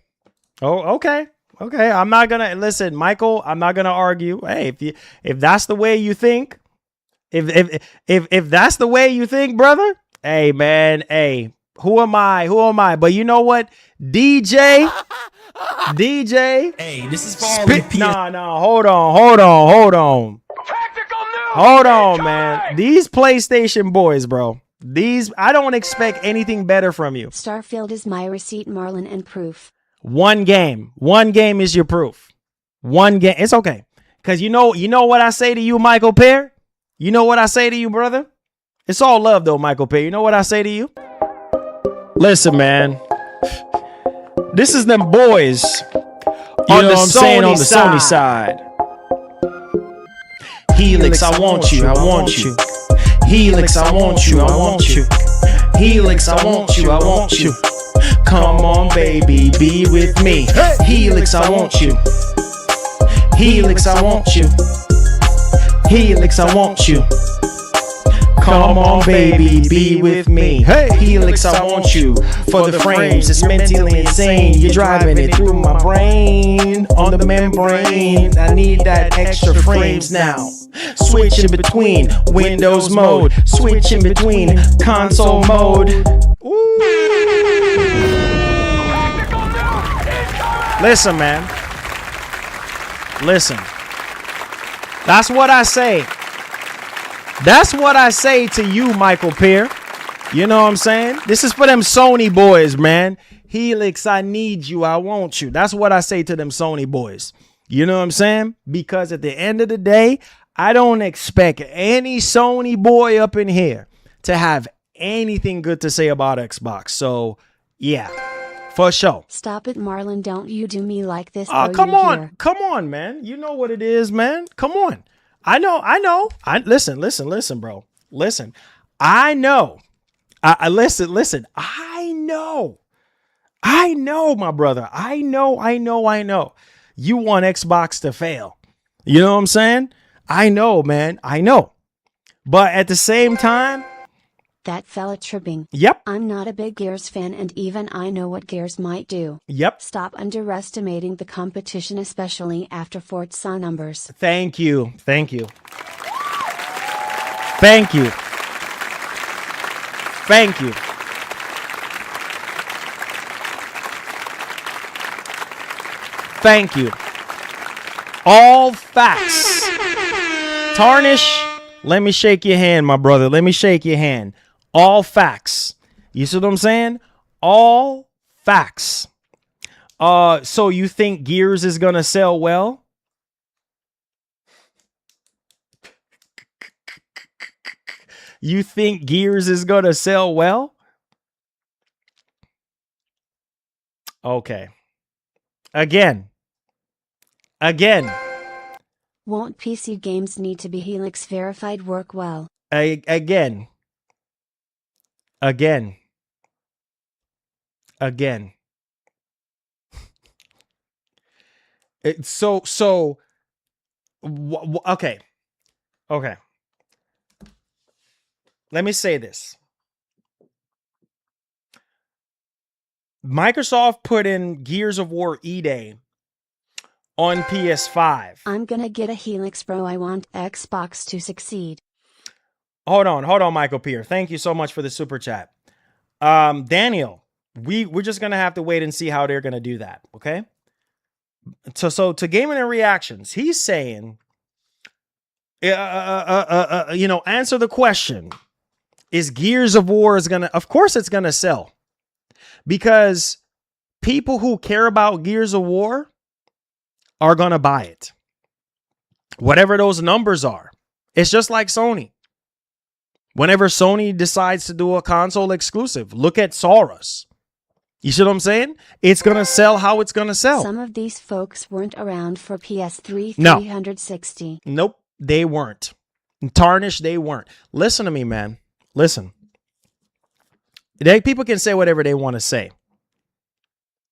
Oh, okay. Okay. I'm not gonna listen, Michael. I'm not gonna argue. Hey, if that's the way you think, if that's the way you think, brother. Hey, man. Hey, who am I? Who am I? But you know what, DJ. Hey, this is for all the PS. Nah. Hold on, man. These PlayStation boys, bro. I don't expect anything better from you. Starfield is my receipt, Marlon, and proof. One game is your proof. One game. It's okay. Cause you know what I say to you, Michael Pear? You know what I say to you, brother? It's all love though, Michael Pear. You know what I say to you? Listen, man. This is them boys on the Sony side. Helix, I want you. Helix, I want you. Helix, I want you. Come on, baby, be with me. Helix, I want you. Helix, I want you. Helix, I want you. Come on, baby, be with me. Helix, I want you. For the frames, it's mentally insane. You're driving it through my brain. On the membrane, I need that extra frames now. Switch in between Windows mode. Switch in between console mode. Ooh. Listen, man. Listen. That's what I say. That's what I say to you, Michael Pear. You know what I'm saying? This is for them Sony boys, man. Helix, I need you. I want you. That's what I say to them Sony boys. You know what I'm saying? Because at the end of the day, I don't expect any Sony boy up in here to have anything good to say about Xbox. So, yeah, for sure. Stop it, Marlon. Don't you do me like this. Oh, come on. Come on, man. You know what it is, man. Come on. I know. Listen, bro. Listen. I know. Listen. I know, my brother. I know. You want Xbox to fail. You know what I'm saying? I know, man. I know. But at the same time, that fella tripping. Yep. I'm not a big Gears fan, and even I know what Gears might do. Yep. Stop underestimating the competition, especially after Forza numbers. Thank you. All facts. Tarnish, let me shake your hand, my brother. Let me shake your hand. All facts. You see what I'm saying? All facts. So you think Gears is gonna sell well? You think Gears is gonna sell well? Okay. Again. Won't PC games need to be Helix verified work well? Again. Okay. Let me say this. Microsoft put in Gears of War E-Day on PS5. I'm gonna get a Helix, bro. I want Xbox to succeed. Hold on, Michael Peer. Thank you so much for the super chat. Daniel, we're just gonna have to wait and see how they're gonna do that. Okay. So to Gaming and Reactions, he's saying, answer the question: is Gears of War of course it's gonna sell, because people who care about Gears of War are gonna buy it, whatever those numbers are. It's just like Sony. Whenever Sony decides to do a console exclusive, look at Saurus. You see what I'm saying? It's going to sell how it's going to sell. Some of these folks weren't around for PS3 No. 360. Nope, they weren't. Tarnish, they weren't. Listen to me, man. Listen. People can say whatever they want to say.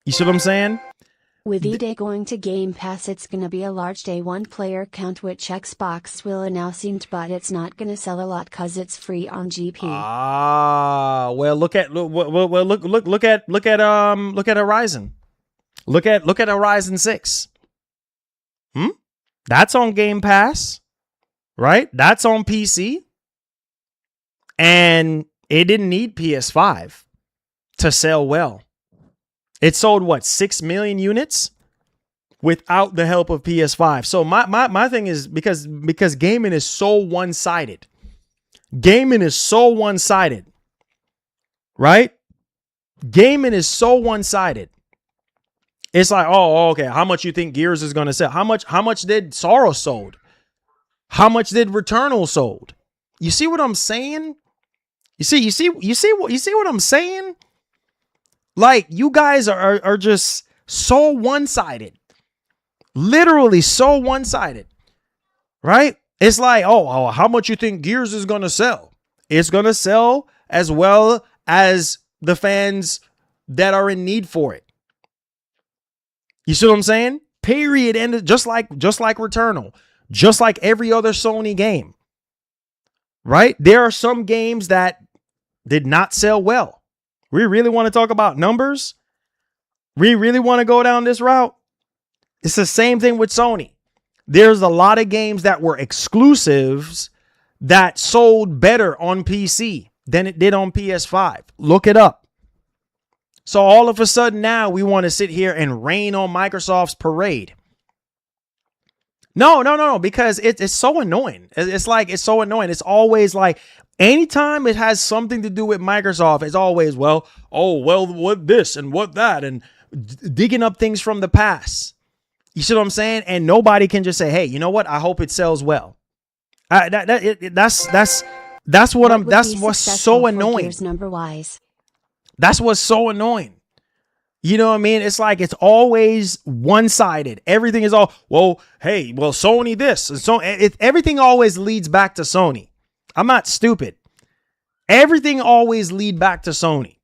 You see what I'm saying? With E-Day going to Game Pass, it's gonna be a large day one player count, which Xbox will announce, but it's not gonna sell a lot cause it's free on GP. Well, look at Horizon. Look at Horizon 6. That's on Game Pass, right? That's on PC. And it didn't need PS5 to sell well. It sold what, 6 million units without the help of PS5. So my thing is because gaming is so one-sided. Gaming is so one-sided. Right? Gaming is so one-sided. It's like, oh, okay, how much you think Gears is going to sell? How much did Sorrow sold? How much did Returnal sold? You see what I'm saying? You see what I'm saying? Like, you guys are just so one-sided. Literally so one-sided. Right? It's like, oh, how much you think Gears is going to sell? It's going to sell as well as the fans that are in need for it. You see what I'm saying? Period. And just like Returnal, just like every other Sony game. Right? There are some games that did not sell well. We really want to talk about numbers? We really want to go down this route? It's the same thing with Sony. There's a lot of games that were exclusives that sold better on PC than it did on PS5. Look it up. So all of a sudden now we want to sit here and rain on Microsoft's parade. No, because it's so annoying. It's so annoying. It's always like, anytime it has something to do with Microsoft, it's always, what this and what that, and digging up things from the past. You see what I'm saying? And nobody can just say, hey, you know what? I hope it sells well. That's what's so annoying. That's what's so annoying. You know what I mean? It's like, it's always one-sided. Everything is all, Sony this. And so everything always leads back to Sony. I'm not stupid. Everything always lead back to Sony.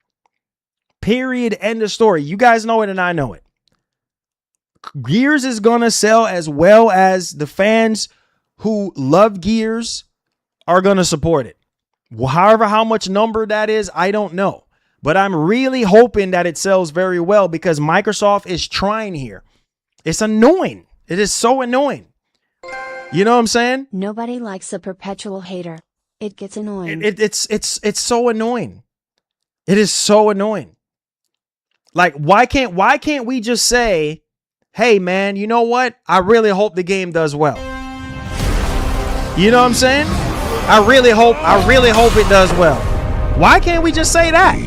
Period. End of story. You guys know it and I know it. Gears is going to sell as well as the fans who love Gears are going to support it. However, how much number that is, I don't know. But I'm really hoping that it sells very well because Microsoft is trying here. It's annoying. It is so annoying. You know what I'm saying? Nobody likes a perpetual hater. It gets annoying. It's so annoying. It is so annoying. Like, why can't we just say, hey man, you know what? I really hope the game does well. You know what I'm saying? I really hope it does well. Why can't we just say that?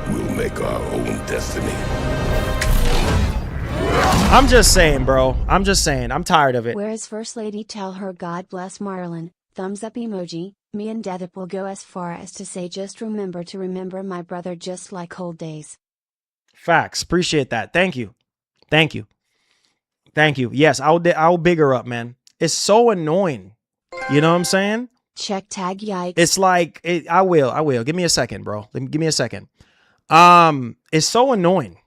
We'll make our own destiny. I'm just saying, bro. I'm just saying. I'm tired of it. Whereas First Lady tell her God bless Marlon, thumbs up emoji, me and Deathip will go as far as to say just remember to remember my brother just like old days. Facts. Appreciate that. Thank you. Thank you. Thank you. Yes, I'll big her up, man. It's so annoying. You know what I'm saying? Check tag yikes. It's like, I will. Give me a second, bro. Give me a second. It's so annoying.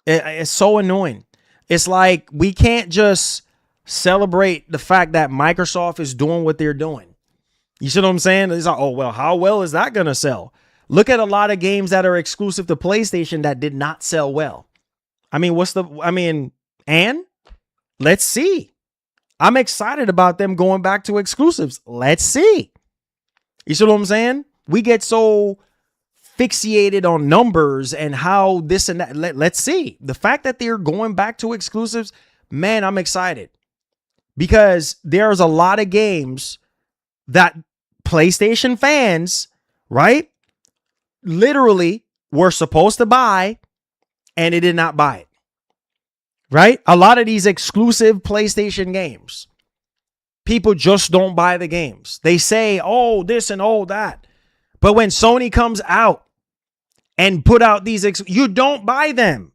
It's so annoying. It's like, we can't just celebrate the fact that Microsoft is doing what they're doing. You see what I'm saying? It's like, oh, well, how well is that going to sell? Look at a lot of games that are exclusive to PlayStation that did not sell well. I mean, let's see. I'm excited about them going back to exclusives. Let's see. You see what I'm saying? We get so fixated on numbers and how this and that. Let's see. The fact that they're going back to exclusives, man, I'm excited. Because there's a lot of games that PlayStation fans, right, literally were supposed to buy and they did not buy it. Right? A lot of these exclusive PlayStation games. people just don't buy the games. They say, oh, this and all that. But when Sony comes out and put out these, you don't buy them.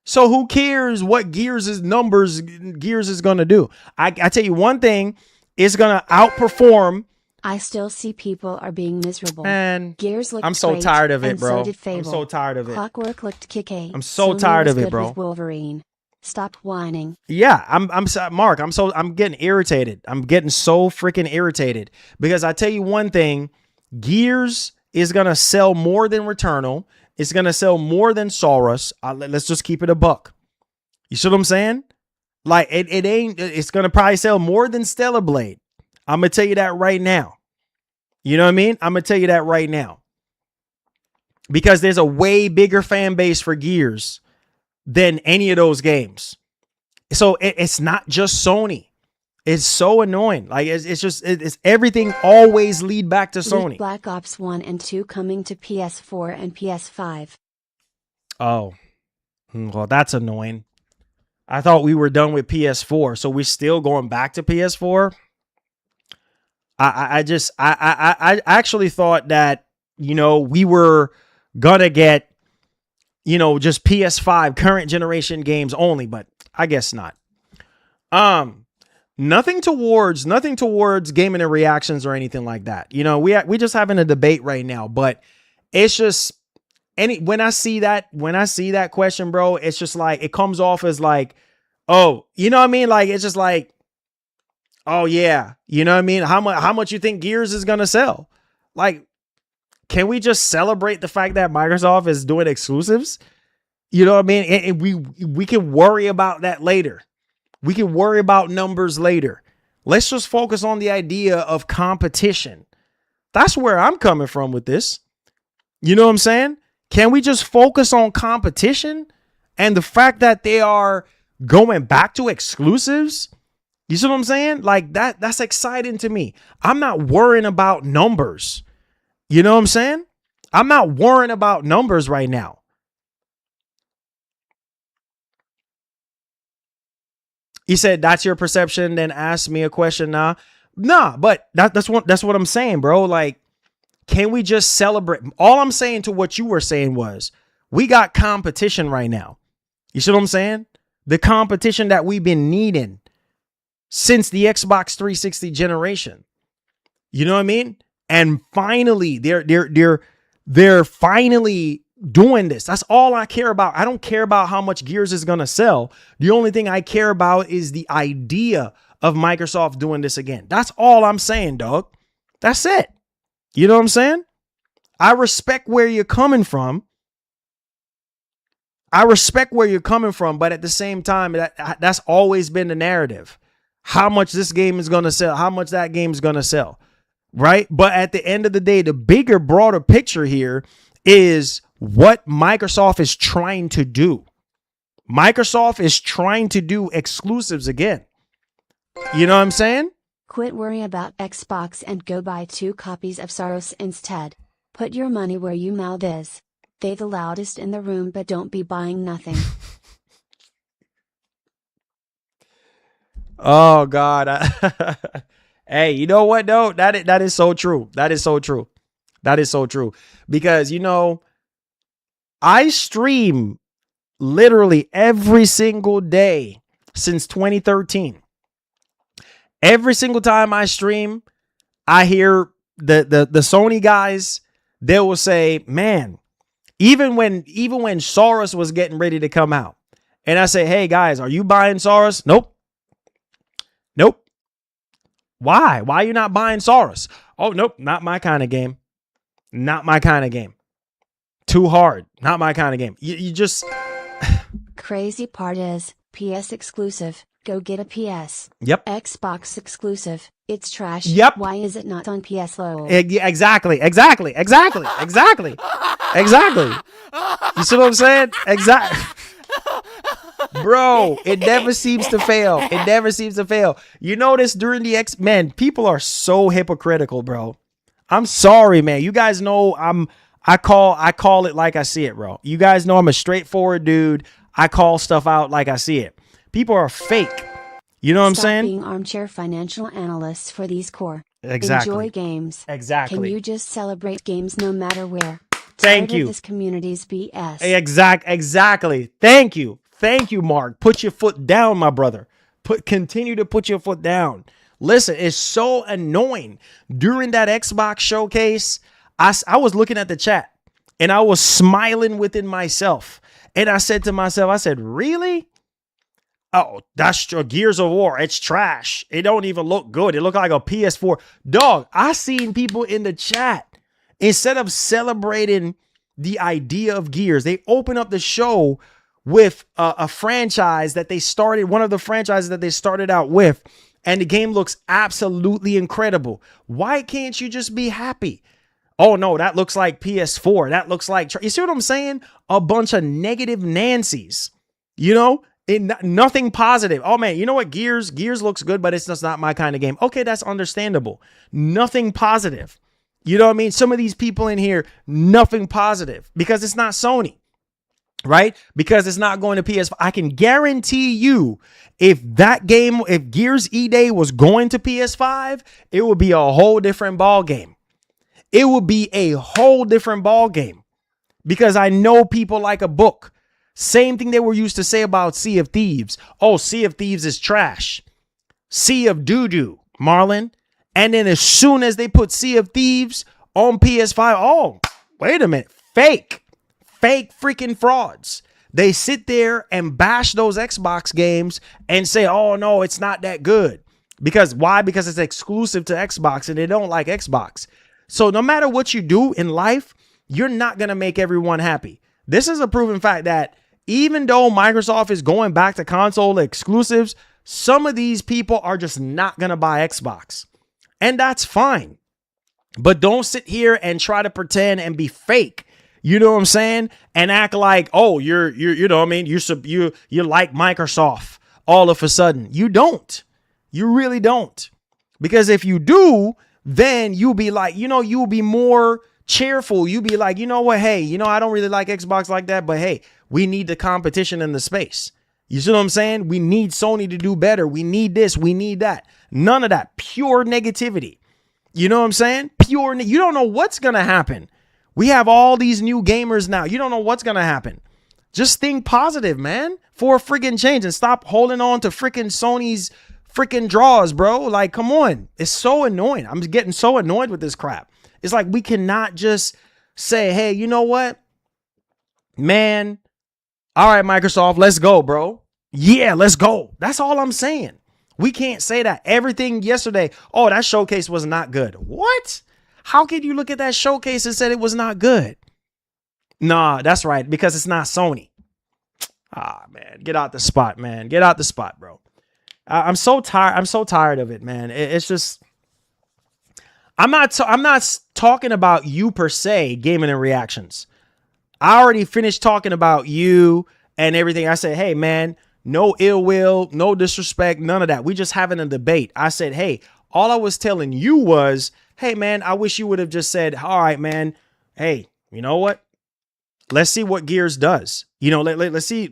So who cares what Gears is going to do? I tell you one thing, it's going to outperform. I still see people are being miserable. And Gears looked I'm so great, tired of it, and bro. So did Fable. I'm so tired of it. Clockwork looked kick-a. I'm so Sony tired was of it, good bro. with Wolverine. Stop whining. Yeah, Mark. I'm getting irritated. I'm getting so freaking irritated because I tell you one thing, Gears is gonna sell more than Returnal. It's gonna sell more than Saurus. Let's just keep it a buck. You see what I'm saying? Like it ain't. It's gonna probably sell more than Stellar Blade. I'm gonna tell you that right now. You know what I mean? I'm gonna tell you that right now because there's a way bigger fan base for Gears than any of those games. So it's not just Sony. It's so annoying. Like it's everything always lead back to Sony. Leaked Black Ops 1 and 2 coming to PS4 and PS5. Oh, well, that's annoying. I thought we were done with PS4, so we're still going back to PS4. I actually thought that, you know, we were gonna get, you know, just PS5 current generation games only, but I guess not. Nothing towards gaming and reactions or anything like that. You know, we just having a debate right now, but it's just when I see that question, bro, it's just like it comes off as like, oh, you know what I mean? Like it's just like, oh yeah, you know what I mean? How much you think Gears is gonna sell? Like, can we just celebrate the fact that Microsoft is doing exclusives? You know what I mean? And we can worry about that later. We can worry about numbers later. Let's just focus on the idea of competition. That's where I'm coming from with this. You know what I'm saying? Can we just focus on competition and the fact that they are going back to exclusives? You see what I'm saying? Like that's exciting to me. I'm not worrying about numbers. You know what I'm saying? I'm not worrying about numbers right now. He said, that's your perception, then ask me a question now. Nah, but that's what I'm saying, bro. Like, can we just celebrate? All I'm saying to what you were saying was, we got competition right now. You see what I'm saying? The competition that we've been needing since the Xbox 360 generation. You know what I mean? And finally, they're finally doing this. That's all I care about. I don't care about how much Gears is going to sell. The only thing I care about is the idea of Microsoft doing this again. That's all I'm saying, dog. That's it. You know what I'm saying? I respect where you're coming from. But at the same time, that's always been the narrative. How much this game is going to sell, how much that game is going to sell, right? But at the end of the day, the bigger, broader picture here is what Microsoft is trying to do. Microsoft is trying to do exclusives again. You know what I'm saying? Quit worrying about Xbox and go buy 2 copies of Saurus instead. Put your money where your mouth is. They the loudest in the room, but don't be buying nothing. Oh God. Hey, you know what though? That is so true. That is so true. That is so true. Because, you know, I stream literally every single day since 2013. Every single time I stream, I hear the Sony guys, they will say, man, even when Saurus was getting ready to come out, and I say, hey guys, are you buying Saurus? Nope. Why? Why are you not buying Saurus? Oh, nope, not my kind of game. Not my kind of game. Too hard. Not my kind of game. You just... Crazy part is, PS exclusive, go get a PS. Yep. Xbox exclusive, it's trash. Yep. Why is it not on PS Low? Exactly. You see what I'm saying? Exactly. Bro, it never seems to fail. You notice during the man, people are so hypocritical, bro. I'm sorry, man. You guys know I call it like I see it, bro. You guys know I'm a straightforward dude. I call stuff out like I see it. People are fake. You know what I'm Stop saying? being armchair financial analysts for these core. Exactly. Enjoy games. Exactly. Can you just celebrate games no matter where? Thank Tired you. of this community's BS. Exactly. Thank you, Mark. Put your foot down, my brother. Continue to put your foot down. Listen, it's so annoying. During that Xbox showcase, I was looking at the chat and I was smiling within myself. And I said to myself, I said, really? Oh, that's Gears of War. It's trash. It don't even look good. It looked like a PS4. Dog, I seen people in the chat, instead of celebrating the idea of Gears, they open up the show with a franchise that they started, one of the franchises that they started out with, and the game looks absolutely incredible. Why can't you just be happy? Oh no, that looks like PS4. That looks like, you see what I'm saying? A bunch of negative Nancy's, you know, nothing positive. Oh man, you know what? Gears looks good, but it's just not my kind of game. Okay, that's understandable. Nothing positive. You know what I mean? Some of these people in here, nothing positive because it's not Sony, right? Because it's not going to PS5. I can guarantee you if Gears E-Day was going to PS5, it would be a whole different ball game. It would be a whole different ball game because I know people like a book. Same thing they were used to say about Sea of Thieves. Oh, Sea of Thieves is trash. Sea of Doo-Doo, Marlon. And then as soon as they put Sea of Thieves on PS5, oh, wait a minute. Fake freaking frauds. They sit there and bash those Xbox games and say, oh, no, it's not that good. Because why? Because it's exclusive to Xbox and they don't like Xbox. So no matter what you do in life, you're not going to make everyone happy. This is a proven fact that even though Microsoft is going back to console exclusives, some of these people are just not going to buy Xbox. And that's fine. But don't sit here and try to pretend and be fake. You know what I'm saying? And act like, oh, you're you know what I mean? You like Microsoft all of a sudden. You don't. You really don't. Because if you do, then you'll be like, you know, you'll be more cheerful. You'll be like, you know what? Hey, you know, I don't really like Xbox like that, but hey, we need the competition in the space. You see what I'm saying? We need Sony to do better. We need this. We need that. None of that. Pure negativity. You know what I'm saying? You don't know what's going to happen. We have all these new gamers now. You don't know what's going to happen. Just think positive, man, for a freaking change and stop holding on to freaking Sony's freaking draws, bro. Like, come on. It's so annoying. I'm getting so annoyed with this crap. It's like we cannot just say, hey, you know what? Man, all right, Microsoft, let's go, bro. Yeah, let's go. That's all I'm saying. We can't say that. Everything yesterday, oh, that showcase was not good. What? How could you look at that showcase and say it was not good? Nah, that's right, because it's not Sony. Ah, man, get out the spot, man. Get out the spot, bro. I'm so tired. I'm so tired of it, man. It's just, I'm not talking about you per se, gaming and reactions. I already finished talking about you and everything. I said, hey, man, no ill will, no disrespect, none of that. We just having a debate. I said, hey, all I was telling you was, hey, man, I wish you would have just said, all right, man, hey, you know what? Let's see what Gears does. You know, let's see.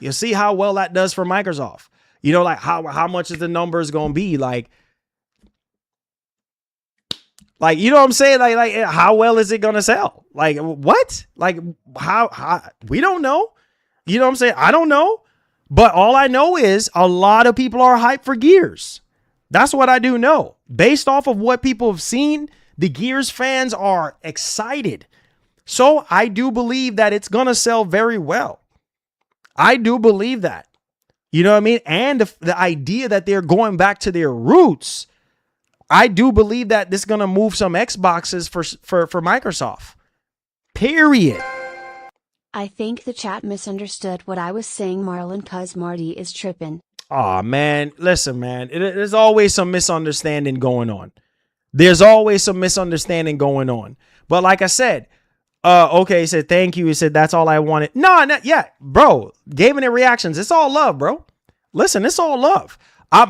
You'll see how well that does for Microsoft. You know, like how much is the numbers going to be? Like, you know what I'm saying? Like how well is it going to sell? Like what? Like how we don't know. You know what I'm saying? I don't know. But all I know is a lot of people are hyped for Gears. That's what I do know. Based off of what people have seen, the Gears fans are excited. So I do believe that it's going to sell very well. I do believe that. You know what I mean? And the idea that they're going back to their roots, I do believe that this is going to move some Xboxes for Microsoft. Period. I think the chat misunderstood what I was saying, Marlon, cuz Marty is tripping. Aw, man. Listen, man. There's always some misunderstanding going on. There's always some misunderstanding going on. But like I said, okay, he said, thank you. He said, that's all I wanted. No, not yet, bro. Gaming and reactions. It's all love, bro. Listen, it's all love.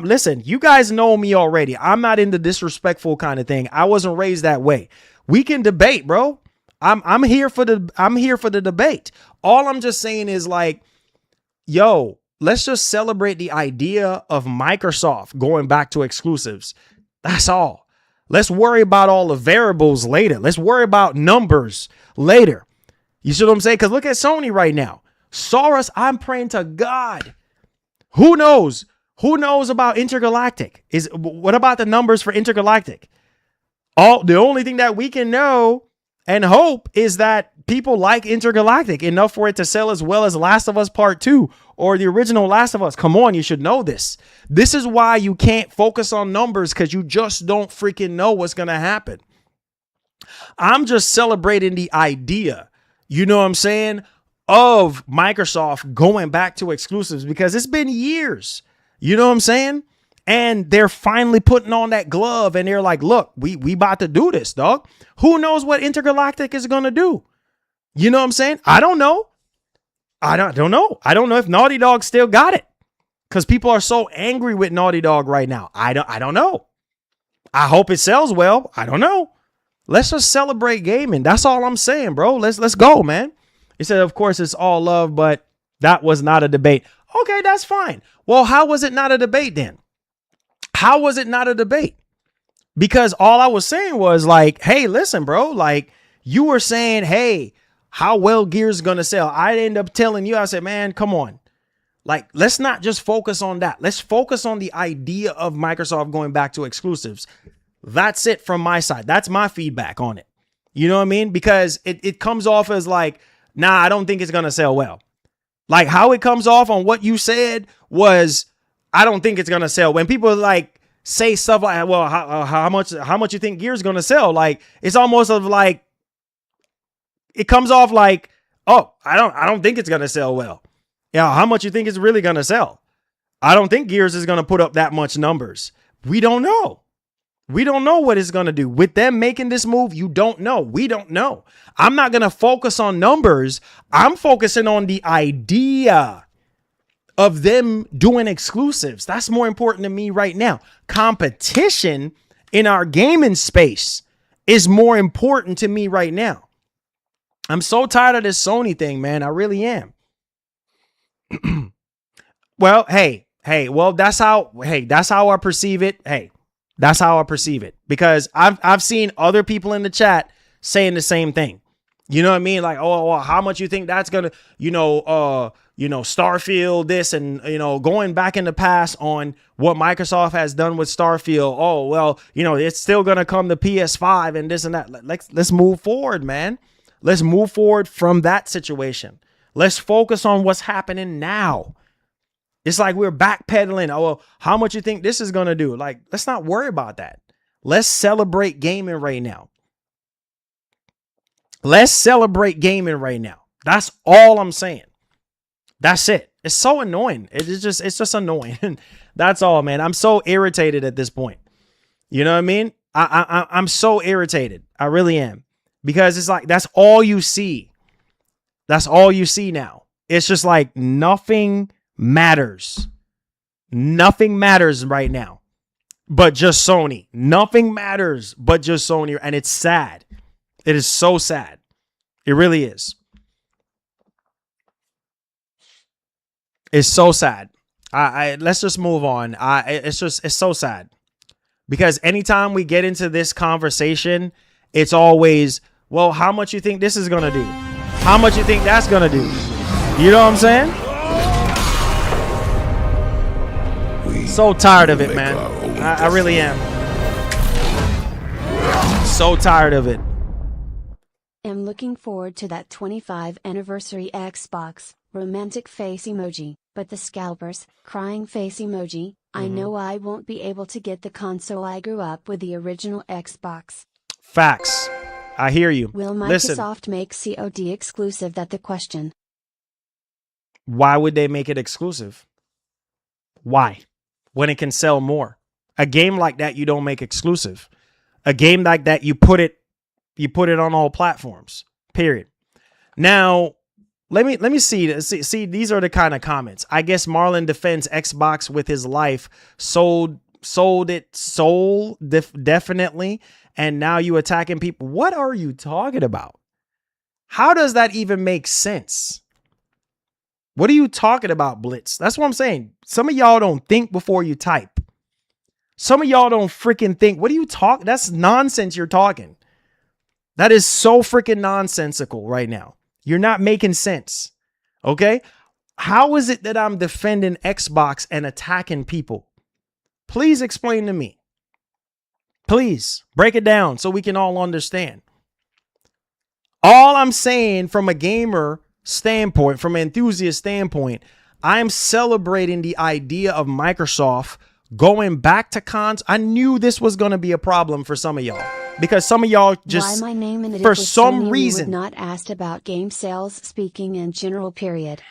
Listen, you guys know me already. I'm not into disrespectful kind of thing. I wasn't raised that way. We can debate, bro. I'm here for the debate. All I'm just saying is like, yo, let's just celebrate the idea of Microsoft going back to exclusives. That's all. Let's worry about all the variables later. Let's worry about numbers later. You see what I'm saying? Because look at Sony right now. Soros, I'm praying to God. Who knows? Who knows about Intergalactic? What about the numbers for Intergalactic? The only thing that we can know and hope is that people like Intergalactic enough for it to sell as well as Last of Us Part 2 or the original Last of Us. Come on, you should know this. This is why you can't focus on numbers, because you just don't freaking know what's going to happen. I'm just celebrating the idea, you know what I'm saying, of Microsoft going back to exclusives, because it's been years, you know what I'm saying? And they're finally putting on that glove and they're like, look, we about to do this, dog. Who knows what Intergalactic is going to do? You know what I'm saying? I don't know. I don't know. I don't know if Naughty Dog still got it, because people are so angry with Naughty Dog right now. I don't know. I hope it sells well. I don't know. Let's just celebrate gaming. That's all I'm saying, bro. Let's go, man. He said, of course, it's all love, but that was not a debate. Okay, that's fine. Well, how was it not a debate then? How was it not a debate? Because all I was saying was like, hey, listen, bro, like you were saying, hey, how well Gears is going to sell. I ended up telling you, I said, man, come on. Like, let's not just focus on that. Let's focus on the idea of Microsoft going back to exclusives. That's it from my side. That's my feedback on it. You know what I mean? Because it comes off as like, nah, I don't think it's going to sell well. Like how it comes off on what you said was, I don't think it's going to sell. When people like say stuff like, well, how much you think Gears is going to sell? Like, it's almost of like, it comes off like, oh, I don't think it's going to sell well. Yeah. How much you think it's really going to sell? I don't think Gears is going to put up that much numbers. We don't know. We don't know what it's going to do. With them making this move, you don't know. We don't know. I'm not going to focus on numbers. I'm focusing on the idea of them doing exclusives. That's more important to me right now. Competition in our gaming space is more important to me right now. I'm so tired of this Sony thing, man. I really am. Well, well, that's how I perceive it. Hey, that's how I perceive it, because I've seen other people in the chat saying the same thing. You know what I mean? Like, oh, how much you think that's gonna, Starfield, this, and going back in the past on what Microsoft has done with Starfield. Oh, well, it's still gonna come to PS5 and this and that. Let's move forward, man. Let's move forward from that situation. Let's focus on what's happening now. It's like we're backpedaling. Oh, well, how much you think this is going to do? Like, let's not worry about that. Let's celebrate gaming right now. Let's celebrate gaming right now. That's all I'm saying. That's it. It's so annoying. It's just annoying. That's all, man. I'm so irritated at this point. You know what I mean? I'm so irritated. I really am. Because it's like, that's all you see. That's all you see now. It's just like nothing matters. Nothing matters right now but just Sony. Nothing matters but just Sony. And it's sad. It is so sad. It really is. It's so sad. Let's just move on. It's so sad. Because anytime we get into this conversation, it's always, well, how much you think this is going to do? How much you think that's going to do? You know what I'm saying? So tired of it, man. I really am. So tired of it. Am looking forward to that 25th anniversary Xbox, romantic face emoji, but the scalpers, crying face emoji. I know I won't be able to get the console. I grew up with the original Xbox. Facts. I hear you. Will Microsoft make COD exclusive? That's the question. Why would they make it exclusive? Why? When it can sell more. A game like that you don't make exclusive. A game like that you put it on all platforms. Period. Now, let me see. See, these are the kind of comments. I guess Marlon defends Xbox with his life. Sold definitely. And now you attacking people. What are you talking about? How does that even make sense? What are you talking about, Blitz? That's what I'm saying. Some of y'all don't think before you type. Some of y'all don't freaking think. What are you talking? That's nonsense you're talking. That is so freaking nonsensical right now. You're not making sense. Okay? How is it that I'm defending Xbox and attacking people? Please explain to me. Please break it down so we can all understand. All I'm saying from a gamer standpoint, from an enthusiast standpoint, I'm celebrating the idea of Microsoft going back to cons. I knew this was going to be a problem for some of y'all because some of y'all just, why my name and it for was some Sony, reason, not asked about game sales, speaking in general, period.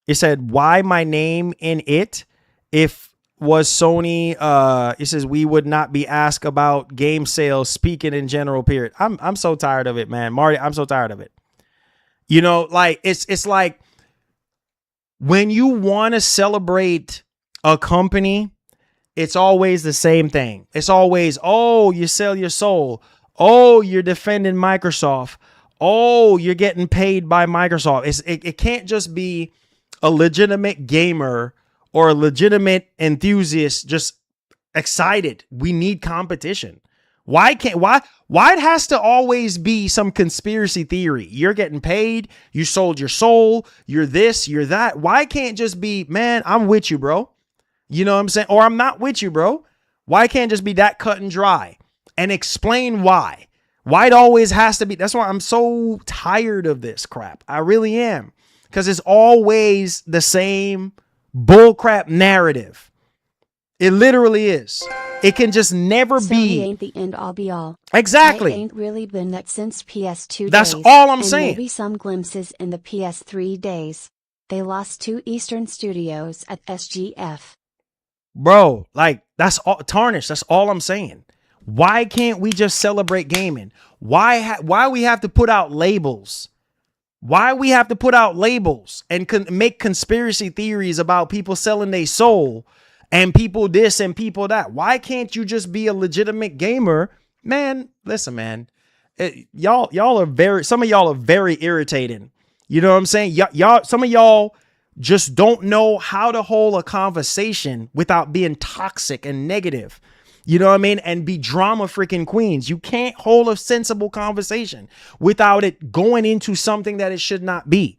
It said, why my name in it? If was Sony, it says we would not be asked about game sales, speaking in general, period. I'm so tired of it, man. Marty, I'm so tired of it. You know, like it's like when you want to celebrate a company, it's always the same thing. It's always, oh, you sell your soul. Oh, you're defending Microsoft. Oh, you're getting paid by Microsoft. It can't just be a legitimate gamer or a legitimate enthusiast just excited. We need competition. Why it has to always be some conspiracy theory? You're getting paid, you sold your soul, you're this, you're that. Why can't just be, man, I'm with you, bro? You know what I'm saying? Or I'm not with you, bro. Why can't it just be that cut and dry? And explain why. Why it always has to be. That's why I'm so tired of this crap. I really am. Because it's always the same bullcrap narrative. It literally is. It can just never Sony be. ain't the end all be all. Exactly. It ain't really been that since PS2 That's days, all I'm and saying. Maybe some glimpses in the PS3 days. They lost 2 Eastern studios at SGF. Bro, like that's all tarnished. That's all I'm saying. Why can't we just celebrate gaming? Why we have to put out labels? Why we have to put out labels and make conspiracy theories about people selling their soul and people this and people that? Why can't you just be a legitimate gamer? Man, listen, man. Y'all are some of y'all are very irritating. You know what I'm saying? Y'all, some of y'all just don't know how to hold a conversation without being toxic and negative. You know what I mean? And be drama freaking queens. You can't hold a sensible conversation without it going into something that it should not be.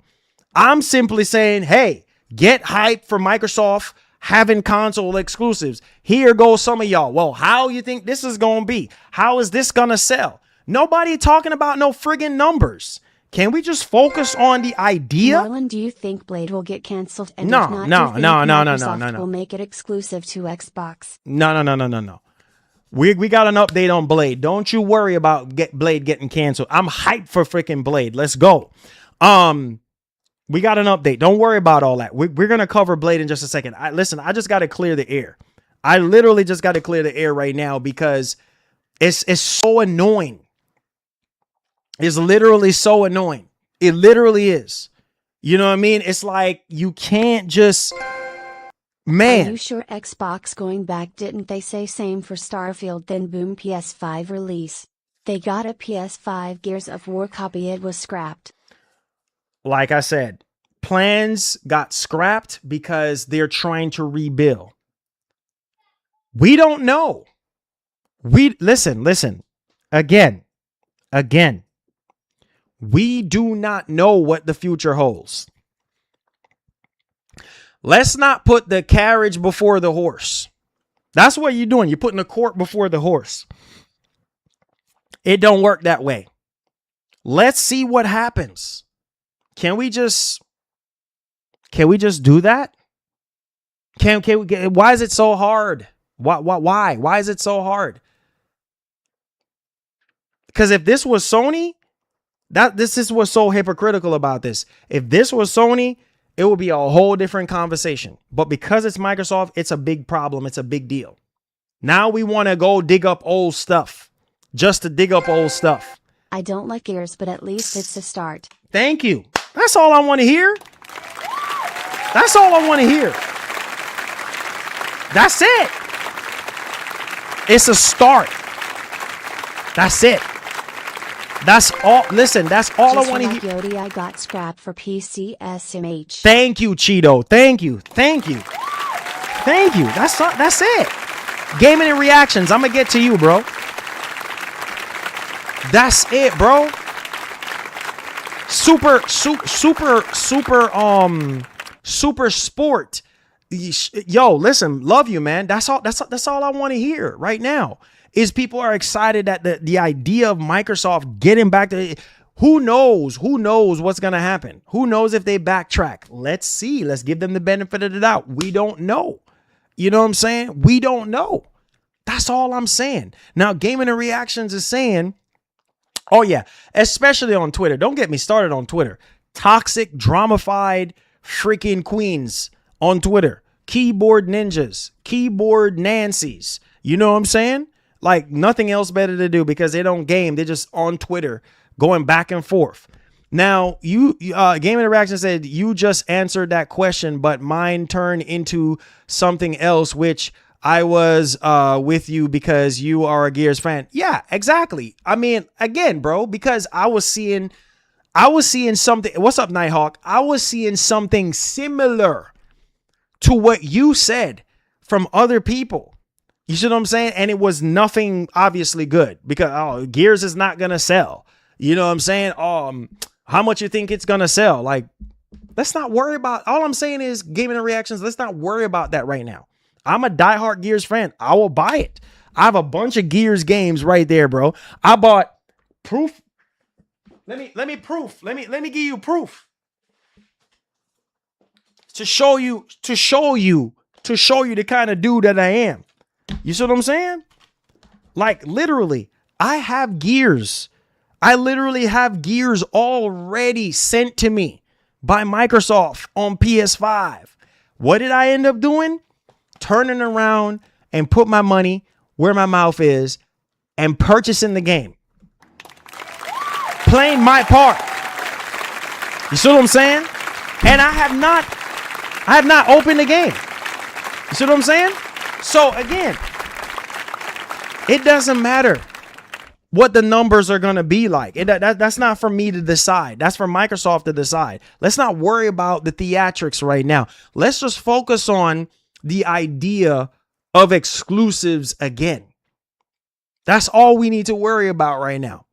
I'm simply saying, hey, get hyped for Microsoft having console exclusives. Here goes some of y'all. Well, how you think this is going to be? How is this going to sell? Nobody talking about no friggin' numbers. Can we just focus on the idea? Marlon, do you think Blade will get canceled? And No, if not, no, do you think no, no, no, Microsoft no, no. will make it exclusive to Xbox? No. We got an update on Blade. Don't you worry about Blade getting canceled. I'm hyped for freaking Blade. Let's go. We got an update. Don't worry about all that. We're going to cover Blade in just a second. Listen, I just got to clear the air. I literally just got to clear the air right now because it's so annoying. It's literally so annoying. It literally is. You know what I mean? It's like you can't just... Man. Are you sure Xbox going back? Didn't they say same for Starfield, then boom, PS5 release? They got a PS5 Gears of War copy. It was scrapped. Like I said, plans got scrapped because they're trying to rebuild. We don't know. Listen. Again. We do not know what the future holds. Let's not put the carriage before the horse. That's what you're doing. You're putting the cart before the horse. It don't work that way. Let's see what happens. Can we just do that? Can we, why is it so hard? Why is it so hard? Because if this was Sony, this is what's so hypocritical about this. If this was Sony, it would be a whole different conversation. But because it's Microsoft, it's a big problem. It's a big deal. Now we want to go dig up old stuff just to dig up old stuff. I don't like Gears, but at least it's a start. Thank you. That's all I want to hear. That's all I want to hear. That's it. It's a start. That's it. That's all. Listen, that's all Just I want to like hear. Yodi, I got scrapped for PCSMH. Thank you, Cheeto. Thank you. Thank you. Thank you. That's it. Gaming and reactions. I'm gonna get to you, bro. That's it, bro. Super sport. Yo, listen, love you, man. That's all I want to hear right now. Is people are excited that the idea of Microsoft getting back to, who knows what's gonna happen? Who knows if they backtrack? Let's see. Let's give them the benefit of the doubt. We don't know. You know what I'm saying? We don't know. That's all I'm saying. Now, Gaming and Reactions is saying, oh yeah, especially on Twitter. Don't get me started on Twitter. Toxic, dramified freaking queens on Twitter. Keyboard ninjas, keyboard Nancys. You know what I'm saying? Like nothing else better to do because they don't game. They're just on Twitter going back and forth. Now, Game Interaction said, you just answered that question, but mine turned into something else, which I was with you because you are a Gears fan. Yeah, exactly. I mean, again, bro, because I was seeing something. What's up, Nighthawk? I was seeing something similar to what you said from other people. You see what I'm saying? And it was nothing obviously good because Gears is not gonna sell. You know what I'm saying? How much you think it's gonna sell? Like, let's not worry about. All I'm saying is Gaming and Reactions. Let's not worry about that right now. I'm a diehard Gears fan. I will buy it. I have a bunch of Gears games right there, bro. I bought proof. Let me give you proof to show you the kind of dude that I am. You see what I'm saying? Like literally, I have Gears. I literally have Gears already sent to me by Microsoft on PS5. What did I end up doing? Turning around and put my money where my mouth is and purchasing the game. Playing my part. You see what I'm saying? And I have not opened the game. You see what I'm saying? So again, it doesn't matter what the numbers are going to be like. That's not for me to decide. That's for Microsoft to decide. Let's not worry about the theatrics right now. Let's just focus on the idea of exclusives again. That's all we need to worry about right now.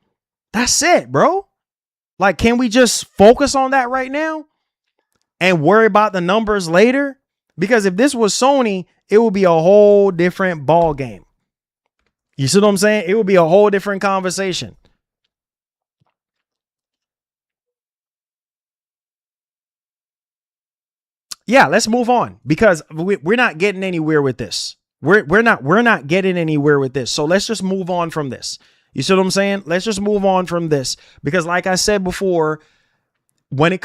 That's it, bro. Like, can we just focus on that right now and worry about the numbers later? Because if this was Sony, it would be a whole different ball game. You see what I'm saying? It would be a whole different conversation. Yeah, let's move on because we're not getting anywhere with this. We're not getting anywhere with this. So let's just move on from this. You see what I'm saying? Let's just move on from this because, like I said before, when it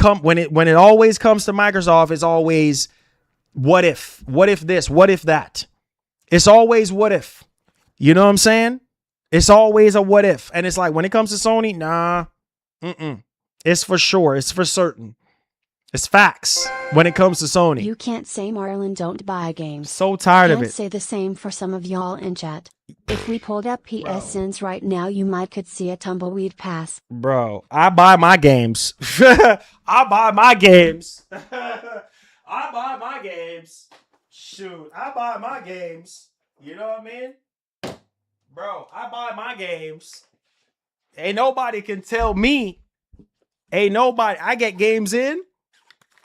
always comes to Microsoft, it's always what if this, what if that. It's always what if. You know what I'm saying? It's always a what if. And it's like when it comes to Sony, nah, it's for sure. It's for certain. It's facts when it comes to Sony. You can't say Marlon don't buy games. So tired of Can't it. say the same for some of y'all in chat. If we pulled up PSNs right now, you could see a tumbleweed pass. Bro, I buy my games. I buy my games. I buy my games. Shoot, I buy my games. You know what I mean? Bro, I buy my games. Ain't nobody can tell me. Ain't nobody. I get games in.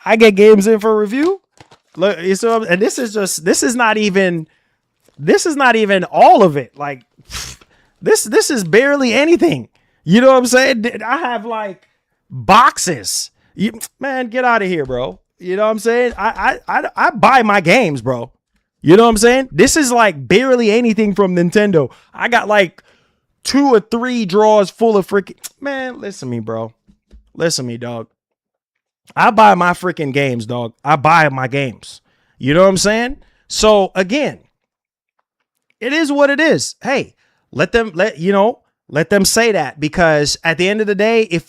I get games in for review. Look, you see, and this is not even all of it. Like this is barely anything. You know what I'm saying? I have like boxes. Man, get out of here, bro. You know what I'm saying? I buy my games, bro. You know what I'm saying? This is like barely anything from Nintendo. I got like 2 or 3 drawers full of freaking, man, listen to me, bro. Listen to me, dog. I buy my freaking games, dog. I buy my games. You know what I'm saying? So again, it is what it is. Hey, let them say that, because at the end of the day,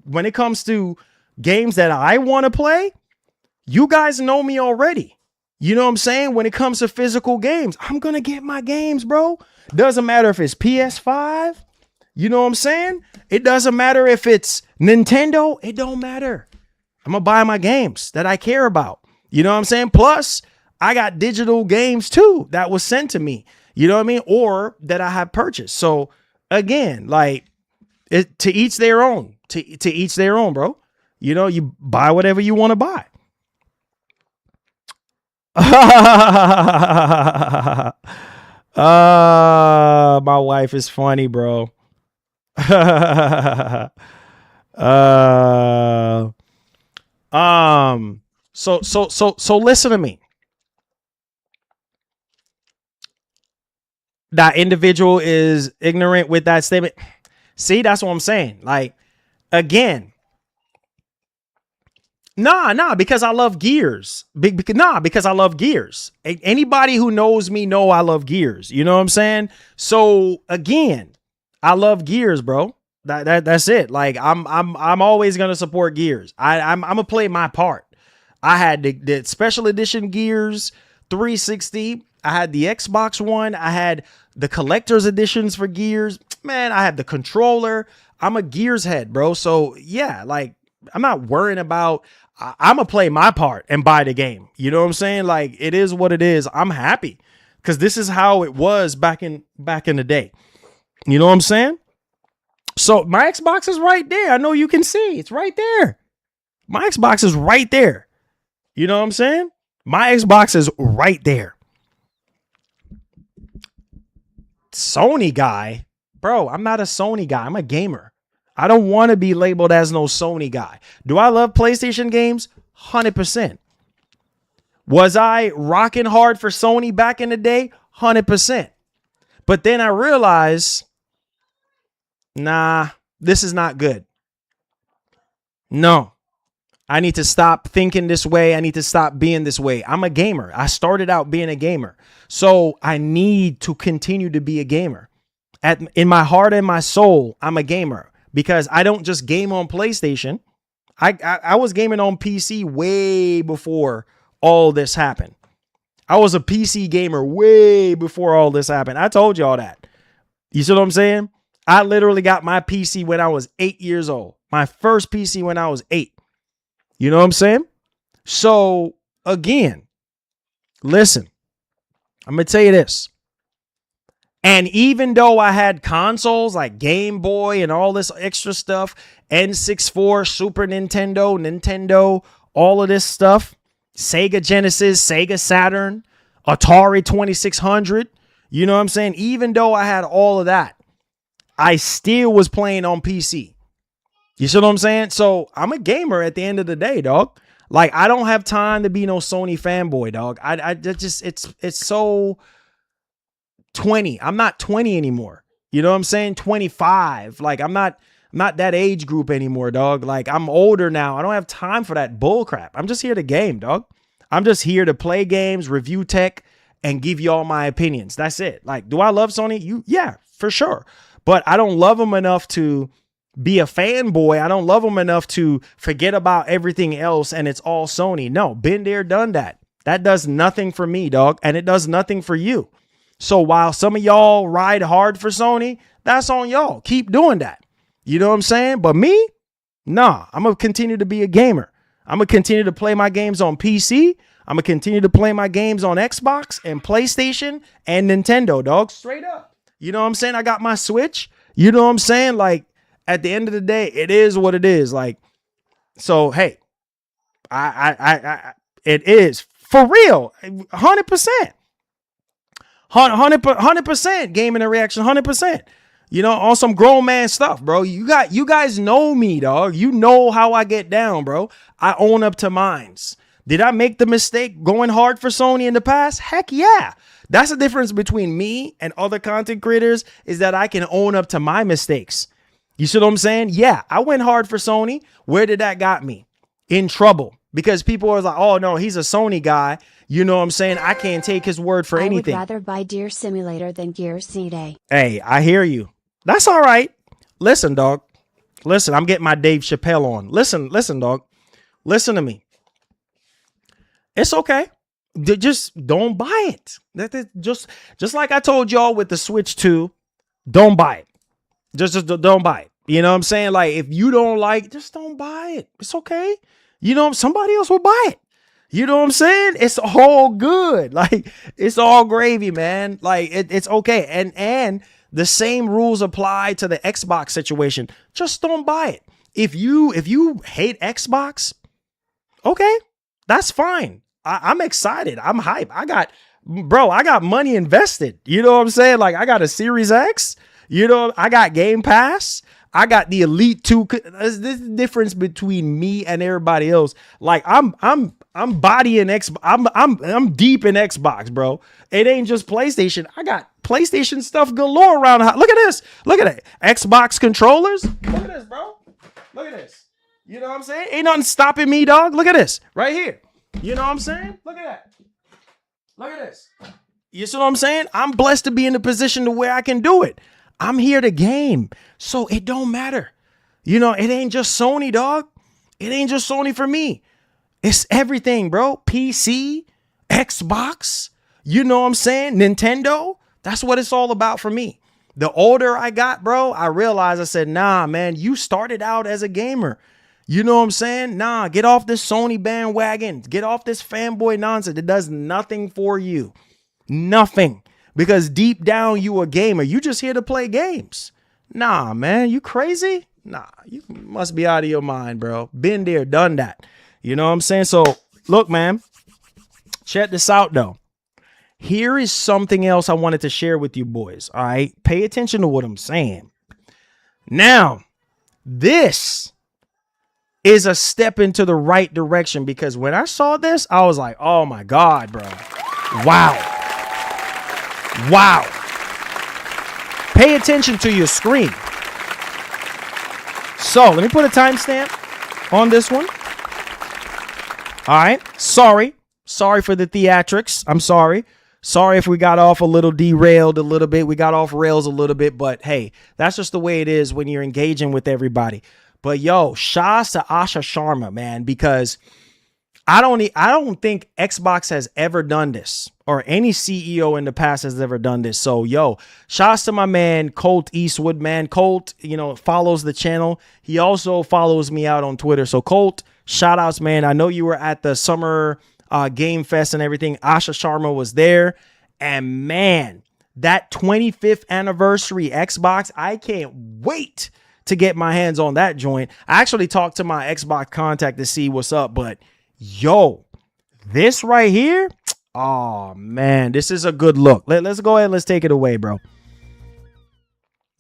when it comes to games that I want to play, you guys know me already. You know what I'm saying? When it comes to physical games, I'm going to get my games, bro. Doesn't matter if it's PS5. You know what I'm saying? It doesn't matter if it's Nintendo. It don't matter. I'm going to buy my games that I care about. You know what I'm saying? Plus, I got digital games too that was sent to me. You know what I mean? Or that I have purchased. So again, like to each their own. To each their own, bro. You know, you buy whatever you want to buy. My wife is funny, bro. So listen to me. That individual is ignorant with that statement. See, that's what I'm saying. Like, again, nah, because I love Gears. Because I love Gears. Anybody who knows me know I love Gears. You know what I'm saying? So again, I love Gears, bro. That's it. Like I'm always gonna support Gears. I'm gonna play my part. I had the special edition Gears 360. I had the Xbox One. I had the collector's editions for Gears. Man, I have the controller. I'm a Gears head, bro. So yeah, like I'm not worrying about. I'm gonna play my part and buy the game. You know what I'm saying? Like it is what it is. I'm happy because this is how it was back in the day. You know what I'm saying? So my Xbox is right there. I know you can see. It's right there. My Xbox is right there. You know what I'm saying? My Xbox is right there. Sony guy, bro, I'm not a Sony guy. I'm a gamer. I don't want to be labeled as no Sony guy. Do I love PlayStation games? 100%. Was I rocking hard for Sony back in the day? 100%. But then I realized, nah, this is not good. No, I need to stop thinking this way. I need to stop being this way. I'm a gamer. I started out being a gamer. So I need to continue to be a gamer. In my heart and my soul, I'm a gamer because I don't just game on PlayStation. I was gaming on PC way before all this happened. I was a PC gamer way before all this happened. I told you all that. You see what I'm saying? I literally got my PC when I was 8 years old. My first PC when I was 8. You know what I'm saying? So again, listen, I'm going to tell you this. And even though I had consoles like Game Boy and all this extra stuff, N64, Super Nintendo, all of this stuff, Sega Genesis, Sega Saturn, Atari 2600, you know what I'm saying? Even though I had all of that, I still was playing on PC. You see what I'm saying? So I'm a gamer at the end of the day, dog. Like I don't have time to be no Sony fanboy, dog. I just it's so 20. I'm not 20 anymore. You know what I'm saying? 25. Like I'm not that age group anymore, dog. Like I'm older now. I don't have time for that bull crap. I'm just here to game, dog. I'm just here to play games, review tech, and give you all my opinions. That's it. Like, do I love Sony? Yeah, for sure. But I don't love them enough to be a fanboy. I don't love them enough to forget about everything else and it's all Sony. No, been there, done that. That does nothing for me, dog. And it does nothing for you. So while some of y'all ride hard for Sony, that's on y'all. Keep doing that. You know what I'm saying? But me, nah, I'm going to continue to be a gamer. I'm going to continue to play my games on PC. I'm going to continue to play my games on Xbox and PlayStation and Nintendo, dog. Straight up. You know what I'm saying? I got my Switch. You know what I'm saying? Like, at the end of the day, it is what it is. Like, so, hey, it is for real. 100%. 100% gaming and reaction. 100%. You know, on some grown man stuff, bro. You guys know me, dog. You know how I get down, bro. I own up to mines. Did I make the mistake going hard for Sony in the past? Heck yeah. That's the difference between me and other content creators is that I can own up to my mistakes. You see what I'm saying? Yeah, I went hard for Sony. Where did that got me? In trouble. Because people are like, oh, no, he's a Sony guy. You know what I'm saying? I can't take his word for anything. I would rather buy Deer Simulator than Gears C-Day. Hey, I hear you. That's all right. Listen, dog. Listen, I'm getting my Dave Chappelle on. Listen, dog. Listen to me. It's okay. Just don't buy it. Just like I told y'all with the Switch 2, don't buy it. Just don't buy it. You know what I'm saying? Like, if you don't like, just don't buy it. It's okay. You know, somebody else will buy it. You know what I'm saying? It's all good. Like, it's all gravy, man. Like, it's okay. And the same rules apply to the Xbox situation. Just don't buy it. If you hate Xbox, okay, that's fine. I'm excited. I'm hyped. I got money invested. You know what I'm saying? Like, I got a Series X. You know, I got Game Pass. I got the Elite 2. There's the difference between me and everybody else. Like, I'm bodying Xbox. I'm deep in Xbox, bro. It ain't just PlayStation. I got PlayStation stuff galore around the house. Look at this. Look at it. Xbox controllers. Look at this, bro. Look at this. You know what I'm saying? Ain't nothing stopping me, dog. Look at this right here. You know what I'm saying? Look at that. Look at this. You see what I'm saying? I'm blessed to be in the position to where I can do it. I'm here to game. So it don't matter. You know, it ain't just Sony, dog. It ain't just Sony for me. It's everything, bro. PC, Xbox, you know what I'm saying? Nintendo. That's what it's all about for me. The older I got, bro, I realized, I said, nah, man, you started out as a gamer. You know what I'm saying? Nah, get off this Sony bandwagon. Get off this fanboy nonsense. It does nothing for you. Nothing. Because deep down, you a gamer. You just here to play games. Nah, man, you crazy? Nah, you must be out of your mind, bro. Been there, done that. You know what I'm saying? So, look, man, check this out, though. Here is something else I wanted to share with you boys, all right? Pay attention to what I'm saying. Now, this is a step into the right direction, because when I saw this, I was like, oh, my God, bro. Wow. Wow. Pay attention to your screen. So, let me put a timestamp on this one. All right. Sorry for the theatrics. I'm sorry. Sorry if we got off a little derailed a little bit. We got off rails a little bit, but hey, that's just the way it is when you're engaging with everybody. But yo, shouts to Asha Sharma, man, because I don't think Xbox has ever done this, or any CEO in the past has ever done this. So yo, shouts to my man Colt Eastwood, man. Colt, you know, follows the channel. He also follows me out on Twitter. So Colt, shout outs, man. I know you were at the summer Game Fest and everything. Asha Sharma was there, and man, that 25th anniversary Xbox, I can't wait to get my hands on that joint. I actually talked to my Xbox contact to see what's up, but yo, this right here, oh man, this is a good look. Let's go ahead and let's take it away, bro.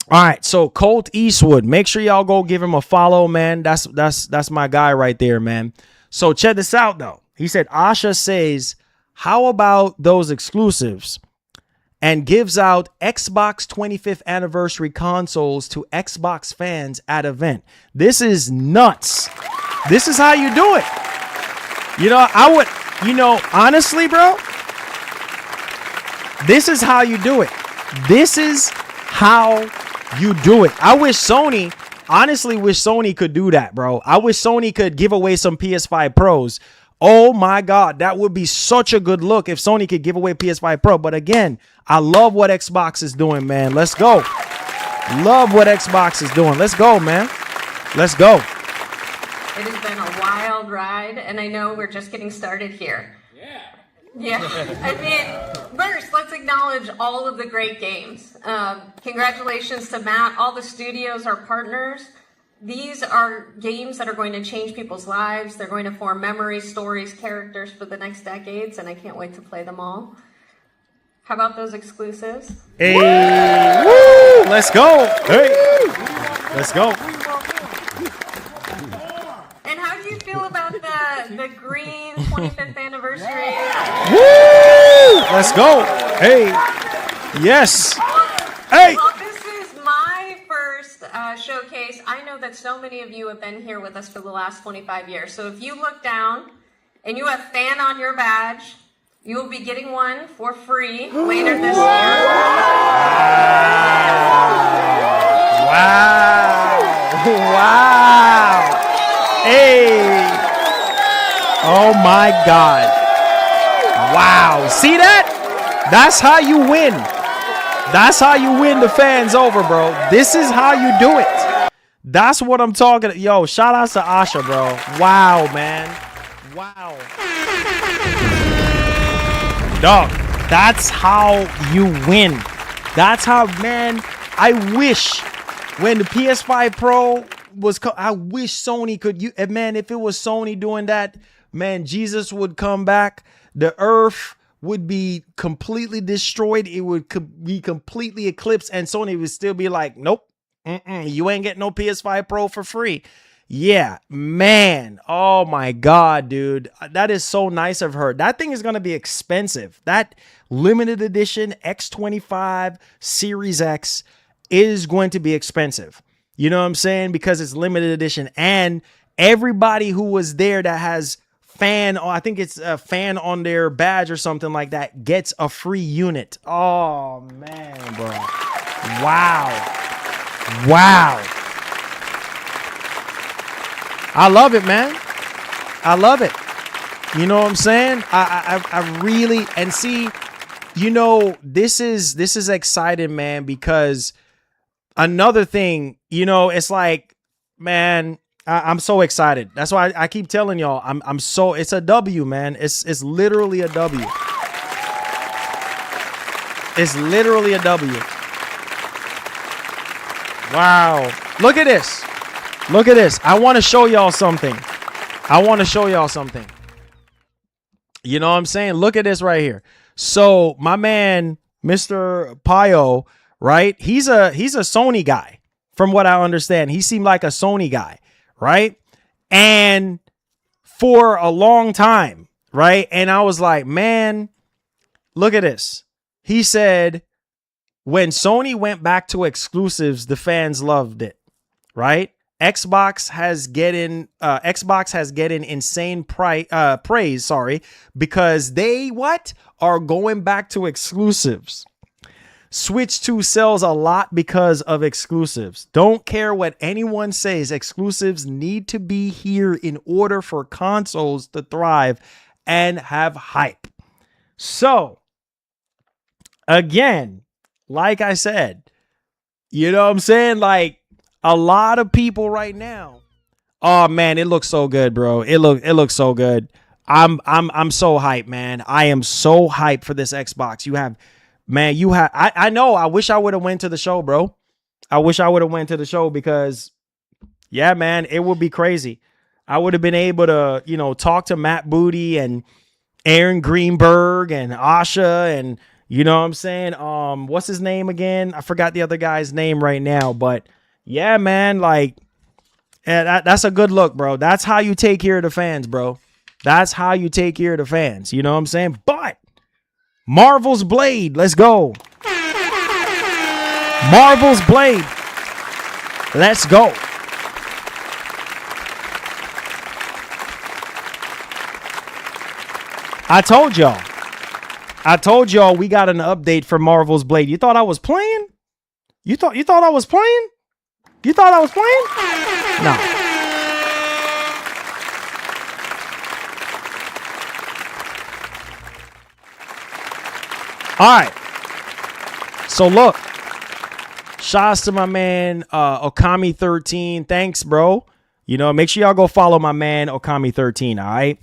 All right, so Colt Eastwood, make sure y'all go give him a follow, man. That's my guy right there, man. So check this out, though. He said, Asha says, how about those exclusives? And gives out Xbox 25th anniversary consoles to Xbox fans at event. This is nuts. This is how you do it. You know, honestly, bro, this is how you do it. This is how you do it. I honestly wish Sony could do that, bro. I wish Sony could give away some PS5 Pros. Oh my God, that would be such a good look if Sony could give away PS5 Pro. But again, I love what Xbox is doing, man. Let's go. Love what Xbox is doing. Let's go, man. Let's go. It has been a wild ride, and I know we're just getting started here. Yeah. I mean, first, let's acknowledge all of the great games. Congratulations to Matt, all the studios, our partners. These are games that are going to change people's lives. They're going to form memories, stories, characters for the next decades, and I can't wait to play them all. How about those exclusives? Hey, woo! Let's go. Hey, let's go. And how do you feel about the green 25th anniversary? Woo! Let's go. Hey, yes. Hey. Well, this is my first showcase. I know that so many of you have been here with us for the last 25 years. So if you look down and you have fan on your badge, you will be getting one for free later this year. Wow. Wow. Hey. Oh my God. Wow. See that? That's how you win. That's how you win the fans over, bro. This is how you do it. That's what I'm talking. Yo, shout outs to Asha, bro. Wow, man. Wow. Dog, that's how you win. That's how, man. I wish when the PS5 Pro was, I wish Sony could, man, if it was Sony doing that, man, Jesus would come back. The earth would be completely destroyed. It would be completely eclipsed, and Sony would still be like, nope, you ain't getting no PS5 Pro for free. Yeah, man. Oh my God, dude. That is so nice of her. That thing is going to be expensive. That limited edition X25 Series X is going to be expensive. You know what I'm saying? Because it's limited edition, and everybody who was there that has fan, I think it's a fan on their badge or something like that, gets a free unit. Oh man, bro. Wow. I love it, man. I love it. You know what I'm saying? I really, and see, you know, this is exciting, man, because another thing, you know, it's like, man, I'm so excited. That's why I keep telling y'all, I'm so, it's a W, man. It's literally a W. It's literally a W. Wow. Look at this. Look at this. I want to show y'all something. You know what I'm saying? Look at this right here. So my man, Mr. Pio, right? He's a Sony guy. From what I understand, he seemed like a Sony guy, right? And for a long time, right? And I was like, man, look at this. He said, when Sony went back to exclusives, the fans loved it, right? Xbox has getting insane praise, because they are going back to exclusives. Switch 2 sells a lot because of exclusives. Don't care what anyone says. Exclusives need to be here in order for consoles to thrive and have hype. So, again, like I said, you know what I'm saying? Like, a lot of people right now, oh man, it looks so good, bro. It looks so good. I'm so hyped, man. I am so hyped for this Xbox. I know. I wish I would have went to the show, bro. I wish I would have went to the show because, yeah, man, it would be crazy. I would have been able to, you know, talk to Matt Booty and Aaron Greenberg and Asha and, you know what I'm saying? What's his name again? I forgot the other guy's name right now, but yeah, man, like, that's a good look, bro. That's how you take care of the fans, bro. That's how you take care of the fans. You know what I'm saying? But Marvel's Blade, let's go. Marvel's Blade, let's go. I told y'all we got an update for Marvel's Blade. You thought I was playing? You thought I was playing? You thought I was playing? No. All right. So look, shouts to my man Okami13. Thanks, bro. You know, make sure y'all go follow my man Okami13. All right.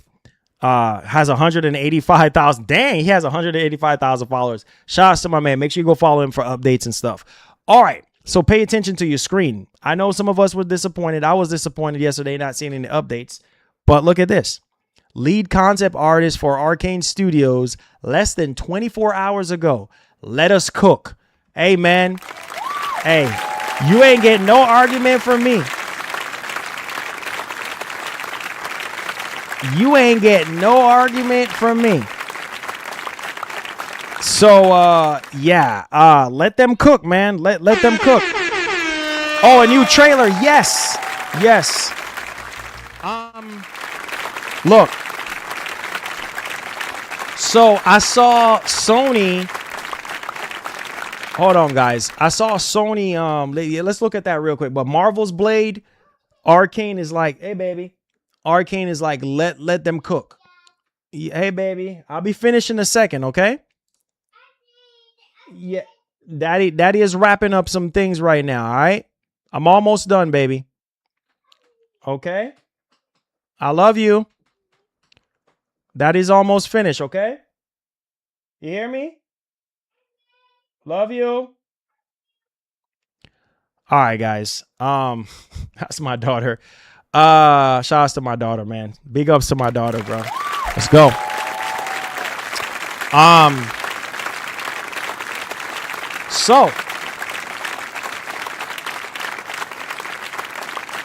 Has 185,000. Dang, he has 185,000 followers. Shouts to my man. Make sure you go follow him for updates and stuff. All right. So pay attention to your screen. I know some of us were disappointed. I was disappointed yesterday not seeing any updates. But look at this. Lead concept artist for Arcane Studios less than 24 hours ago. Let us cook. Hey, man. Hey, you ain't getting no argument from me. You ain't getting no argument from me. So, yeah, let them cook, man. Let them cook. Oh, a new trailer. Yes. Yes. Look. So, I saw Sony. Hold on, guys. I saw Sony. Let's look at that real quick. But Marvel's Blade, Arcane is like, hey, baby. Arcane is like, let them cook. Hey, baby. I'll be finished in a second, okay? Yeah. Daddy is wrapping up some things right now. All right. I'm almost done, baby. Okay. I love you. Daddy's almost finished. Okay. You hear me? Love you. All right, guys. That's my daughter. Shout outs to my daughter, man. Big ups to my daughter, bro. Let's go.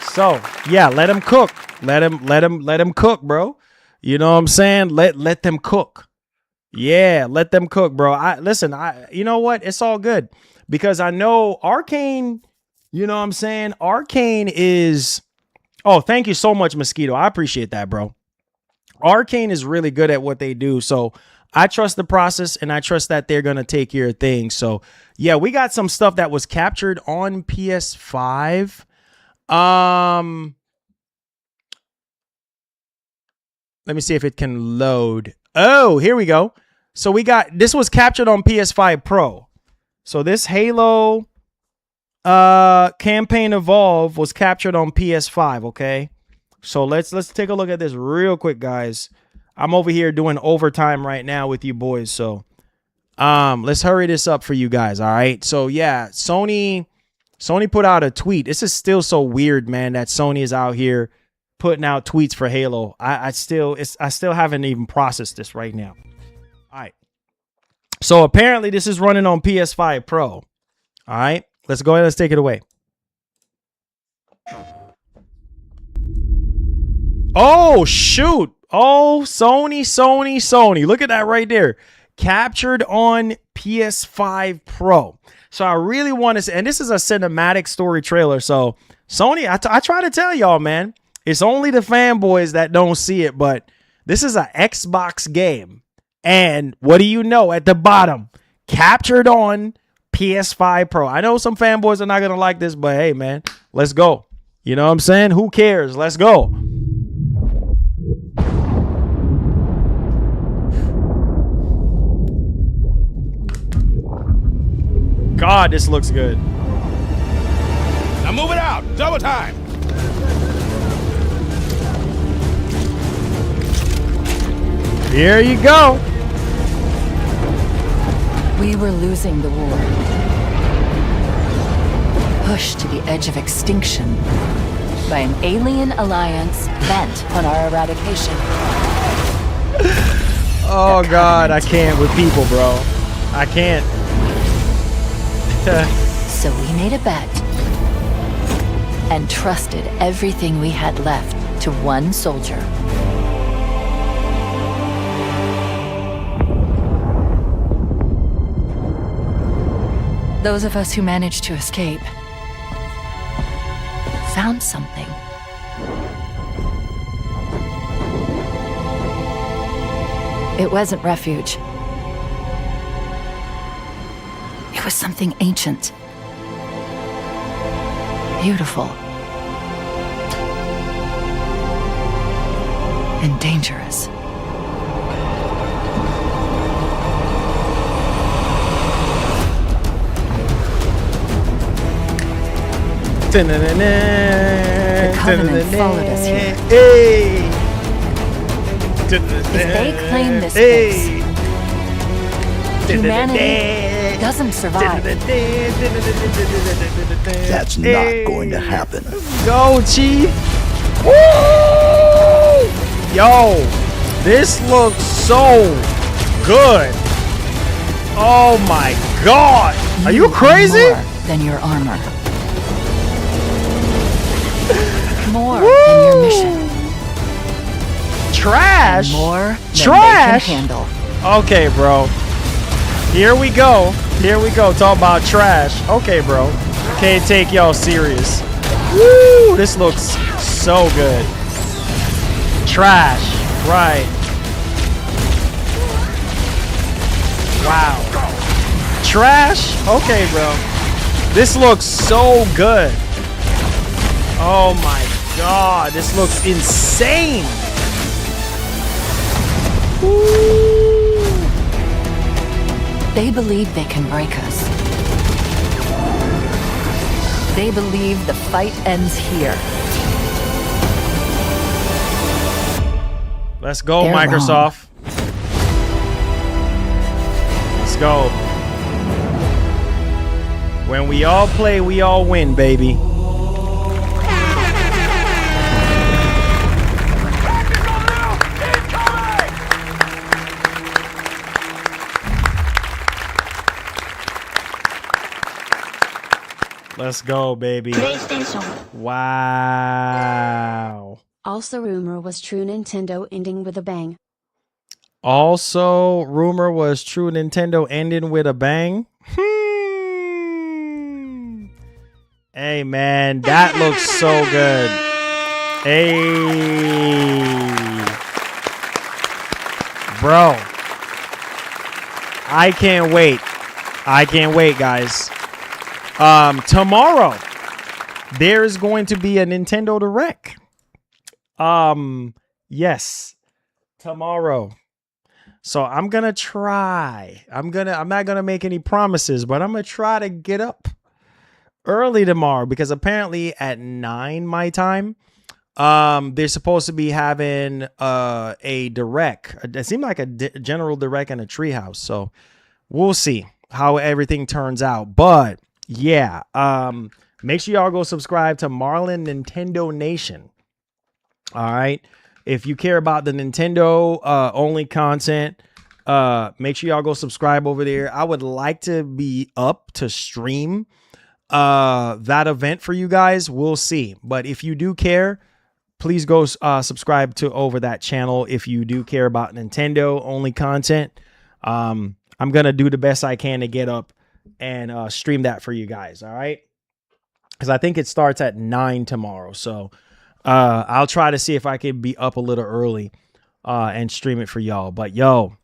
So yeah, let him cook. Let him cook, bro. You know what I'm saying? Let them cook. Yeah, let them cook, bro. You know what? It's all good because I know Arcane, you know what I'm saying? Arcane is, oh, thank you so much, Mosquito. I appreciate that, bro. Arcane is really good at what they do. So I trust the process and I trust that they're going to take care of things. So yeah, we got some stuff that was captured on PS5. Let me see if it can load. Oh, here we go. So this was captured on PS5 Pro. So this Halo Campaign Evolve was captured on PS5, okay? So let's take a look at this real quick, guys. I'm over here doing overtime right now with you boys. So let's hurry this up for you guys, all right? So yeah, Sony put out a tweet. This is still so weird, man, that Sony is out here putting out tweets for Halo. I still haven't even processed this right now. All right. So apparently this is running on PS5 Pro. All right. Let's go ahead. Let's take it away. Oh, shoot. Oh, Sony. Look at that right there. Captured on PS5 Pro. So I really want to say, and this is a cinematic story trailer. So Sony, I try to tell y'all, man, it's only the fanboys that don't see it, but this is an Xbox game. And what do you know at the bottom? Captured on PS5 Pro. I know some fanboys are not going to like this, but hey, man, let's go. You know what I'm saying? Who cares? Let's go. God, this looks good. Now move it out. Double time. Here you go. We were losing the war. Pushed to the edge of extinction by an alien alliance bent on our eradication. Oh God, I can't with people, bro. I can't. So we made a bet and trusted everything we had left to one soldier. Those of us who managed to escape found something. It wasn't refuge. It was something ancient, beautiful, and dangerous. The Covenant followed us here. Hey. If they claim this place, humanity doesn't survive. That's not going to happen. Go, Chief. Woo! Yo, this looks so good. Oh my God. Are you crazy? More than your armor. More than your mission. Trash. And more than Trash. they can handle. Okay, bro. Here we go. Here we go. Talk about trash. Okay, bro. Can't take y'all serious. Woo! This looks so good. Trash. Right. Wow. Trash? Okay, bro. This looks so good. Oh my God. This looks insane. Woo! They believe they can break us. They believe the fight ends here. Let's go, They're Microsoft. Let's go. When we all play, we all win, baby. Let's go, baby. Wow. Also, rumor was true Nintendo ending with a bang. Also, rumor was true Nintendo ending with a bang. Hey, man, that looks so good. Hey. Bro. I can't wait. I can't wait, guys. Tomorrow, there is going to be a Nintendo Direct. Yes, tomorrow. So I'm gonna try. I'm not gonna make any promises, but I'm gonna try to get up early tomorrow because apparently at 9 my time, they're supposed to be having a direct. It seemed like a general direct in a treehouse. So we'll see how everything turns out. But yeah, make sure y'all go subscribe to Marlon Nintendo Nation. All right. If you care about the Nintendo only content, make sure y'all go subscribe over there. I would like to be up to stream that event for you guys. We'll see. But if you do care, please go subscribe to over that channel. If you do care about Nintendo only content, I'm going to do the best I can to get up and stream that for you guys. All right. Because I think it starts at 9 tomorrow. So I'll try to see if I can be up a little early and stream it for y'all. But yo,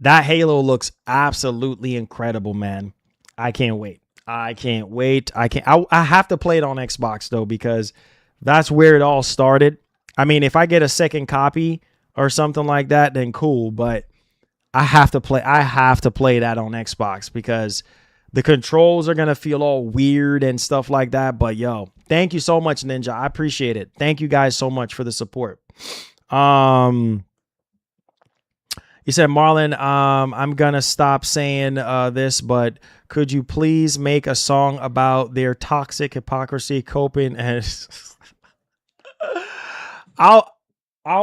that Halo looks absolutely incredible, man. I can't wait. I can't wait. I have to play it on Xbox though, because that's where it all started. I mean, if I get a second copy or something like that, then cool. But I have to play that on Xbox because the controls are going to feel all weird and stuff like that. But yo, thank you so much, Ninja. I appreciate it. Thank you guys so much for the support. You said, Marlon, I'm going to stop saying this, but could you please make a song about their toxic hypocrisy coping as I'll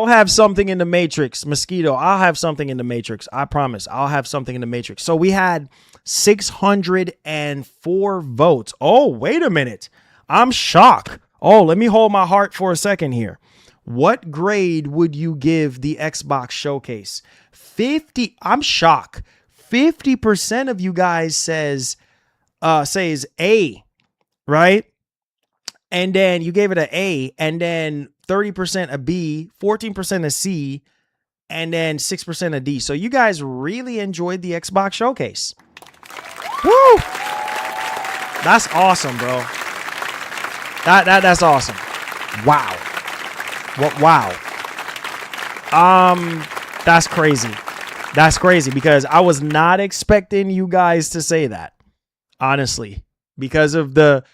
have something in the Matrix, Mosquito. I'll have something in the Matrix. I promise. I'll have something in the Matrix. So we had 604 votes. Oh, wait a minute. I'm shocked. Oh, let me hold my heart for a second here. What grade would you give the Xbox Showcase? 50. I'm shocked. 50% of you guys says A, right? And then you gave it an A, and then 30% a B, 14% a C, and then 6% a D. So you guys really enjoyed the Xbox Showcase. Woo! That's awesome, bro. That's awesome. Wow. What? Wow. That's crazy. That's crazy because I was not expecting you guys to say that, honestly, because of the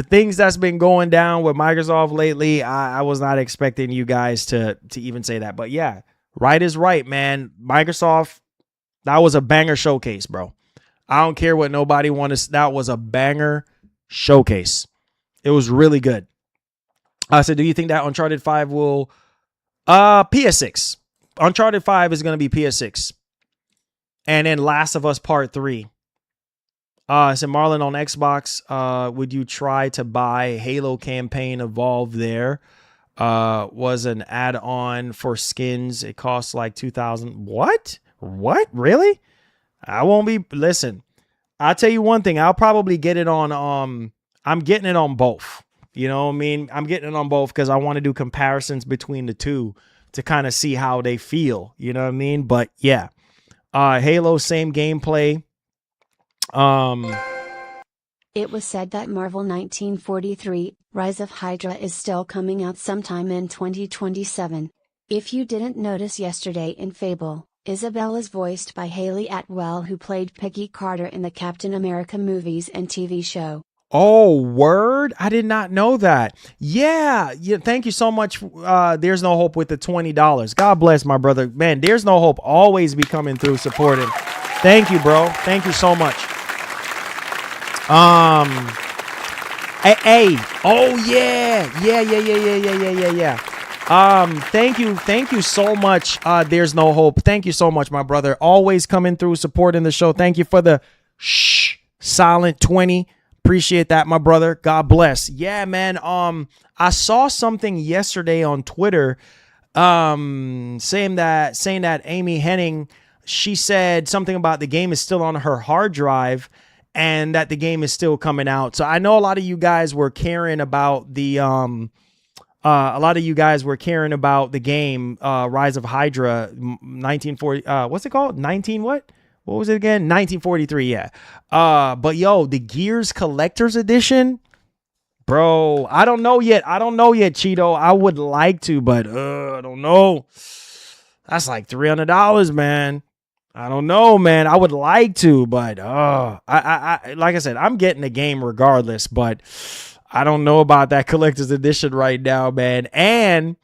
things that's been going down with Microsoft lately. I was not expecting you guys to even say that. But yeah, right is right, man. Microsoft, that was a banger showcase, bro. I don't care what nobody wanted. That was a banger showcase. It was really good. I said, do you think that Uncharted 5 will PS6? Uncharted 5 is going to be PS6. And then Last of Us Part 3. I said, Marlon, on Xbox, would you try to buy Halo Campaign Evolve there? Was an add-on for skins. It costs like $2,000. What? Really? I won't be. Listen, I'll tell you one thing. I'll probably get it on. I'm getting it on both. You know what I mean? I'm getting it on both because I want to do comparisons between the two to kind of see how they feel. You know what I mean? But yeah, Halo, same gameplay. It was said that Marvel 1943, Rise of Hydra is still coming out sometime in 2027. If you didn't notice yesterday in Fable, Isabelle is voiced by Haley Atwell, who played Peggy Carter in the Captain America movies and TV show. Oh, word. I did not know that. Yeah. Thank you so much. There's No Hope with the $20. God bless my brother. Man, There's No Hope always be coming through supporting. Thank you, bro. Thank you so much. Hey. Oh, yeah. Yeah. Thank you so much. There's No Hope. Thank you so much, my brother. Always coming through supporting the show. Thank you for the silent 20. Appreciate that, my brother. God bless. Yeah, man. I saw something yesterday on Twitter, saying that Amy Hennig, she said something about the game is still on her hard drive and that the game is still coming out. So I know a lot of you guys were caring about the game, Rise of Hydra, 1940. What's it called? 19 what? What was it again? 1943, yeah. But yo, the Gears Collector's Edition, bro, I don't know yet, Cheeto. I would like to, but I don't know. That's like $300, man. I don't know, man. I would like to, but I like I said, I'm getting the game regardless, but I don't know about that collector's edition right now, man. And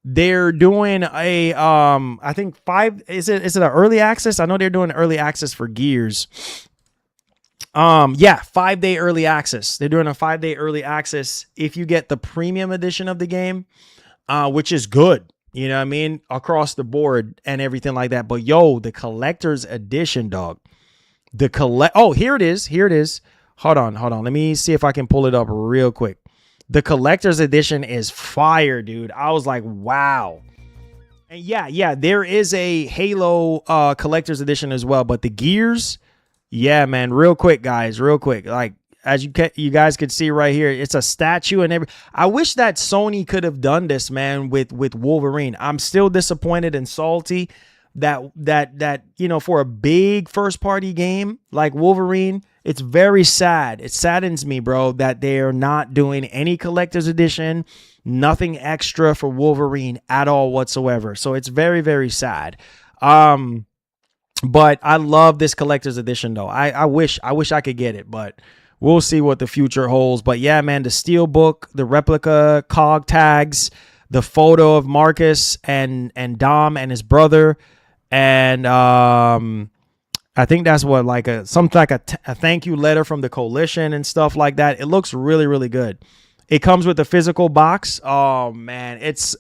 they're doing a I think 5 is it an early access? I know they're doing early access for Gears. 5-day early access. They're doing a 5-day early access if you get the premium edition of the game, which is good. You know what I mean? Across the board and everything like that. But yo, the collector's edition, dog. Oh, here it is. Hold on. Let me see if I can pull it up real quick. The collector's edition is fire, dude. I was like, wow. And yeah, there is a Halo collector's edition as well. But the Gears, yeah, man, real quick, guys, like as you guys could see right here, it's a statue and everything. I wish that Sony could have done this, man, with Wolverine. I'm still disappointed and salty that for a big first party game like Wolverine, it's very sad. It saddens me, bro, that they're not doing any collector's edition, nothing extra for Wolverine at all whatsoever. So it's very, very sad. But I love this collector's edition though. I wish I could get it, but we'll see what the future holds. But yeah, man, the steelbook, the replica cog tags, the photo of Marcus and Dom and his brother, and I think that's what a thank you letter from the coalition and stuff like that. It looks really, really good. It comes with a physical box. Oh man, it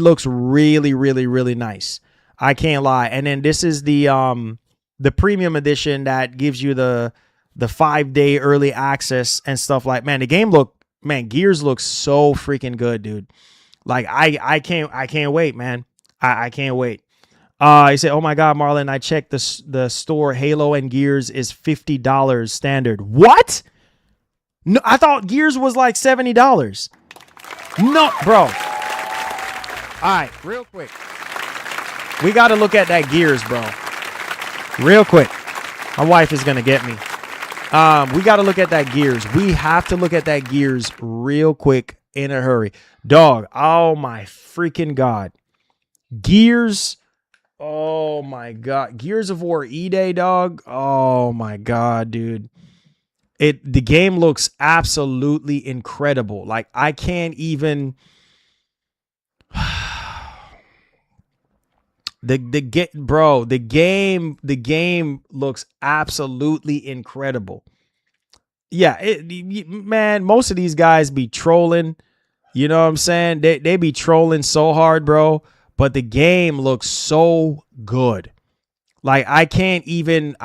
looks really, really, really nice. I can't lie. And then this is the premium edition that gives you the 5-day early access and stuff like, man, Gears looks so freaking good, dude. Like I can't wait, man. I can't wait. He said, oh my God, Marlon, I checked the store. Halo and Gears is $50 standard. What? No, I thought Gears was like $70. No, bro. All right, real quick. We got to look at that Gears, bro. Real quick. My wife is going to get me. We got to look at that Gears. We have to look at that Gears real quick in a hurry. Dog, oh my freaking God. Gears. Oh my God. Gears of War E-Day, dog. Oh my God, dude. The game looks absolutely incredible. Like I can't even the game looks absolutely incredible. Yeah, man, most of these guys be trolling. You know what I'm saying? They be trolling so hard, bro. But the game looks so good. Like I can't even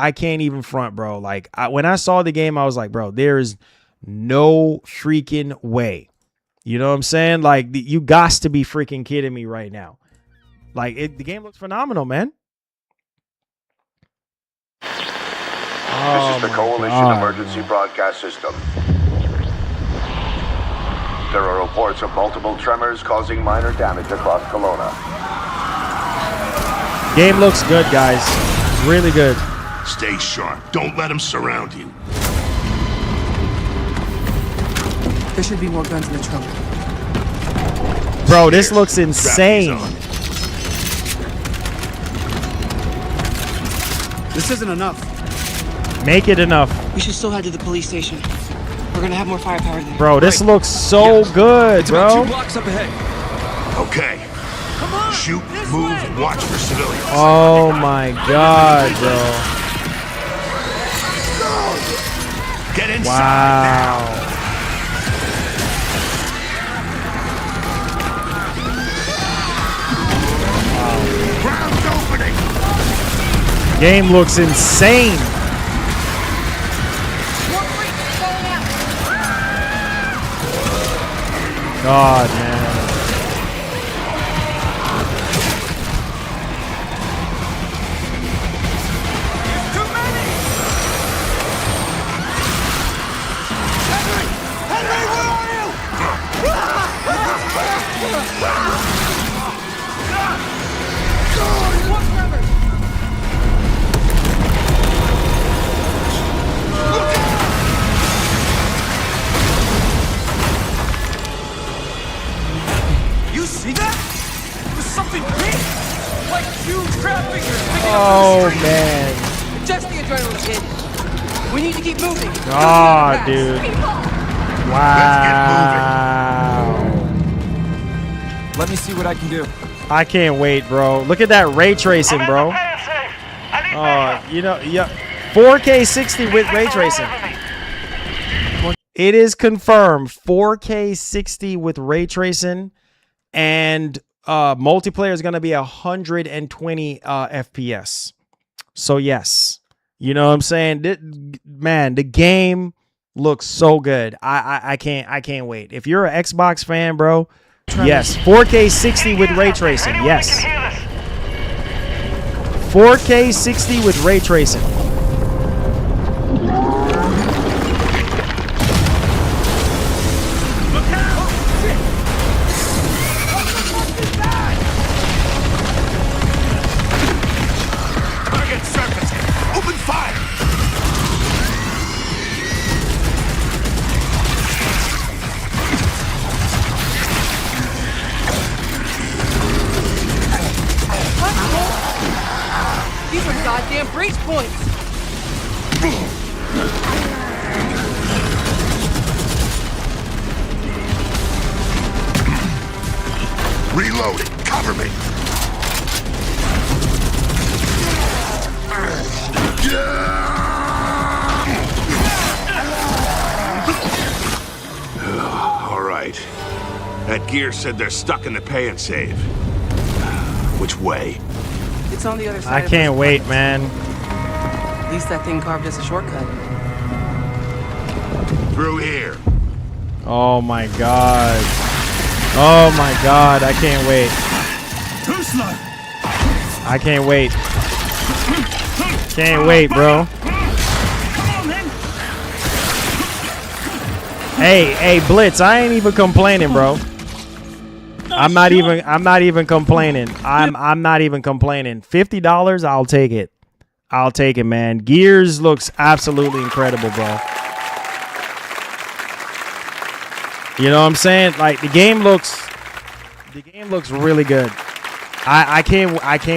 front, bro. Like when I saw the game, I was like, bro, there is no freaking way. You know what I'm saying? Like you got to be freaking kidding me right now. Like the game looks phenomenal, man. This is the Coalition Emergency Broadcast System. There are reports of multiple tremors causing minor damage across Kelowna. Game looks good, guys. Really good. Stay sharp. Don't let them surround you. There should be more guns in the trunk. Bro, this looks insane. This isn't enough. Make it enough. We should still head to the police station. We're gonna have more firepower than Bro, this looks so good, It's about bro. 2 blocks up ahead. Okay. Shoot, move, and watch for civilians. Oh my god, bro. Get inside Wow. now. Ground's opening. Game looks insane. God, man. You see that? There's something big! Like huge crab fingers picking Oh, up the street. man. Just the adrenaline hit. We need to keep moving. God, dude. Wow. Let me see what I can do. I can't wait, bro. Look at that ray tracing, bro. You know, yeah. 4K 60 with ray tracing. It is confirmed 4K 60 with ray tracing, and multiplayer is going to be 120 FPS. So yes, you know what I'm saying? Man, the game looks so good. I can't wait. If you're an Xbox fan, bro, yes, 4K 60 with ray tracing. Yes. 4K 60 with ray tracing. Target surfacing. Open fire. These are goddamn breach points. Reloading. Cover me. All right. That gear said they're stuck in the pay and save. Which way? It's on the other side. I can't wait, man. At least that thing carved us a shortcut. Through here. Oh my god. Oh my god. I can't wait. Too slow. I can't wait. Can't wait, bro. Hey, Blitz, I ain't even complaining, bro. I'm not even complaining. I'm not even complaining. $50, I'll take it. I'll take it, man. Gears looks absolutely incredible, bro. You know what I'm saying? Like the game looks really good. I can't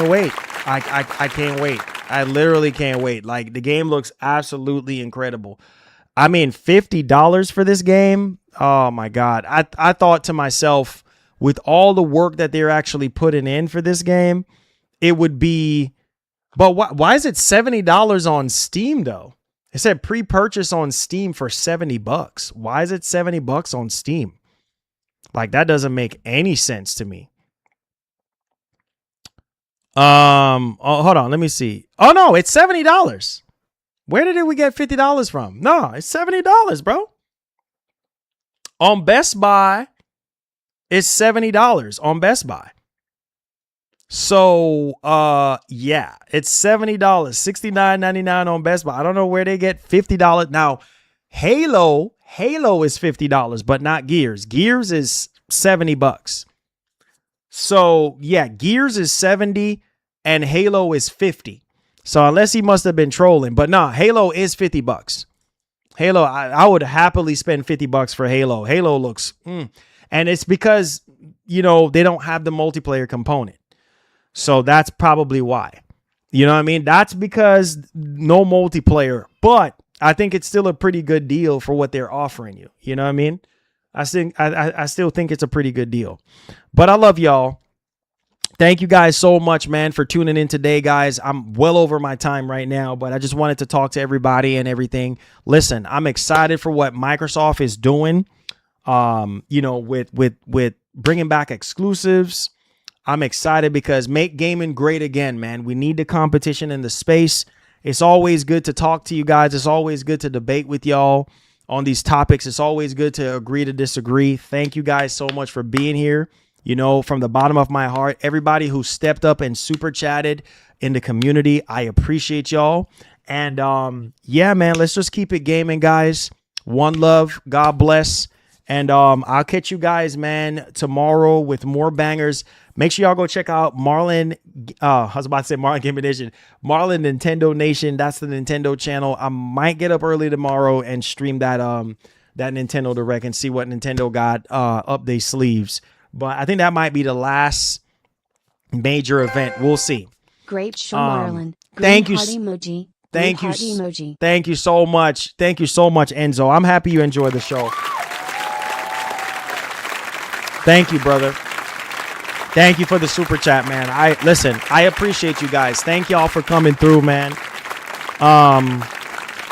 wait. I can't wait. I literally can't wait. Like the game looks absolutely incredible. I mean, $50 for this game. Oh my God. I thought to myself, with all the work that they're actually putting in for this game, it would be, but why is it $70 on Steam though? It said pre-purchase on Steam for $70. Why is it $70 on Steam? Like that doesn't make any sense to me. Oh, hold on, let me see. Oh no, it's $70. Where did we get $50 from? No, it's $70, bro. On Best Buy, it's $70 on Best Buy. So, yeah, it's $70, $69.99 on Best Buy. I don't know where they get $50. Now, Halo is $50, but not Gears. Gears is $70. So, yeah, Gears is 70 and Halo is 50. So, unless he must have been trolling, but nah, Halo is $50. Halo, I would happily spend $50 for Halo. Halo looks, and it's because, you know, they don't have the multiplayer component. So that's probably why. You know what I mean? That's because no multiplayer. But I think it's still a pretty good deal for what they're offering you. You know what I mean? I still think it's a pretty good deal. But I love y'all. Thank you guys so much, man, for tuning in today, guys. I'm well over my time right now, but I just wanted to talk to everybody and everything. Listen, I'm excited for what Microsoft is doing, with bringing back exclusives. I'm excited because make gaming great again, man. We need the competition in the space. It's always good to talk to you guys. It's always good to debate with y'all on these topics. It's always good to agree to disagree. Thank you guys so much for being here. From the bottom of my heart, everybody who stepped up and super chatted in the community, I appreciate y'all. And yeah, man, let's just keep it gaming, guys. One love. God bless. And I'll catch you guys, man, tomorrow with more bangers. Make sure y'all go check out Marlon. I was about to say Marlon Gaming Nation. Marlon Nintendo Nation. That's the Nintendo channel. I might get up early tomorrow and stream that Nintendo Direct and see what Nintendo got up their sleeves. But I think that might be the last major event. We'll see. Great show, Marlon. Thank you. Emoji. Thank you. Emoji. Thank you so much. Thank you so much, Enzo. I'm happy you enjoyed the show. Thank you, brother. Thank you for the super chat, man. I appreciate you guys. Thank y'all for coming through, man.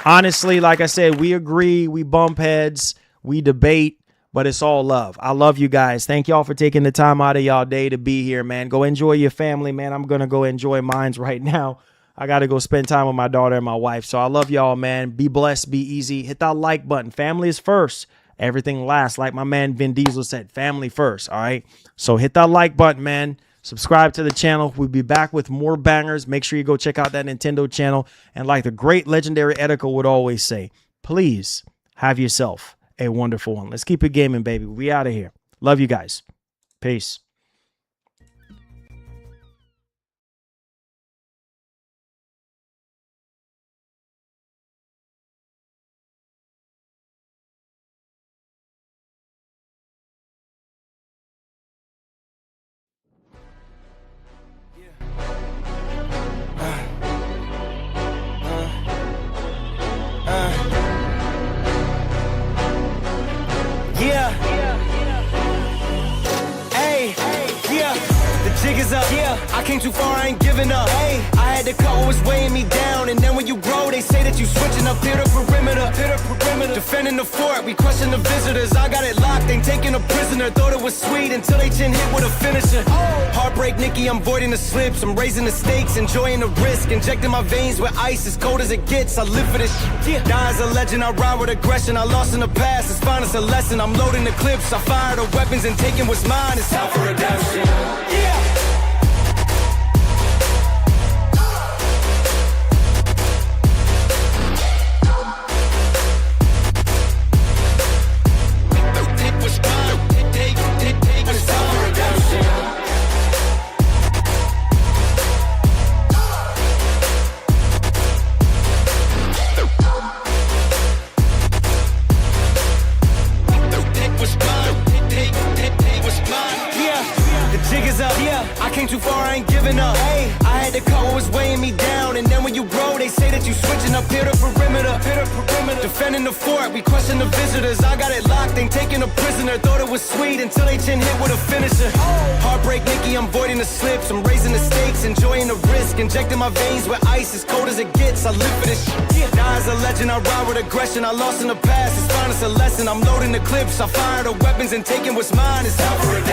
Honestly, like I said, we agree, we bump heads, we debate, but it's all love. I love you guys. Thank y'all for taking the time out of y'all day to be here, man. Go enjoy your family, man. I'm going to go enjoy mine right now. I got to go spend time with my daughter and my wife. So I love y'all, man. Be blessed. Be easy. Hit that like button. Family is first. Everything last. Like my man Vin Diesel said, family first. All right. So hit that like button, man. Subscribe to the channel. We'll be back with more bangers. Make sure you go check out that Nintendo channel. And like the great legendary Edico would always say, please have yourself a wonderful one. Let's keep it gaming, baby. We out of here. Love you guys. Peace. Yeah. Hey, yeah. The jig is up. Yeah. I came too far, I ain't giving up. Hey, I had to cut what was weighing me down. And then when you grow, they say that you switching up. Hit the perimeter. Defending the fort, we crushing the visitors. I got it locked, ain't taking a prisoner. Thought it was sweet until they chin hit with a finisher. Heartbreak, Nikki, I'm voiding the slips. I'm raising the stakes, enjoying the risk. Injecting my veins with ice, as cold as it gets. I live for this shit. Die as a legend, I ride with aggression. I lost in the past, it's fine, it's a lesson. I'm loading the clips, I fire the weapons and taking what's mine. It's time for redemption. Yeah. Too far, I ain't giving up. Hey, I had to cut what was weighing me down. And then when you grow, they say that you switching up. Hit the perimeter. Defending the fort, we crushing the visitors. I got it locked, ain't taking a prisoner. Thought it was sweet until they chin hit with a finisher. Heartbreak, Nikki, I'm voiding the slips. I'm raising the stakes, enjoying the risk. Injecting my veins with ice, as cold as it gets. I live for this shit. Die as a legend, I ride with aggression. I lost in the past, it's fine, it's a lesson. I'm loading the clips, I fire the weapons and taking what's mine. It's time for it.